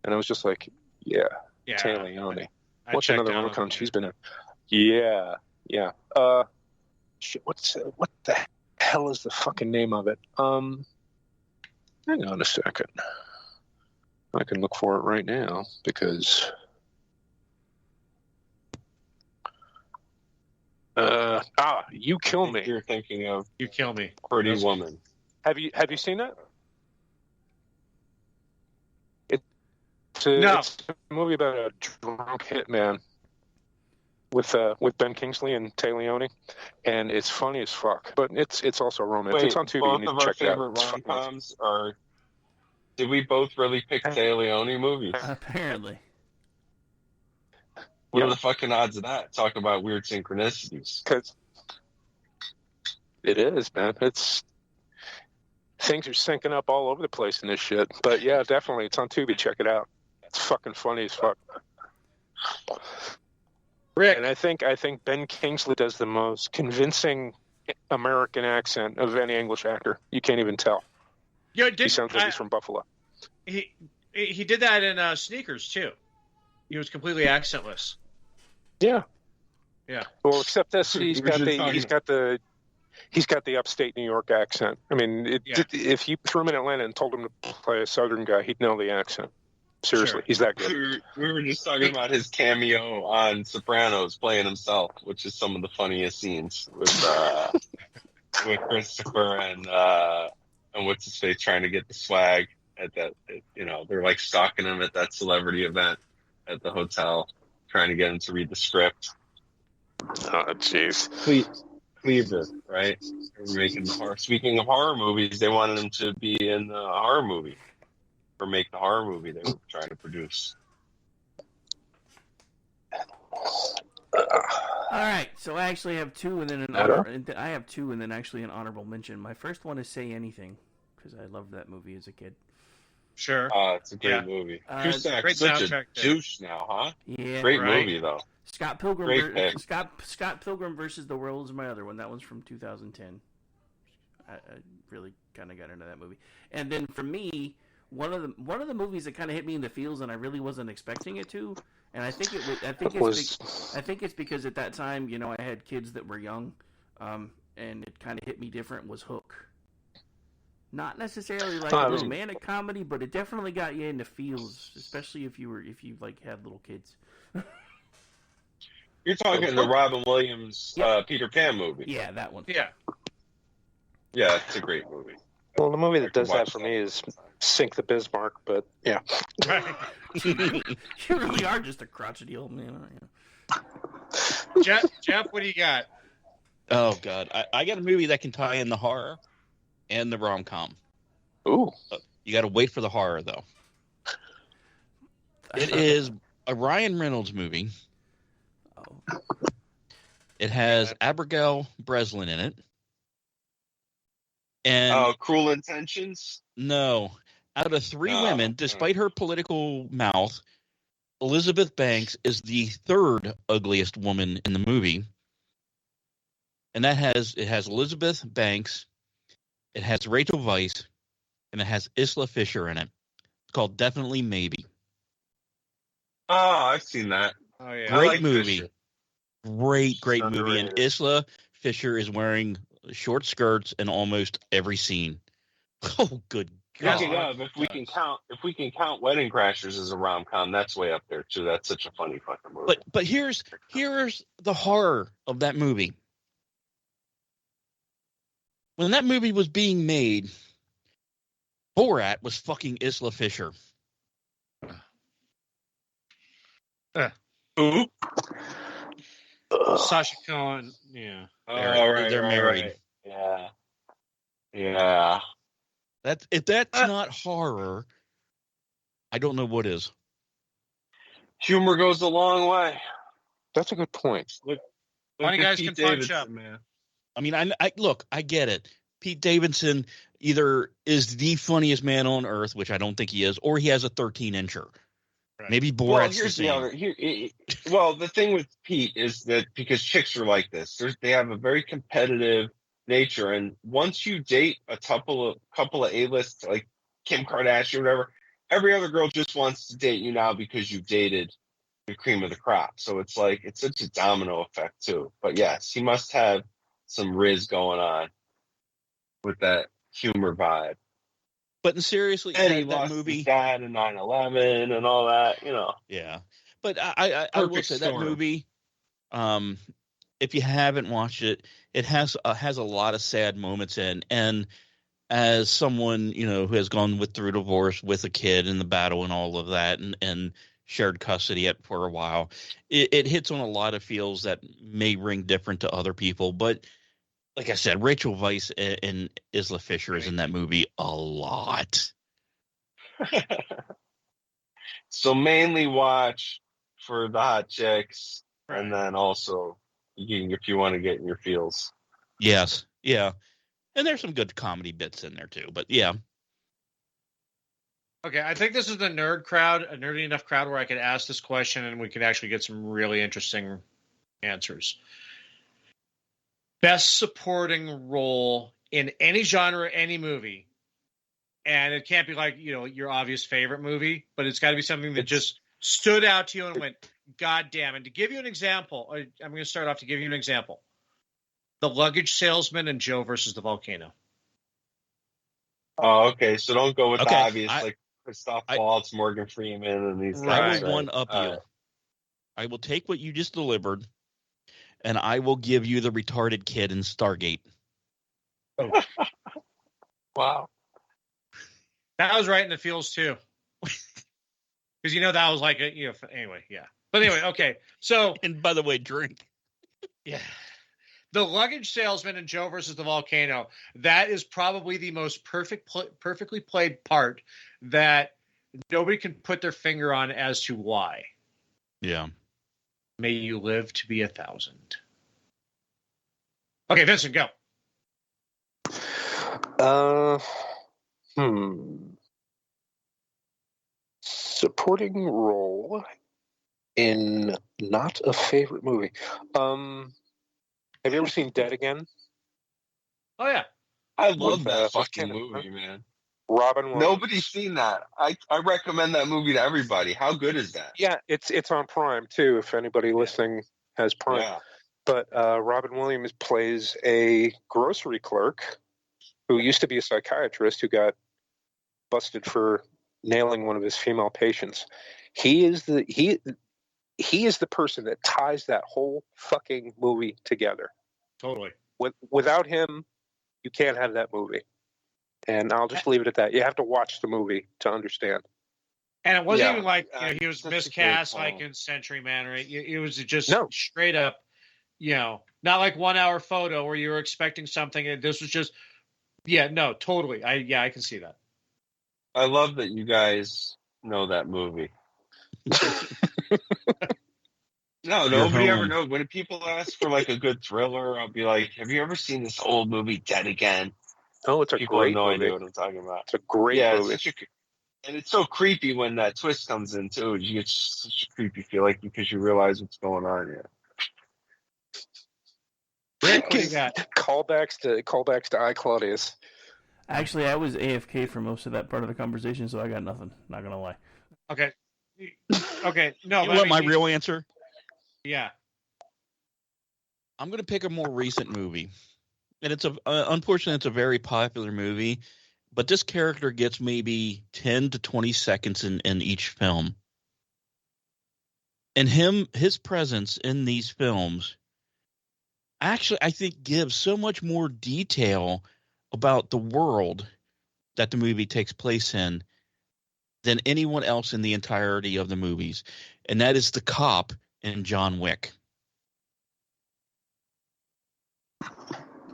and I was just like, yeah. Téa Leoni. What's another rom-com she's been in? Yeah. Shit, what the hell is the fucking name of it? Hang on a second. I can look for it right now because. You Kill Me. You're thinking of You Kill Me. Pretty Woman. Have you seen that? It's a movie about a drunk hitman with Ben Kingsley and Téa Leoni, and it's funny as fuck. But it's also romance. Wait, it's on Tubi. both You of need to our check it out. favorite It's fucking rom-coms are. Did we both really pick Téa Leoni movies? Apparently. What are the fucking odds of that? Talk about weird synchronicities. Because it is, man. It's things are syncing up all over the place in this shit. But yeah, definitely, it's on Tubi. Check it out. It's fucking funny as fuck. Rick. And I think Ben Kingsley does the most convincing American accent of any English actor. You can't even tell. He sounds like he's from Buffalo. He did that in Sneakers too. He was completely accentless. Yeah. Yeah. Well, except this, he's got the upstate New York accent. I mean, if you threw him in Atlanta and told him to play a Southern guy, he'd know the accent. Seriously, he's that good. We were just talking about his cameo on Sopranos, playing himself, which is some of the funniest scenes with Christopher and what's his face trying to get the swag at that. They're like stalking him at that celebrity event at the hotel. trying to get him to read the script. Oh, jeez. Cleaver, right? We're making the horror. Speaking of horror movies, they wanted him to be in the horror movie, or make the horror movie they were trying to produce. All right, so I actually have two, and then an honorable mention. My first one is Say Anything, because I loved that movie as a kid. Sure. It's a great movie. Cusack's great such soundtrack a douche now, huh? Yeah, great right. movie though. Scott Pilgrim. Great pick. Scott Pilgrim versus the World is my other one. That one's from 2010. I really kind of got into that movie. And then for me, one of the movies that kind of hit me in the feels, and I really wasn't expecting it to. And I think it's because at that time, you know, I had kids that were young, and it kind of hit me different. Was Hook. Not necessarily like a romantic comedy, but it definitely got you into feels, especially if you like had little kids. You're talking the Robin Williams Peter Pan movie. Yeah, that one. Yeah. Yeah, it's a great movie. Well, the movie that does that for me is Sink the Bismarck, but yeah. Right. You really are just a crotchety old man, aren't you? Jeff, what do you got? Oh, God. I got a movie that can tie in the horror and the rom-com. Ooh. You got to wait for the horror, though. It is a Ryan Reynolds movie. Oh. It has Abigail Breslin in it. And Cruel Intentions? No. Out of three women, despite her political mouth, Elizabeth Banks is the third ugliest woman in the movie. And it has Elizabeth Banks, it has Rachel Weisz, and it has Isla Fisher in it. It's called Definitely Maybe. Oh, I've seen that. Oh yeah, great movie. Fisher. Great movie. And Isla Fisher is wearing short skirts in almost every scene. Oh, good God! Speaking of, if we can count Wedding Crashers as a rom-com, that's way up there too. That's such a funny fucking movie. But here's the horror of that movie. When that movie was being made, Borat was fucking Isla Fisher. Who? Sacha Cohen. Yeah. They're married. Right. Yeah. If that's not horror, I don't know what is. Humor goes a long way. That's a good point. Look funny guys can punch up, man. I mean, I get it. Pete Davidson either is the funniest man on earth, which I don't think he is, or he has a 13-incher. Right. Maybe Borat's the same. Well, the thing with Pete is that because chicks are like this, they have a very competitive nature, and once you date a couple of A-list, like Kim Kardashian or whatever, every other girl just wants to date you now because you've dated the cream of the crop. So it's like it's such a domino effect too. But yes, he must have some riz going on with that humor vibe. But seriously, and he lost his dad in 9/11 and all that, you know. Yeah, but I will say that movie. If you haven't watched it, it has a lot of sad moments in. And as someone who has gone through divorce with a kid and the battle and all of that, and shared custody for a while, it hits on a lot of feels that may ring different to other people, but. Like I said, Rachel Weisz and Isla Fisher is in that movie a lot. So mainly watch for the hot chicks, and then also if you want to get in your feels. Yes, yeah, and there's some good comedy bits in there too. But yeah. Okay, I think this is the nerd crowd, a nerdy enough crowd where I could ask this question and we could actually get some really interesting answers. Best supporting role in any genre, any movie. And it can't be like, your obvious favorite movie, but it's got to be something that just stood out to you and went, God damn. And to give you an example, I'm going to start off to give you an example. The Luggage Salesman and Joe versus the Volcano. Oh, okay. So don't go with the obvious, like Christoph Waltz, Morgan Freeman, and these guys. I will one up you. I will take what you just delivered, and I will give you the retarded kid in Stargate. Oh. Wow. That was right in the feels, too. Because, that was like, anyway, yeah. But anyway, okay. So, and by the way, drink. Yeah. The luggage salesman in Joe versus the volcano, that is probably the most perfectly played part that nobody can put their finger on as to why. Yeah. May you live to be 1,000. Okay, Vincent, go. Supporting role in not a favorite movie. Have you ever seen Dead Again? Oh yeah, I love that fucking movie, man. Robin Williams. Nobody's seen that. I recommend that movie to everybody. How good is that? Yeah, it's on Prime too. If anybody listening has Prime, but Robin Williams plays a grocery clerk who used to be a psychiatrist who got busted for nailing one of his female patients. He is the person that ties that whole fucking movie together. Totally. Without him, you can't have that movie. And I'll just leave it at that. You have to watch the movie to understand. And it wasn't even like he was miscast like in Century Man, right? It was just straight up, not like 1 hour photo where you were expecting something. And this was just, totally. I can see that. I love that you guys know that movie. No, nobody ever knows. When people ask for like a good thriller, I'll be like, "Have you ever seen this old movie, Dead Again?" Oh, it's a people great have no movie. idea what I'm talking about. It's a great movie. And it's so creepy when that twist comes in too. You get such a creepy feeling because you realize what's going on. Rick, what do you got? Callbacks to I, Claudius. Actually, I was AFK for most of that part of the conversation, so I got nothing. Not gonna lie. Okay. No. You want my real answer? Yeah. I'm going to pick a more recent movie, and it's unfortunately it's a very popular movie, but this character gets maybe 10 to 20 seconds in each film, and his presence in these films actually I think gives so much more detail about the world that the movie takes place in than anyone else in the entirety of the movies, and that is the cop in John Wick.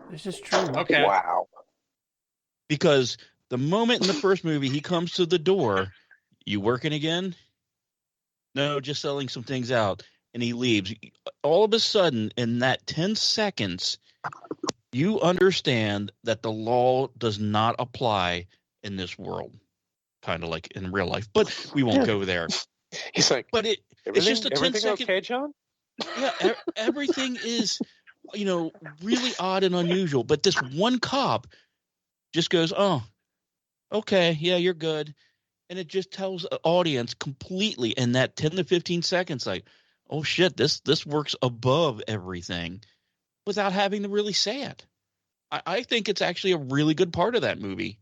This is true. Okay. Wow. Because the moment in the first movie he comes to the door, "You working again?" "No, just selling some things out," and he leaves. All of a sudden, in that 10 seconds, you understand that the law does not apply in this world. Kind of like in real life, but we won't go there. He's like, but it's just a 10-second. Okay, John? Yeah, everything is, really odd and unusual. But this one cop just goes, "Oh, okay, yeah, you're good," and it just tells the audience completely in that 10 to 15 seconds, like, "Oh shit, this works above everything," without having to really say it. I think it's actually a really good part of that movie.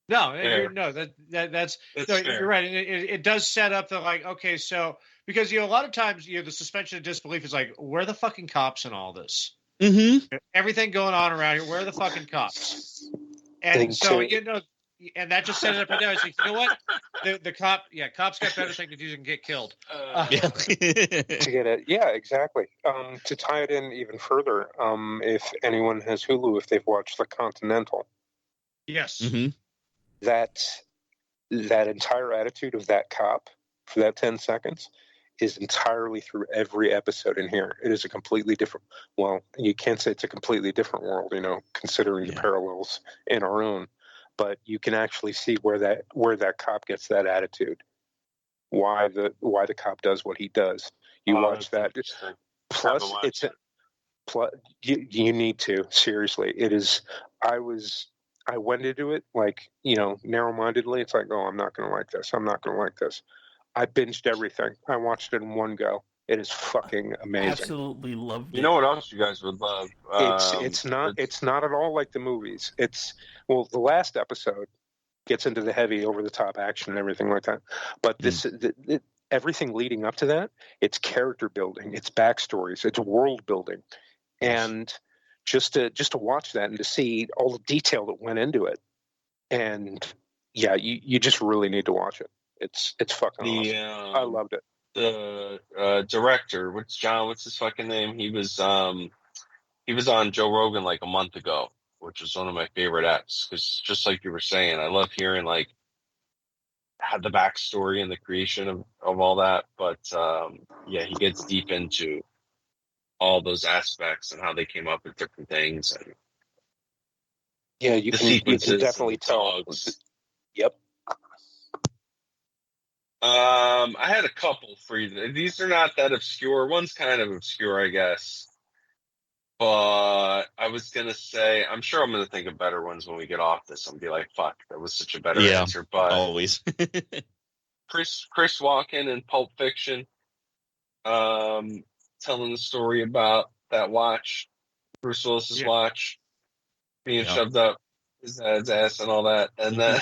No, that's fair. you're right. And it does set up the like, okay, so because a lot of times the suspension of disbelief is like, where are the fucking cops in all this? Mm-hmm. Everything going on around here, where are the fucking cops? And so and that just set it up right now. It's like, you know what? The cops got better things to do than get killed. To get it, yeah, exactly. To tie it in even further, if anyone has Hulu, if they've watched The Continental, yes. Mm-hmm. that entire attitude of that cop for that 10 seconds is entirely through every episode in here. It is a completely different, well, you can't say it's a completely different world, considering the parallels in our own, but you can actually see where that cop gets that attitude, why the cop does what he does. You watch that. Plus, you need to, seriously. It is, I went into it like, narrow-mindedly. It's like, oh, I'm not going to like this. I'm not going to like this. I binged everything. I watched it in one go. It is fucking amazing. Absolutely loved it. You know what else you guys would love? It's not at all like the movies. The last episode gets into the heavy, over-the-top action and everything like that. But everything leading up to that, it's character building, it's backstories, it's world building, and just to watch that and to see all the detail that went into it, and you just really need to watch it. It's fucking awesome. I loved it. The director, what's his fucking name? He was on Joe Rogan like a month ago, which was one of my favorite acts. Because just like you were saying, I love hearing like the backstory and the creation of all that. But yeah, he gets deep into all those aspects and how they came up with different things. And yeah, you can definitely tell. Yep. I had a couple for you. These are not that obscure. One's kind of obscure, I guess. But I was going to say, I'm sure I'm going to think of better ones when we get off this. I'm going to be like, fuck, that was such a better answer. But always. Chris Walken in Pulp Fiction, telling the story about that watch, Bruce Willis's watch, being shoved up his dad's ass and all that. And then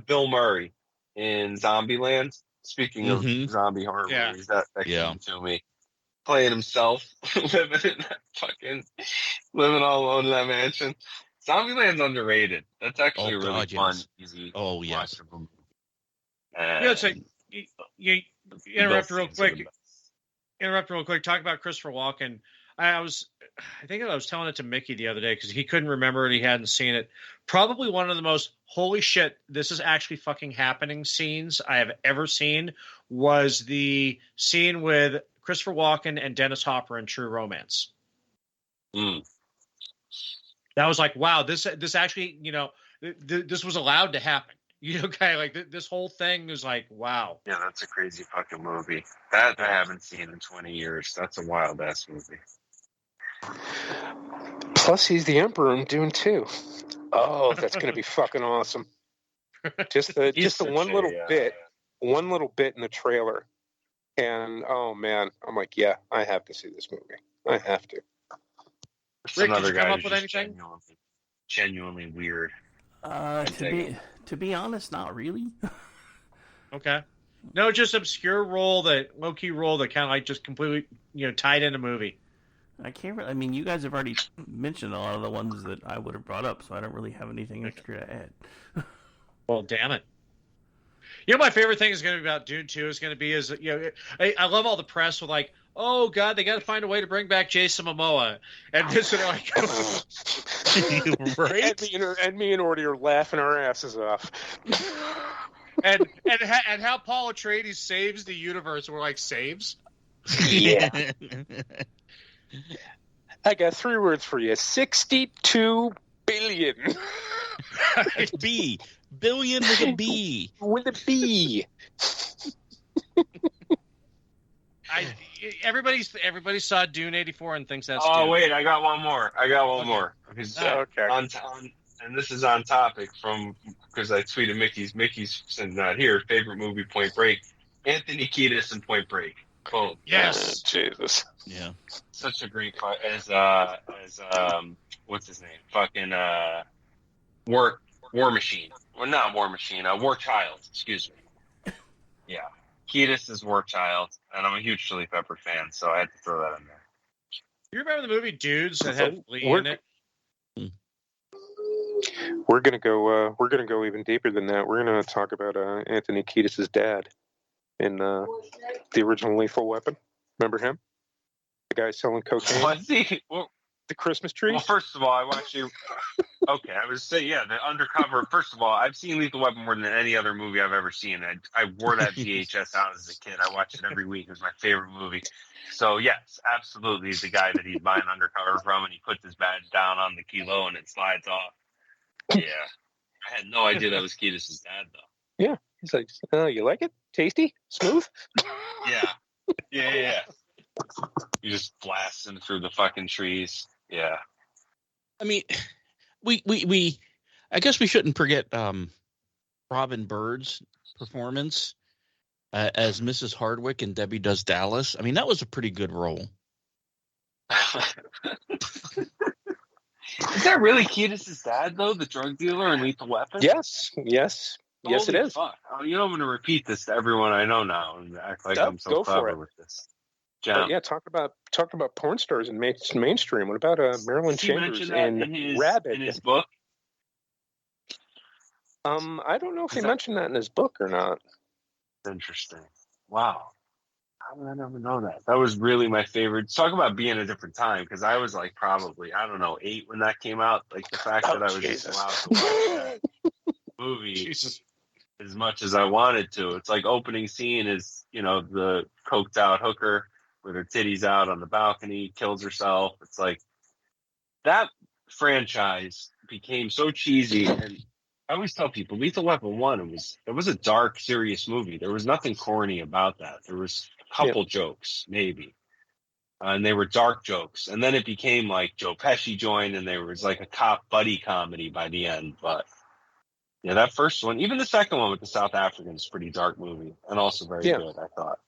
Bill Murray in Zombieland. Speaking of zombie horror movies, that came to me. Playing himself, living all alone in that mansion. Zombieland's underrated. That's actually a really fun, easy. Oh yes. It's like you interrupt real quick. Talk about Christopher Walken. I think I was telling it to Mickey the other day because he couldn't remember it. He hadn't seen it. Probably one of the most holy shit, this is actually fucking happening scenes I have ever seen was the scene with Christopher Walken and Dennis Hopper in True Romance. That was like, wow, this actually, this was allowed to happen. This whole thing is like, wow. Yeah, that's a crazy fucking movie. That I haven't seen in 20 years. That's a wild ass movie. Plus, he's the Emperor in Dune 2. Oh, that's going to be fucking awesome. Just the one little bit in the trailer. And, oh, man, I'm like, yeah, I have to see this movie. I have to. Rick, did you come up with anything? Genuinely weird. To be honest, not really. Okay. No, just obscure low-key role that kind of like just completely, tied in a movie. I can't really, you guys have already mentioned a lot of the ones that I would have brought up, so I don't really have anything extra to add. Well, damn it. My favorite thing is going to be about Dune 2 I love all the press with like, oh God, they got to find a way to bring back Jason Momoa, and this and like, right? And me and Orty are laughing our asses off. and how Paul Atreides saves the universe. We're like, saves? Yeah. I got 3 words for you: 62 billion. B. Billion with a B. With a B. Everybody saw Dune 84 and thinks that's. Oh Dune. wait, I got one more. Because, okay. And this is on topic because I tweeted Mickey's since not here. Favorite movie, Point Break. Anthony Kiedis in Point Break. Boom. Yes. Jesus. Yeah. Such a great part as what's his name? Fucking War Machine. Well, not War Machine. War Child. Excuse me. Yeah. Kiedis is War Child, and I'm a huge Chili Pepper fan, so I had to throw that in there. You remember the movie Dudes that had Lee in it? We're gonna go even deeper than that. We're gonna talk about Anthony Kiedis' dad in the original Lethal Weapon. Remember him? The guy selling cocaine. Was he? Well, the Christmas tree. Well, first of all, I watched you. Okay, I was saying, the undercover. First of all, I've seen Lethal Weapon more than any other movie I've ever seen. I wore that VHS out as a kid. I watched it every week. It was my favorite movie. So yes, absolutely, the guy that he's buying undercover from, and he puts his badge down on the kilo and it slides off. Yeah, I had no idea that was Kiedis' dad though. Yeah, he's like, you like it? Tasty? Smooth? Yeah. You just blasting through the fucking trees. Yeah. I mean, we I guess we shouldn't forget Robin Bird's performance as Mrs. Hardwick in Debbie Does Dallas. I mean, that was a pretty good role. Is that really Kiedis' dad, though, the drug dealer in Lethal Weapon? Yes, it is. Fuck. I'm going to repeat this to everyone I know now and act like I'm so clever with this. Yeah, talk about porn stars in mainstream. What about Marilyn Chambers in Rabbit? In his book? I don't know if he mentioned that in his book or not. Interesting. Wow. How did I never know that? That was really my favorite. Talk about being a different time, because I was like probably, I don't know, 8 when that came out. Like the fact that I was just allowed to watch that movie as much as I wanted to. It's like opening scene is, the coked out hooker with her titties out on the balcony, kills herself. It's like that franchise became so cheesy. And I always tell people, Lethal Weapon 1, it was a dark, serious movie. There was nothing corny about that. There was a couple jokes, maybe. And they were dark jokes. And then it became like Joe Pesci joined, and there was like a cop buddy comedy by the end. But yeah, that first one, even the second one with the South Africans, pretty dark movie, and also very good, I thought.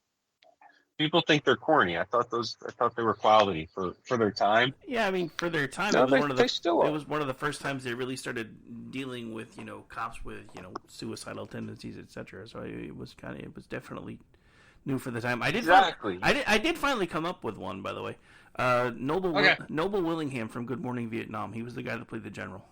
People think they're corny. I thought they were quality for their time. Yeah, I mean, for their time, No, it they was one of the first times they really started dealing with cops with suicidal tendencies, etc. So it was definitely new for the time. I did finally come up with one, by the way. Noble Willingham from Good Morning Vietnam. He was the guy that played the general.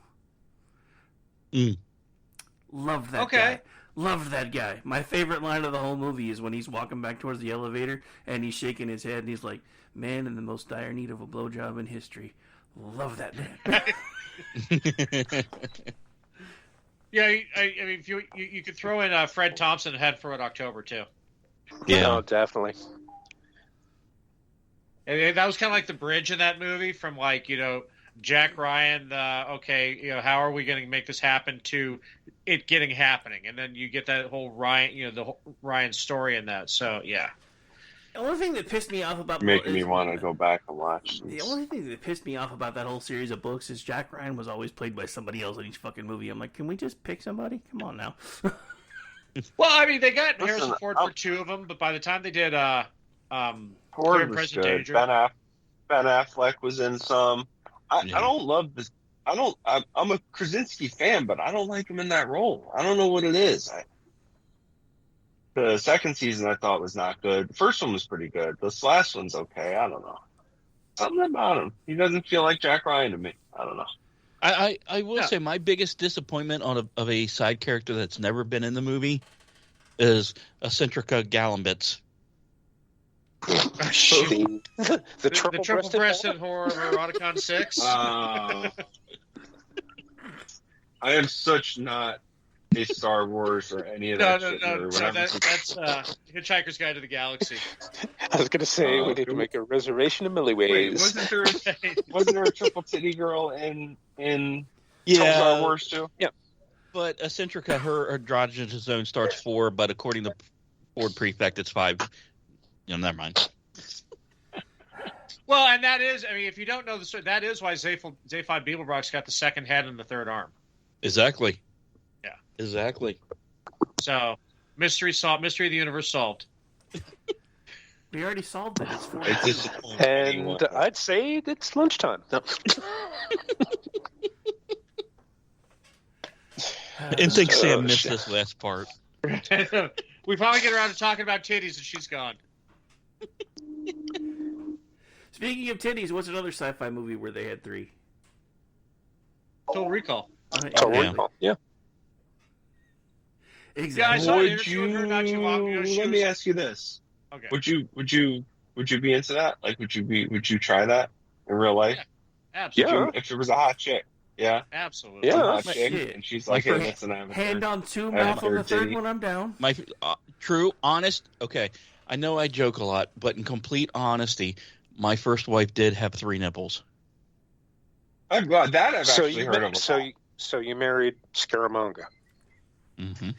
Loved that guy. Loved that guy. My favorite line of the whole movie is when he's walking back towards the elevator and he's shaking his head and he's like, "Man in the most dire need of a blowjob in history." Love that man. Yeah, I mean, if you could throw in Fred Thompson and Head for Red October too. Yeah, no, definitely. And that was kind of like the bridge in that movie from Jack Ryan, how are we going to make this happen to it happening? And then you get that whole Ryan, the whole Ryan story in that. So, yeah. The only thing that pissed me off about making me want to go back and watch this. The only thing that pissed me off about that whole series of books is Jack Ryan was always played by somebody else in each fucking movie. I'm like, can we just pick somebody? Come on now. Well, I mean, they got Harrison Ford for 2 of them, but by the time they did Ford was good. Ben Affleck was in some. I don't love this. I'm a Krasinski fan, but I don't like him in that role. I don't know what it is. The second season I thought was not good. The first one was pretty good. This last one's okay. I don't know. Something about him. He doesn't feel like Jack Ryan to me. I don't know. I will say my biggest disappointment of a side character that's never been in the movie is Eccentrica Galambits. The triple-breasted horror of Eroticon 6. I am such not a Star Wars or any of that shit. No, that's Hitchhiker's Guide to the Galaxy. I was going to say, we need to make a reservation in Millie Ways. Wasn't there a triple titty girl in Star Wars too? Yeah. But Eccentrica, her androgynous zone starts 4, but according to Ford Prefect, it's 5. Never mind. Well, and that is, if you don't know the story, that is why Zaphod Beeblebrox got the second head and the third arm. Exactly. Yeah. Exactly. So, mystery of the universe solved. We already solved it. It's and I'd say it's lunchtime. No. And think Sam missed this last part. We finally get around to talking about titties and she's gone. Speaking of titties, what's another sci-fi movie where they had 3? Total Recall. Total Recall. Yeah. Exactly. Yeah, I saw an interview with her not too long ago. Let me ask you this. Okay. Would you be into that? Like, would you try that in real life? Yeah, absolutely. If there was a hot chick. Yeah. Absolutely. Yeah. Hot chick, and she's like, hey, that's an avatar. Hand on 2, mouth on the third one, I'm down. My true, honest, okay. I know I joke a lot, but in complete honesty, my first wife did have 3 nipples. I've actually heard of a So you married Scaramanga? Mm-hmm.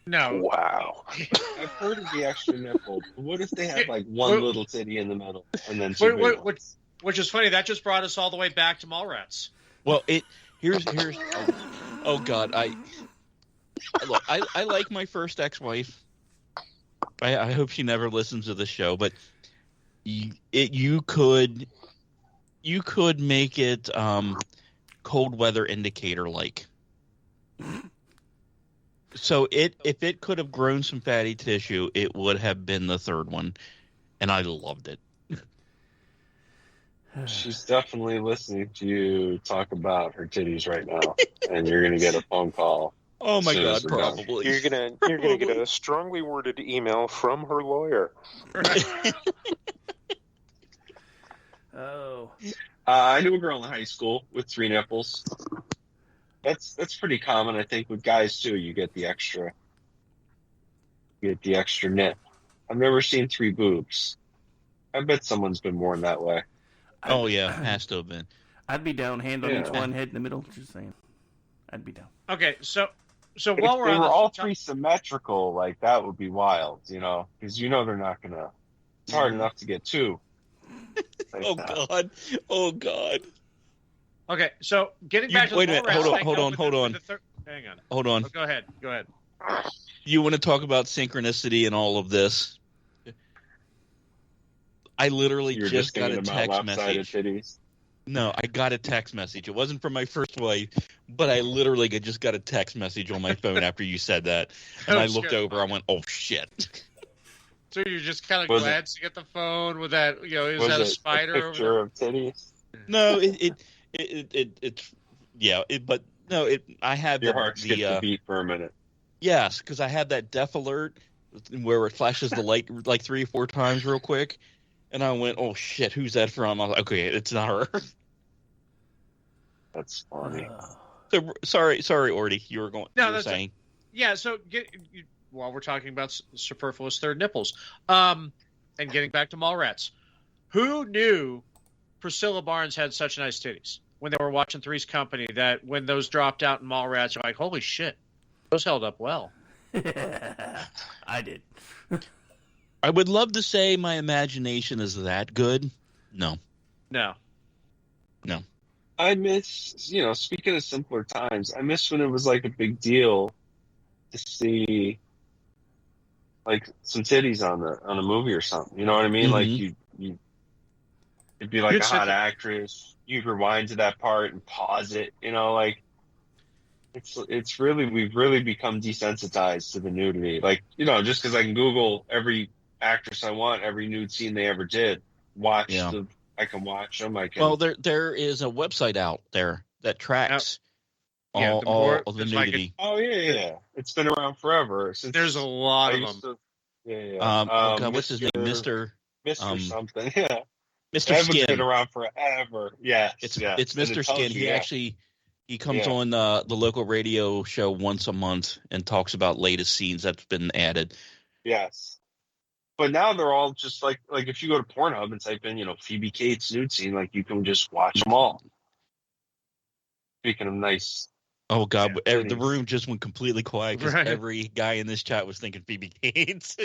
No. Wow. I've heard of the extra nipple. But what if they had like one little titty in the middle and then 2 big ones? Which is funny. That just brought us all the way back to Mallrats. Well, here's oh God, I like my first ex-wife. I hope she never listens to the show, but you could make it cold weather indicator like. So if it could have grown some fatty tissue, it would have been the third one, and I loved it. She's definitely listening to you talk about her titties right now, and you're going to get a phone call Oh my Soon God, as we're done. probably. You're gonna get a strongly worded email from her lawyer. Oh. I knew a girl in high school with 3 nipples. That's pretty common, I think, with guys too. You get the extra nip. I've never seen 3 boobs. I bet someone's been born that way. Oh yeah, has to have been. I'd be down, hand on each Yeah. one, head in the middle. Just saying. I'd be down. Okay, so But while if we're they on were this all top- 3 symmetrical, like that would be wild, because they're not gonna. It's hard enough to get 2. Like Oh that. God. Oh God. Okay, so getting back to wait the a minute. Mallrats thing, Hold though, on. with Hold the- on. with the hang on. Hold on. Oh, go ahead. Go ahead. You want to talk about synchronicity and all of this? I literally You're just got a thinking about text lopsided message. titties. No, I got a text message. It wasn't from my first wife, but I literally just got a text message on my phone after you said that. And Oh, I looked shit. over, I went, oh shit. So you're just kind of Was glad to get the phone with that? Is Was that a it spider a over picture there? of titties? No, it's yeah, but no, I had Your the, heart skipped a beat for a minute. yes, because I had that deaf alert where it flashes the light like 3 or 4 times real quick, and I went, "Oh shit, who's that from?" I was like, "Okay, it's not her." That's funny. So sorry, Orty, you were going. No, you were that's saying. Yeah. So while we're talking about superfluous third nipples, and getting back to Mallrats, who knew Priscilla Barnes had such nice titties when they were watching Three's Company? That when those dropped out in Mallrats, you're like, holy shit, those held up well. I did. I would love to say my imagination is that good. No. I miss, speaking of simpler times, I miss when it was like a big deal to see like some titties on a movie or something. You know what I mean? Like Mhm. it'd be like You'd a sit hot there- actress. You'd rewind to that part and pause it. Like it's really, we've really become desensitized to the nudity. Like, just because I can Google every actress I want, every nude scene they ever did, Yeah. I can watch them. I can. Well, there is a website out there that tracks Yeah, all, the more- all the there's like a- nudity. Oh yeah. It's been around forever. Since There's a lot I of used them. to- yeah. Oh God, what's his name? Mister something. Yeah. Mr. Evan's Skin. been around forever. Yes. It's yes. it's And it Mr. tells Skin. you, He comes Yeah. on the local radio show once a month and talks about latest scenes that's been added. Yes. But now they're all just like if you go to Pornhub and type in, Phoebe Cates nude scene, like you can just watch them all. Speaking of nice. Oh God, Yeah, the room just went completely quiet because Right. every guy in this chat was thinking Phoebe Cates.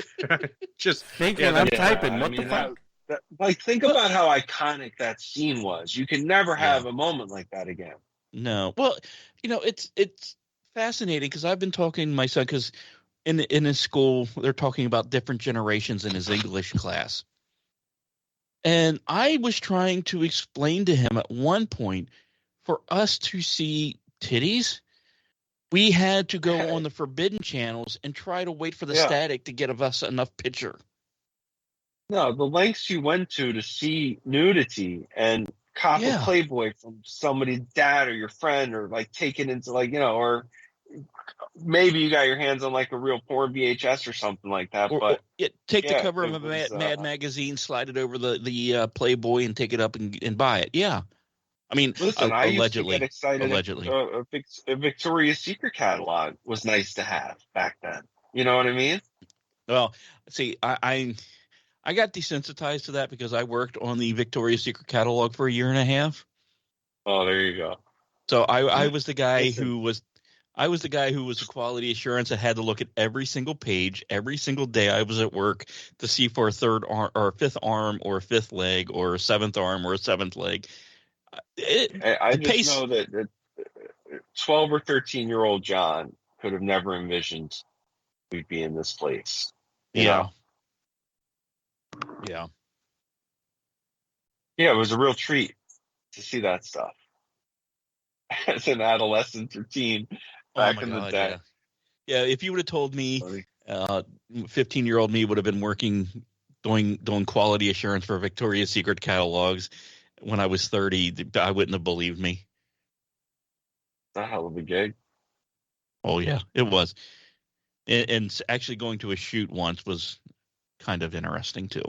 Just Thinking, yeah, I'm that- typing. I What mean, the fuck? think about how iconic that scene was. You can never have a moment like that again. No, well, it's fascinating because I've been talking to my son because in his school they're talking about different generations in his English class, and I was trying to explain to him at one point for us to see titties, we had to go on the forbidden channels and try to wait for the Yeah. static to get of us enough picture. No, the lengths you went to see nudity and cop Yeah. a Playboy from somebody's dad or your friend, or like take it into or maybe you got your hands on like a real porn VHS or something like that. But Take the yeah, cover of it a was, Mad magazine, slide it over the Playboy, and take it up and buy it. Yeah, I mean, listen, I allegedly, used to get excited. allegedly. A Victoria's Secret catalog was nice to have back then. You know what I mean? Well, see, I got desensitized to that because I worked on the Victoria's Secret catalog for a year and a half. Oh, there you go. So I was the guy Listen. who was a quality assurance that had to look at every single page every single day I was at work to see for a third arm or a fifth arm or a fifth leg or a seventh arm or a seventh leg. I just know that 12 or 13-year-old John could have never envisioned we'd be in this place. you Yeah. know? Yeah. Yeah, it was a real treat to see that stuff as an adolescent or teen back my in the God, day. Yeah, if you would have told me 15-year-old me would have been working doing quality assurance for Victoria's Secret catalogs when I was 30, I wouldn't have believed me. It's a hell of a gig. Oh yeah, it was. And actually going to a shoot once was kind of interesting too.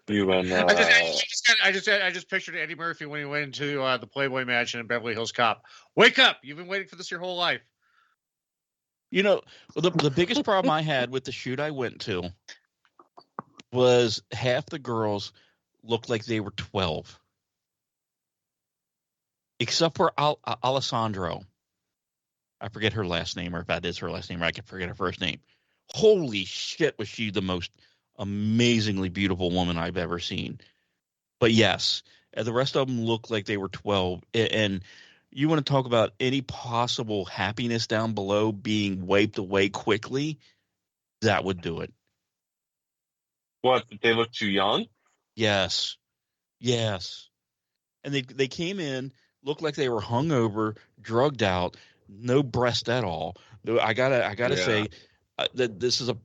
You and I just pictured Eddie Murphy when he went into the Playboy Mansion in Beverly Hills Cop. Wake up! You've been waiting for this your whole life. You know, the biggest problem I had with the shoot I went to was half the girls looked like they were 12. Except for Alessandro. I forget her last name, or if that is her last name, or I can forget her first name. Holy shit, was she the most amazingly beautiful woman I've ever seen. But yes, the rest of them look like they were 12. And you want to talk about any possible happiness down below being wiped away quickly, that would do it. What, they look too young? Yes. And they came in, looked like they were hungover, drugged out, no breast at all. I gotta say that this is a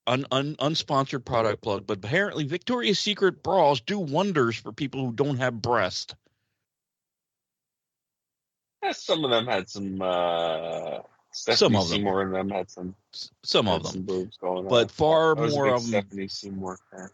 unsponsored product plug, but apparently Victoria's Secret bras do wonders for people who don't have breast. Yeah, some of them had some. Some of them. Seymour and them had some. Some of them. Some boobs going but on. Far more of them. Stephanie Seymour fan.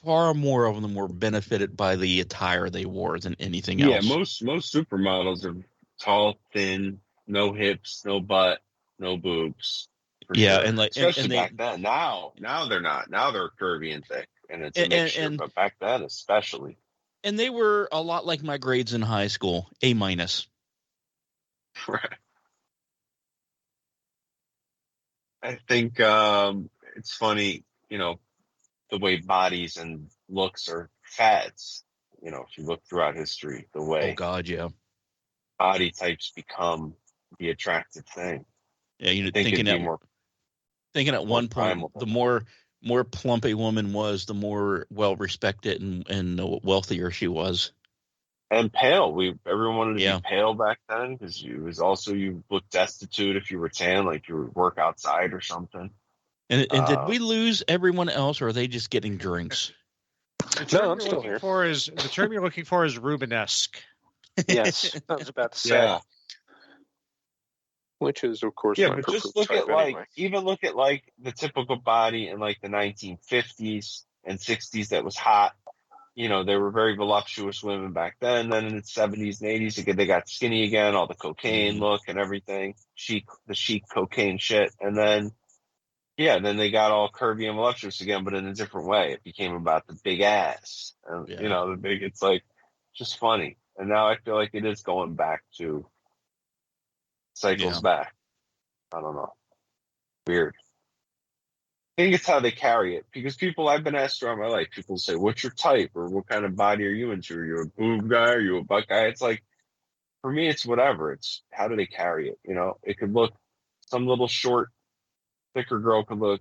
Far more of them were benefited by the attire they wore than anything else. Yeah, most supermodels are tall, thin, no hips, no butt, no boobs. Yeah, sure. and like especially back then. Now they're not. Now they're curvy and thick, and it's a mixture. But back then, especially. And they were a lot like my grades in high school, A-. Right. I think it's funny, the way bodies and looks are fads. If you look throughout history, the way body types become the attractive thing. Yeah, thinking at one point, the more plump a woman was, the more well respected and wealthier she was. And pale. Everyone wanted to be pale back then because you looked destitute if you were tan, like you would work outside or something. And did we lose everyone else, or are they just getting drinks? The term you're looking for is Rubenesque. Yes, I was about to say. Yeah. Which is, of course, but just look at look at the typical body in like the 1950s and 60s that was hot. There were very voluptuous women back then. Then in the 70s and 80s, they got skinny again, all the cocaine look and everything, the chic cocaine shit. And then, then they got all curvy and voluptuous again, but in a different way. It became about the big ass. And, it's like just funny. And now I feel like it is going back to cycles back. I don't know. Weird. I think it's how they carry it, because I've been asked throughout my life, people say, what's your type, or what kind of body are you into? Are you a boob guy? Are you a butt guy? It's like, for me, it's whatever. It's how do they carry it? It could look, some little short, thicker girl could look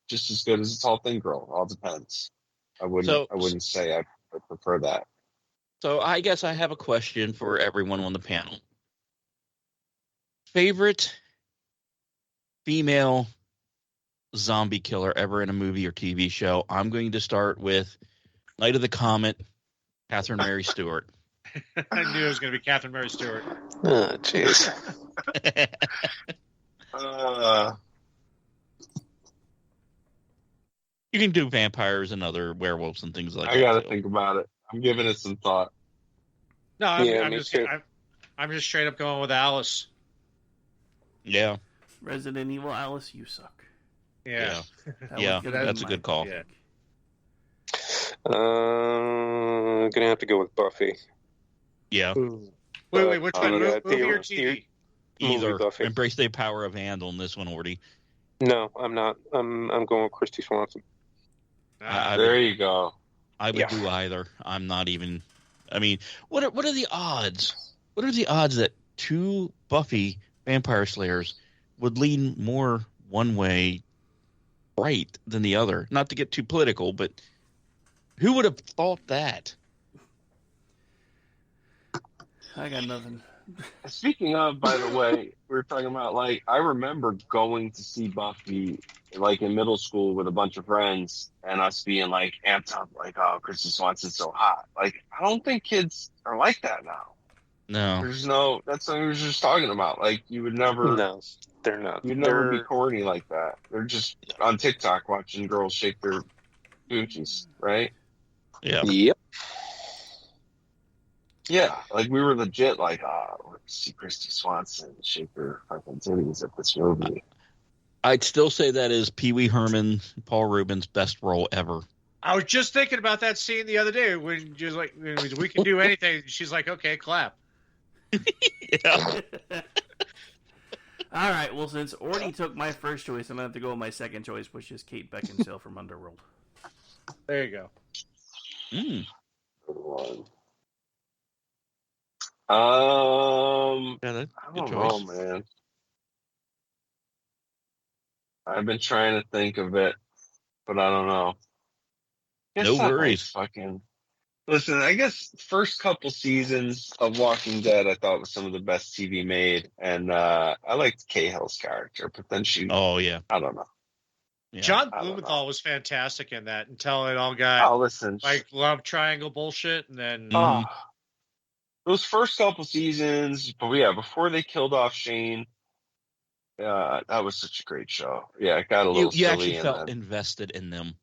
just as good as a tall, thin girl. It all depends. I wouldn't say I prefer that. So I guess I have a question for everyone on the panel. Favorite female zombie killer ever in a movie or TV show? I'm going to start with Night of the Comet, Catherine Mary Stewart. I knew it was going to be Catherine Mary Stewart. Oh, jeez. You can do vampires and other werewolves and things like that. I got to think about it. I'm giving it some thought. No, I'm just straight up going with Alice. Yeah. Resident Evil Alice, you suck. Yeah. That's a good call. Yeah. Gonna have to go with Buffy. Yeah. Wait, which one? Movie or TV? Either. Buffy. Embrace the power of Handle in this one, Orty. No, I'm not. I'm going with Christy Swanson. There you go. I would do either. I'm not even. I mean, what are the odds? What are the odds that two Buffy vampire slayers would lean more one way right than the other? Not to get too political, but who would have thought that? I got nothing. Speaking of, by the way, we were talking about, I remember going to see Buffy, in middle school with a bunch of friends, and us being, amped up, oh, Kristen Swanson's so hot. I don't think kids are like that now. No. There's no. That's what we were just talking about. Like you would never. No, they're not. You'd never be corny like that. They're just on TikTok watching girls shake their Gucci's, right? Yeah. Yep. Yeah, like we were legit like, let's see Christy Swanson shake her fucking titties at this movie. I'd still say that is Pee Wee Herman, Paul Rubens' best role ever. I was just thinking about that scene the other day when she was like, "We can do anything." She's like, "Okay, clap." Yeah. All right. Well, since Orny took my first choice, I'm gonna have to go with my second choice, which is Kate Beckinsale from Underworld. There you go. Mm. Good one. Yeah, I don't know, man. I've been trying to think of it, but I don't know. No worries. Fucking listen. I guess first couple seasons of Walking Dead, I thought was some of the best TV made, and I liked Cahill's character, but then she. Oh yeah. I don't know. Yeah. John Blumenthal was fantastic in that until it all got like love triangle bullshit, and then those first couple seasons, but yeah, before they killed off Shane, that was such a great show. Yeah, it got a little You silly. actually and felt then, invested in them.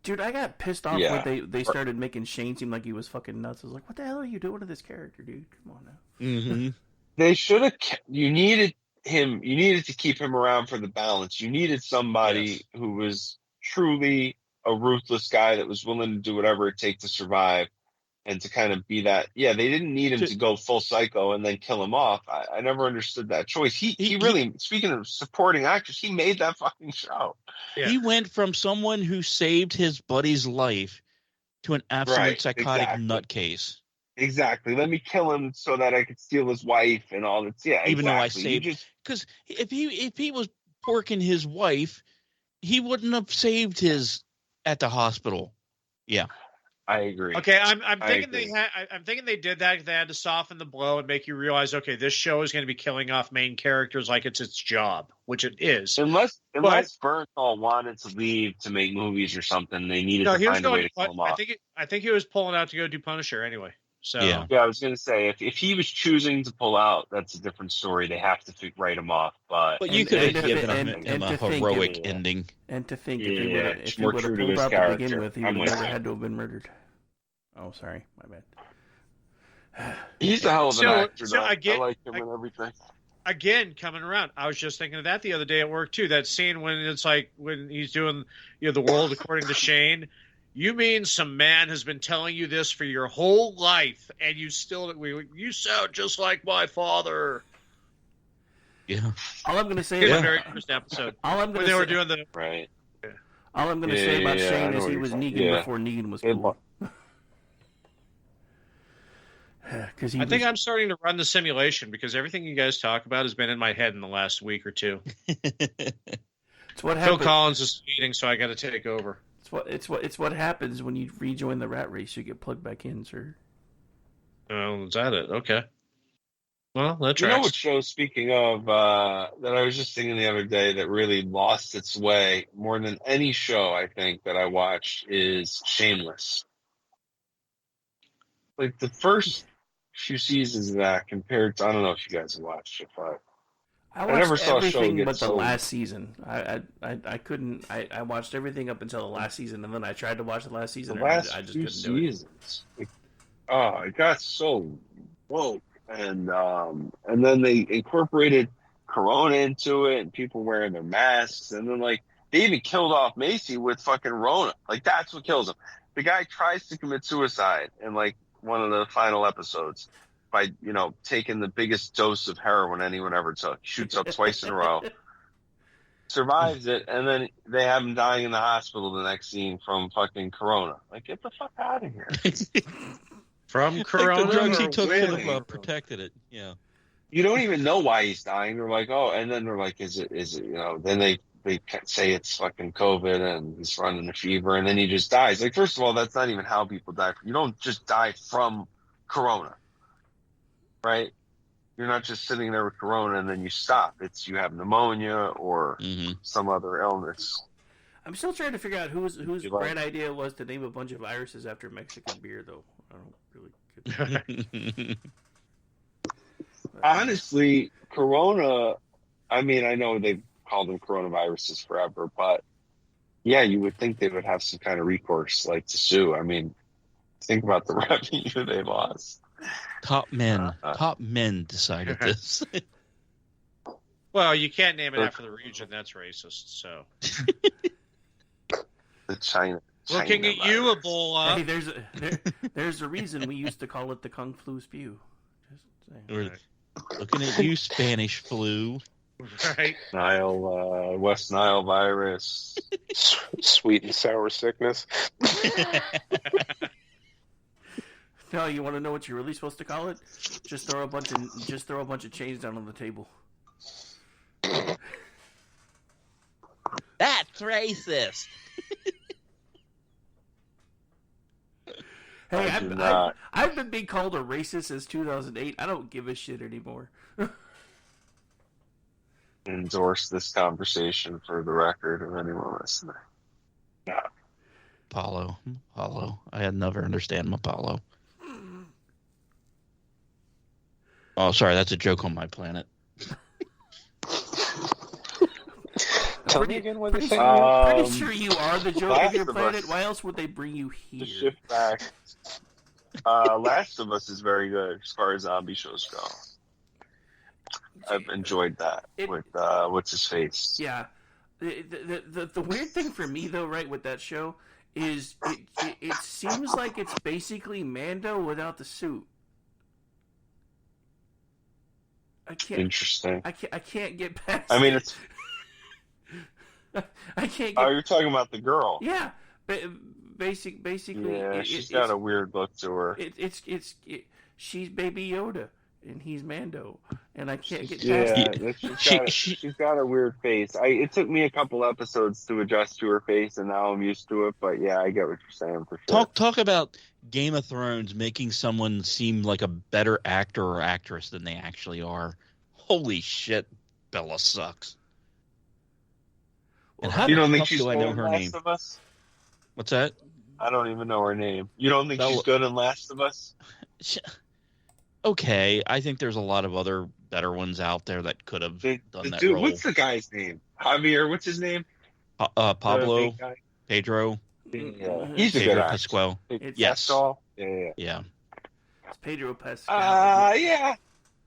Dude, I got pissed off Yeah. when they started making Shane seem like he was fucking nuts. I was like, what the hell are you doing to this character, dude? Come on now. Mm-hmm. they should have. You needed him. You needed to keep him around for the balance. You needed somebody who was truly a ruthless guy that was willing to do whatever it takes to survive. And to kind of be that, yeah, they didn't need him to go full psycho and then kill him off. I never understood that choice. He really, speaking of supporting actors, he made that fucking show. Yeah. He went from someone who saved his buddy's life to an absolute Right, psychotic exactly. nutcase. Exactly. Let me kill him so that I could steal his wife and all that. Yeah, Even though I exactly. saved, because if he was porking his wife, he wouldn't have saved his at the hospital. Yeah. I agree. Okay, I'm thinking agree. I'm thinking they did that. They had to soften the blow and make you realize, okay, this show is going to be killing off main characters like it's its job, which it is. Unless Bernthal wanted to leave to make movies or something, they needed to he was find a way going. to kill him off. I think he was pulling out to go do Punisher anyway. So Yeah, I was going to say if he was choosing to pull out, that's a different story. They have to write him off, but you could have given and him a to think heroic if- ending. And to think Yeah, if he more would have true to pulled his out to begin character. with, he I'm would have with never you. had to have been murdered. Oh, sorry, my bad. He's a hell of an actor. so though. I get- I like him and everything. again, coming around, I was just thinking of that the other day at work too. That scene when it's like when he's doing, the world according to Shane. You mean some man has been telling you this for your whole life, and you still you sound just like my father. Yeah. All I'm gonna say In the about very first episode, all I'm when gonna they were say, doing the Right. all I'm gonna Yeah, say about yeah, I Shane know is what he you're was talking- Negan yeah. before Negan was Good cool. Because I think I'm starting to run the simulation because everything you guys talk about has been in my head in the last week or two. it's what Phil happens. Collins is eating, so I got to take over. It's what happens when you rejoin the rat race. You get plugged back in, sir. Oh, is that it? Okay. Well, that You know tracks. what show, speaking of, that I was just thinking the other day that really lost its way more than any show, I think, that I watched is Shameless. Like, the first few seasons of that compared to, I don't know if you guys have watched it, but I never watched saw a show everything get but the so- last season. I couldn't. I watched everything up until the last season, and then I tried to watch the last season, the and last I just few couldn't do it. seasons, it got so woke. And then they incorporated Corona into it, and people wearing their masks, and then like they even killed off Macy with fucking Rona. Like that's what kills him. The guy tries to commit suicide in like one of the final episodes by taking the biggest dose of heroin anyone ever took. Shoots up twice in a row, survives it, and then they have him dying in the hospital the next scene from fucking Corona. Like get the fuck out of here. From Corona, Like the drugs he or took with? could have protected it. Yeah. You don't even know why he's dying. They're like, oh, and then they're like, is it, then they say it's fucking COVID and he's running a fever and then he just dies. Like, first of all, that's not even how people die. You don't just die from Corona, right? You're not just sitting there with Corona and then you stop. It's you have pneumonia or some other illness. I'm still trying to figure out whose You like- bright idea it was to name a bunch of viruses after Mexican beer, though. I don't really. honestly, Corona. I mean, I know they've called them coronaviruses forever, but yeah, you would think they would have some kind of recourse, like to sue. I mean, think about the revenue they lost. Top men decided this. Well, you can't name it after the region. That's racist. So. The China. Looking at you, Ebola. Hey, there's a reason we used to call it the Kung Flu Spew. Just saying. Looking at you, Spanish flu. Right. West Nile virus. Sweet and sour sickness. No, you want to know what you're really supposed to call it? Just throw a bunch of change down on the table. That's racist. Hey, I've been being called a racist since 2008. I don't give a shit anymore. Endorse this conversation for the record of anyone listening. No. Apollo. I had never understand Apollo. Oh, sorry, that's a joke on my planet. Tell me again what they say. Pretty sure you are the joke of your planet. Why else would they bring you here? To shift back. Last of Us is very good as far as zombie shows go. I've enjoyed that with what's his face. Yeah, the weird thing for me though, right, with that show is it seems like it's basically Mando without the suit. Interesting. I can't get past. I mean, it's. I can't. Oh, you're talking about the girl. Yeah, basically. Yeah, she's got a weird look to her. She's Baby Yoda, and he's Mando, and I can't get past it. She's got a weird face. It took me a couple episodes to adjust to her face, and now I'm used to it. But yeah, I get what you're saying for sure. Talk about Game of Thrones making someone seem like a better actor or actress than they actually are. Holy shit, Bella sucks. And how you don't the think fuck she's do I good know in her Last name? of Us? What's that? I don't even know her name. You don't think she's good in Last of Us? Okay, I think there's a lot of other better ones out there that could have done that dude, role. what's the guy's name? Javier, what's his name? Pablo, Pedro. Yeah. He's a Pedro good actor. Pascal. Yes. Yeah. It's Pedro Pascal. Yeah.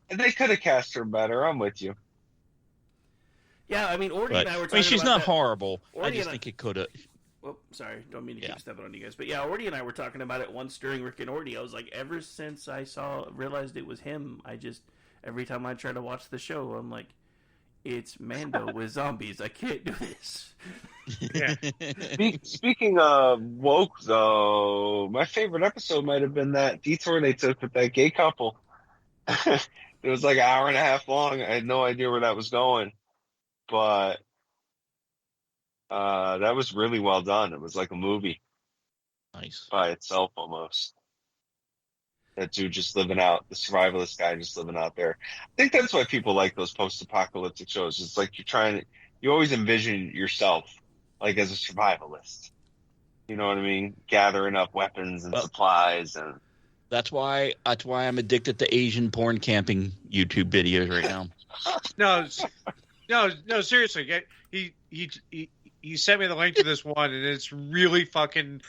They could have cast her better. I'm with you. Yeah, I mean, Ordy and I were talking she's about not that. horrible. Ordy I just and think it could have. Well, sorry, don't mean to keep stepping on you guys, but yeah, Ordy and I were talking about it once during Rick and Ordy. I was like, ever since I realized it was him, every time I try to watch the show, I'm like, it's Mando with zombies. I can't do this. Yeah. Speaking of woke, though, my favorite episode might have been that detour they took with that gay couple. It was like an hour and a half long. I had no idea where that was going, but that was really well done. It was like a movie. Nice. By itself, almost. That dude just living out, the survivalist guy just living out there. I think that's why people like those post-apocalyptic shows. It's like you always envision yourself like as a survivalist. You know what I mean? Gathering up weapons and supplies and. That's why I'm addicted to Asian porn camping YouTube videos right now. No, seriously. He sent me the link to this one, and it's really fucking.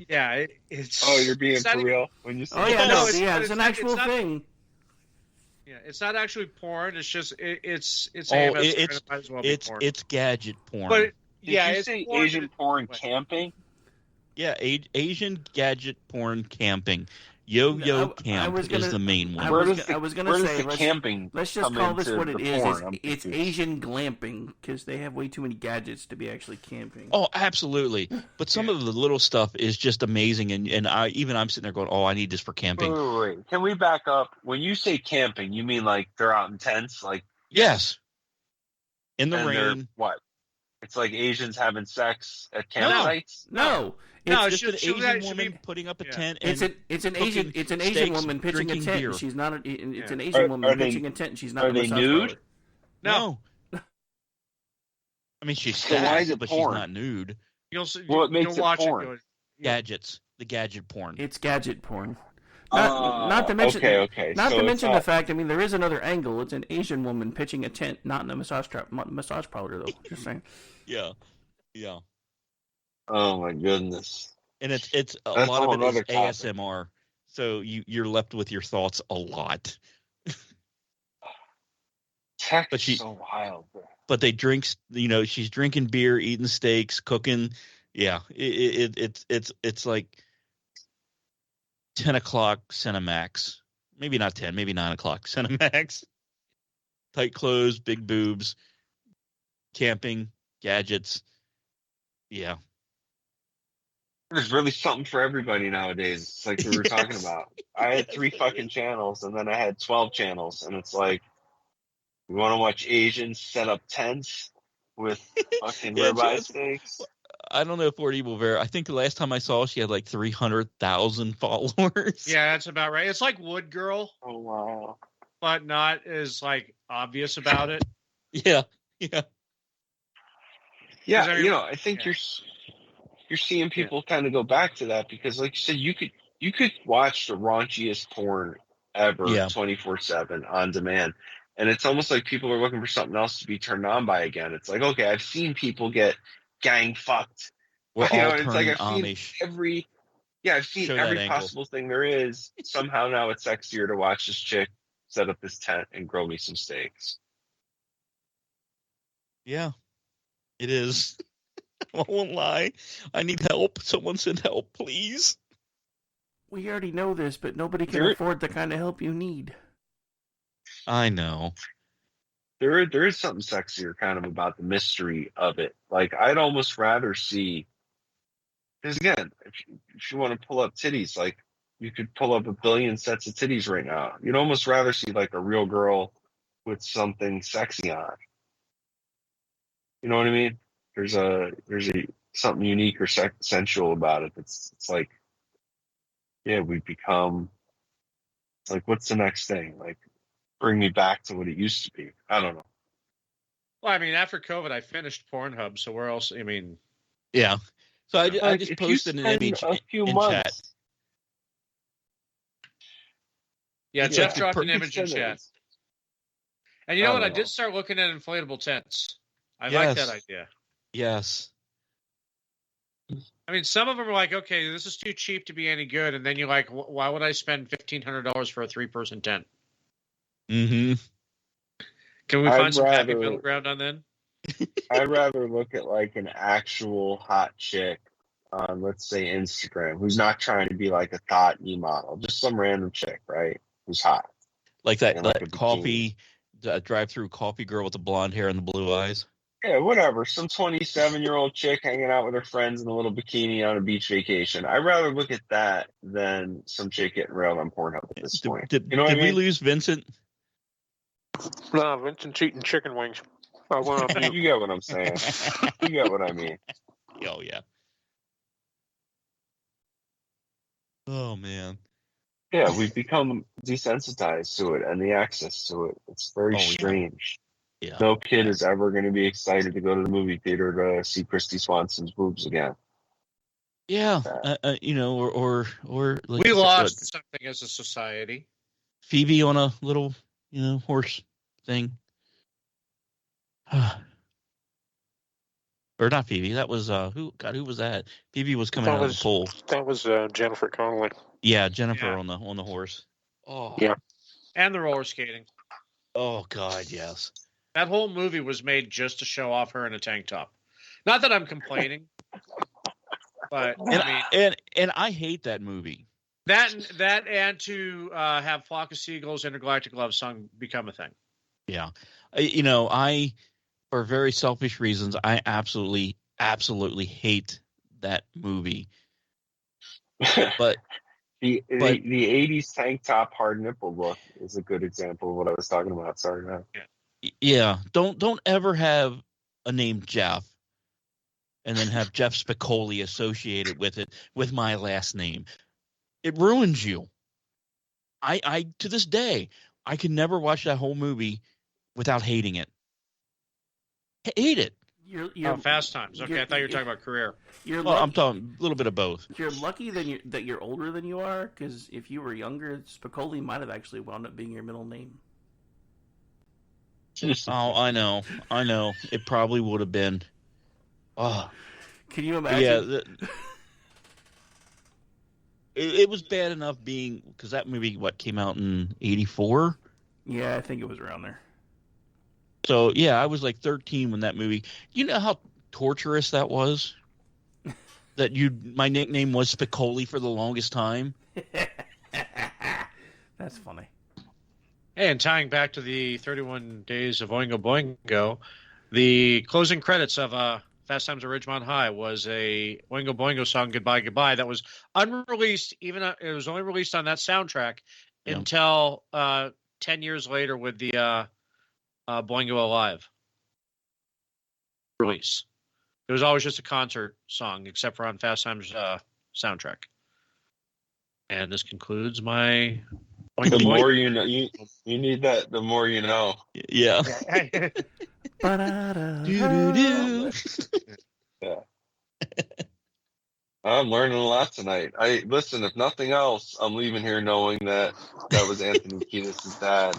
Yeah, it's. Oh, you're being for real when you say. Oh yeah, it's an actual thing. Yeah, it's not actually porn. It's just it's. It's gadget porn. But Did you say Asian porn camping? Yeah, Asian gadget porn camping. Yo-yo camp is the main one. I was going to say, camping let's just call this what it is. It's Asian glamping, because they have way too many gadgets to be actually camping. Oh, absolutely. But some of the little stuff is just amazing, and I'm sitting there going, oh, I need this for camping. Wait. Can we back up? When you say camping, you mean like they're out in tents? Like yes. In the rain. What? It's like Asians having sex at campsites? No. It's just an Asian woman putting up a tent. It's an Asian woman pitching a tent. She's not. It's an Asian woman pitching a tent. And she's not. Are they nude? No. I mean, she's so why is it but porn? She's not nude. What makes it watch porn? It Gadgets. The gadget porn. It's gadget porn. Not to mention, okay. Not So to it's mention not- the fact. I mean, there is another angle. It's an Asian woman pitching a tent, not in a massage parlor, though. Just saying. Yeah. Oh my goodness. And it's a That's lot a of whole it is nother topic. ASMR, so you're left with your thoughts a lot. Tech But is she- so wild. Bro. But they drink, she's drinking beer, eating steaks, cooking. Yeah, it's like 10 o'clock Cinemax. Maybe not 10, maybe 9 o'clock Cinemax. Tight clothes, big boobs, camping, gadgets. Yeah. There's really something for everybody nowadays. It's like we were talking about. I had 3 fucking channels, and then I had 12 channels, and it's like, you want to watch Asians set up tents with fucking Yeah, ribeye just- steaks? I don't know if Lord Evil Vera. I think the last time I saw, she had like 300,000 followers. Yeah, that's about right. It's like Wood Girl, Oh wow. but not as like obvious about it. Yeah. Yeah, Because every- I think you're seeing people kind of go back to that because, like you said, you could watch the raunchiest porn ever, Yeah. 24/7 on demand, and it's almost like people are looking for something else to be turned on by again. It's like, okay, I've seen people get gang fucked. We're You know, all and it's turning like I've Amish. seen I've seen Show that every angle. possible thing there is. Somehow now it's sexier to watch this chick set up this tent and grill me some steaks. Yeah, it is. I won't lie. I need help. Someone send help, please. We already know this, but nobody can There- afford the kind of help you need. I know. There is something sexier kind of about the mystery of it. Like, I'd almost rather see, because again, if you want to pull up titties, like, you could pull up a billion sets of titties right now. You'd almost rather see like a real girl with something sexy on. You know what I mean? There's something unique or sensual about it. It's like, yeah, we've become like, what's the next thing? Like, bring me back to what it used to be. I don't know. Well, I mean, after COVID, I finished Pornhub, so where else? I mean, Yeah. So I Like, just if you posted an spend image a few in months, chat. yeah, Jeff the dropped an perfect image in chat. sentence. And you know I what? I don't did know. start looking at inflatable tents. I like Yes. that idea. Yes. I mean, some of them are like, okay, this is too cheap to be any good, and then you're like, why would I spend $1,500 for a 3-person tent? Mm-hmm. Can we I'd find some happy rather- middle ground on then? I'd rather look at like an actual hot chick on, let's say, Instagram, who's not trying to be like a thought E model, just some random chick, right? Who's hot. Like that, And like a that bikini. coffee, drive-through coffee girl with the blonde hair and the blue eyes. Yeah, whatever. Some 27-year-old chick hanging out with her friends in a little bikini on a beach vacation. I'd rather look at that than some chick getting railed on Pornhub at this point. Did You know what I we mean? lose Vincent? No, Vincent's eating chicken wings. I went on mute. You get what I'm saying. You get what I mean. Oh yeah. Oh man. Yeah, we've become desensitized to it and the access to it. It's very Oh, yeah. strange. Yeah. No kid is ever going to be excited to go to the movie theater to see Christy Swanson's boobs again. Yeah. Or like We I said, lost something as a society. Phoebe on a little, horse thing. Or not Phoebe. That was who was that? Phoebe was coming out of the pool. That was Jennifer Connelly. Yeah, Jennifer Yeah. on the horse. Oh. Yeah. And the roller skating. Oh God, yes. That whole movie was made just to show off her in a tank top. Not that I'm complaining, but And I mean, and I hate that movie. that and to have Flock of Seagulls Intergalactic Love Song become a thing. Yeah. I for very selfish reasons, I absolutely hate that movie. But The 80s tank top hard nipple look is a good example of what I was talking about. Sorry, man. yeah, don't ever have a name Jeff and then have Jeff Spicoli associated with it with my last name. It ruins you. I to this day, I can never watch that whole movie without hating it. Hate it. Fast Times. Okay, I thought you were talking about career. I'm talking a little bit of both. You're lucky that you're older than you are, because if you were younger, Spicoli might have actually wound up being your middle name. Oh, I know. It probably would have been. Oh, can you imagine? Yeah, it was bad enough being because that movie came out in '84. Yeah, I think it was around there. So yeah, I was like 13 when that movie. You know how torturous that was. That my nickname was Spicoli for the longest time. That's funny. Hey, and tying back to the 31 Days of Oingo Boingo, the closing credits of Fast Times at Ridgemont High was a Oingo Boingo song, Goodbye, Goodbye, that was unreleased. It was only released on that soundtrack until 10 years later with the Boingo Alive release. It was always just a concert song, except for on Fast Times soundtrack. And this concludes my... The more you know, you need that. The more you know. Yeah. Yeah. I'm learning a lot tonight. Listen. If nothing else, I'm leaving here knowing that was Anthony Kiedis' dad.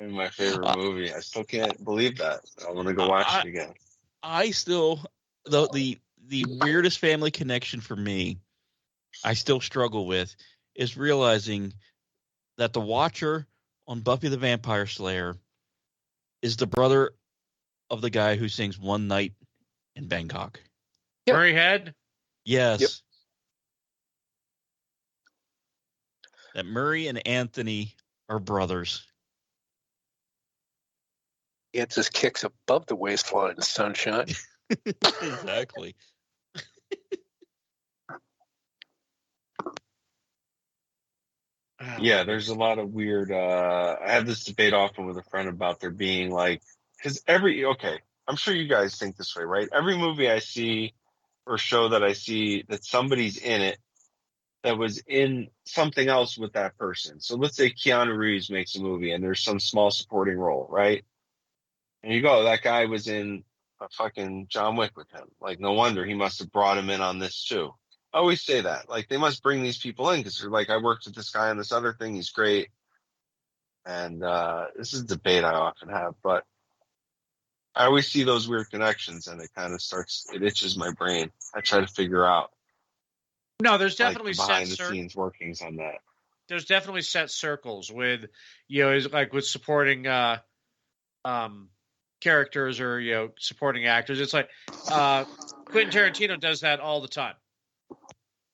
In my favorite movie, I still can't believe that. I want to go watch it again. I still the weirdest family connection for me. I still struggle with is realizing that the Watcher on Buffy the Vampire Slayer is the brother of the guy who sings One Night in Bangkok. Yep. Murray Head? Yes. Yep. That Murray and Anthony are brothers. He gets his kicks above the waistline, sunshine. Exactly. Yeah, there's a lot of weird. I have this debate often with a friend about there being because I'm sure you guys think this way, right? Every movie I see or show that I see that somebody's in it that was in something else with that person. So let's say Keanu Reeves makes a movie and there's some small supporting role, right? And you go, that guy was in a fucking John Wick with him. Like, no wonder he must have brought him in on this too. I always say that. Like, they must bring these people in because they're like, I worked with this guy on this other thing. He's great. And this is a debate I often have, but I always see those weird connections and it kind of it itches my brain. I try to figure out. No, there's definitely behind the scenes workings on that. There's definitely set circles with, like with supporting characters or, supporting actors. It's like Quentin Tarantino does that all the time.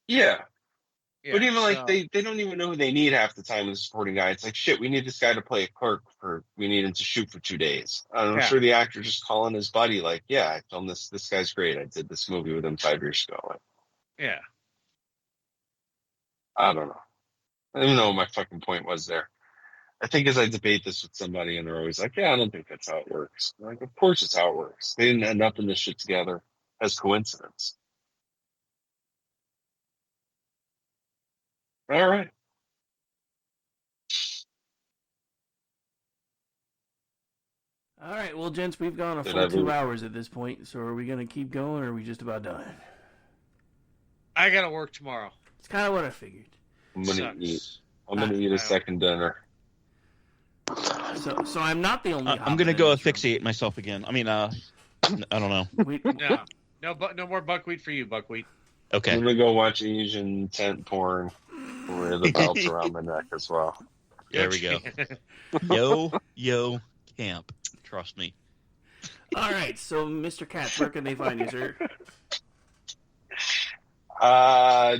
Yeah. But even they don't even know who they need half the time in the supporting guy. It's like, shit, we need this guy to play a clerk we need him to shoot for 2 days. I'm sure the actor just calling his buddy like, yeah, I filmed this guy's great. I did this movie with him 5 years ago. Yeah. I don't know. I don't even know what my fucking point was there. I think as I debate this with somebody and they're always like, yeah, I don't think that's how it works. I'm like, of course it's how it works. They didn't end up in this shit together as coincidence. All right. All right, well, gents, we've gone a full 2 hours at this point, so are we going to keep going, or are we just about done? I got to work tomorrow. It's kind of what I figured. I'm going to eat. I'm going to eat a second dinner. So I'm not the only. I'm going to go asphyxiate myself again. I mean, I don't know. No more buckwheat for you, buckwheat. Okay. I'm going to go watch Asian tent porn with the belts around my neck as well. There we go. Yo, camp. Trust me. All right, so Mr. Katz, where can they find you, sir?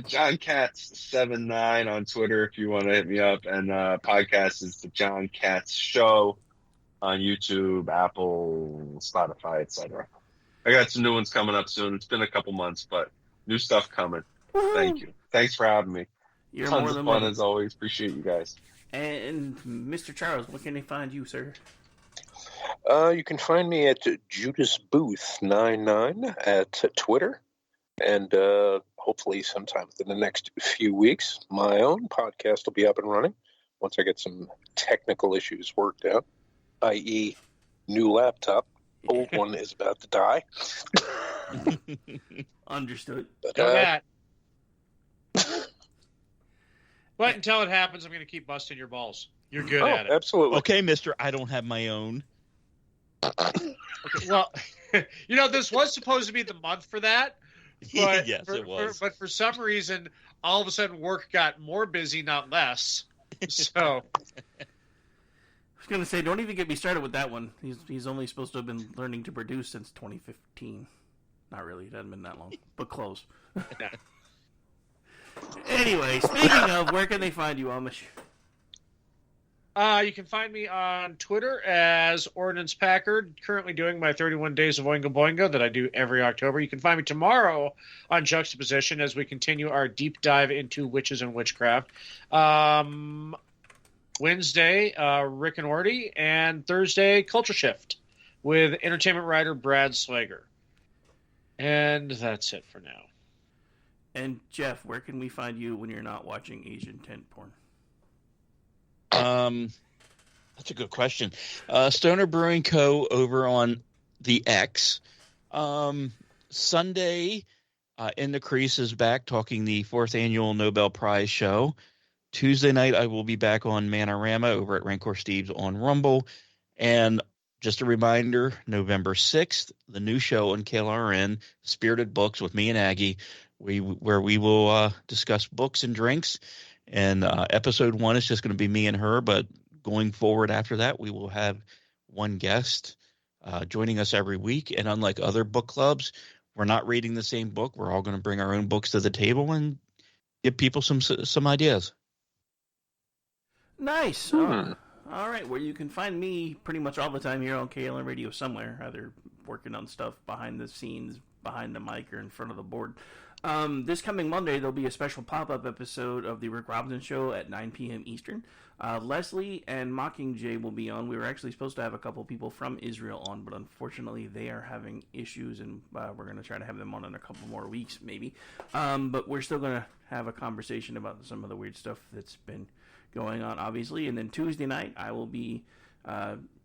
John Katz 79 on Twitter if you want to hit me up, and podcast is the John Katz Show on YouTube, Apple, Spotify, etc. I got some new ones coming up soon. It's been a couple months, but new stuff coming. Woo-hoo. Thank you. Thanks for having me. You're Tons more of than fun welcome. as always. Appreciate you guys. And Mr. Charles, where can they find you, sir? You can find me at Judas Booth 99 at Twitter, and hopefully sometime within the next few weeks, my own podcast will be up and running once I get some technical issues worked out, i.e. new laptop. Old one is about to die. Understood. But, Go that. But until it happens, I'm going to keep busting your balls. You're good at it. Absolutely. Okay, mister, I don't have my own. Okay, well, this was supposed to be the month for that. But Yes, it was. but for some reason, all of a sudden, work got more busy, not less. So I was going to say, don't even get me started with that one. He's only supposed to have been learning to produce since 2015. Not really. It hasn't been that long, but close. Anyway, speaking of, where can they find you, Amish? You can find me on Twitter as Ordnance Packard, currently doing my 31 Days of Oingo Boingo that I do every October. You can find me tomorrow on Juxtaposition as we continue our deep dive into witches and witchcraft. Wednesday, Rick and Orty, and Thursday, Culture Shift with entertainment writer Brad Slager. And that's it for now. And Jeff, where can we find you when you're not watching Asian tent porn? That's a good question. Stoner Brewing Co. over on the X. Sunday, In the Crease is back talking the 4th annual Nobel Prize show. Tuesday night, I will be back on Manorama over at Rancor Steve's on Rumble. And just a reminder, November 6th, the new show on KLRN, Spirited Books with me and Aggie, where we will discuss books and drinks. And episode 1 is just going to be me and her, but going forward after that, we will have one guest joining us every week. And unlike other book clubs, we're not reading the same book. We're all going to bring our own books to the table and give people some ideas. Nice. All right, where you can find me pretty much all the time here on KLN Radio somewhere, either working on stuff behind the scenes, behind the mic, or in front of the board. This coming Monday, there'll be a special pop-up episode of the Rick Robinson Show at 9 p.m. Eastern. Leslie and Mockingjay will be on. We were actually supposed to have a couple people from Israel on, but unfortunately they are having issues, and we're going to try to have them on in a couple more weeks, maybe. But we're still going to have a conversation about some of the weird stuff that's been going on, obviously. And then Tuesday night, I will be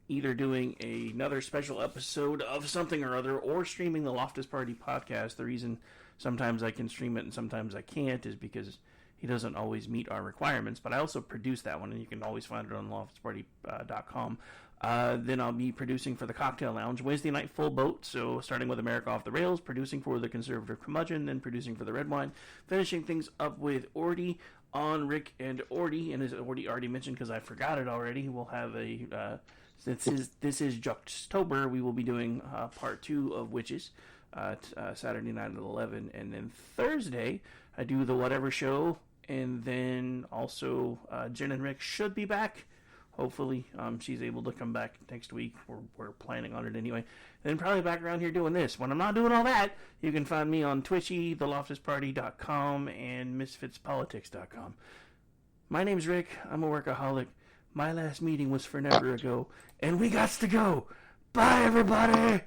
either doing another special episode of something or other, or streaming the Loftus Party podcast. The reason sometimes I can stream it and sometimes I can't is because he doesn't always meet our requirements, but I also produce that one, and you can always find it on loftusparty.com. Then I'll be producing for the Cocktail Lounge Wednesday night full boat, so starting with America Off the Rails, producing for the Conservative Curmudgeon, then producing for the Red Wine, finishing things up with Orty on Rick and Orty, and as Orty already mentioned, because I forgot it already, we'll have this is Juxtober, we will be doing part 2 of Witches, Saturday night at 11, and then Thursday I do the Whatever Show, and then also Jen and Rick should be back. Hopefully, she's able to come back next week. We're planning on it anyway. Then probably back around here doing this. When I'm not doing all that, you can find me on Twitchy, theloftusparty.com, and misfitspolitics.com. My name's Rick. I'm a workaholic. My last meeting was forever ago, and we gots to go. Bye, everybody!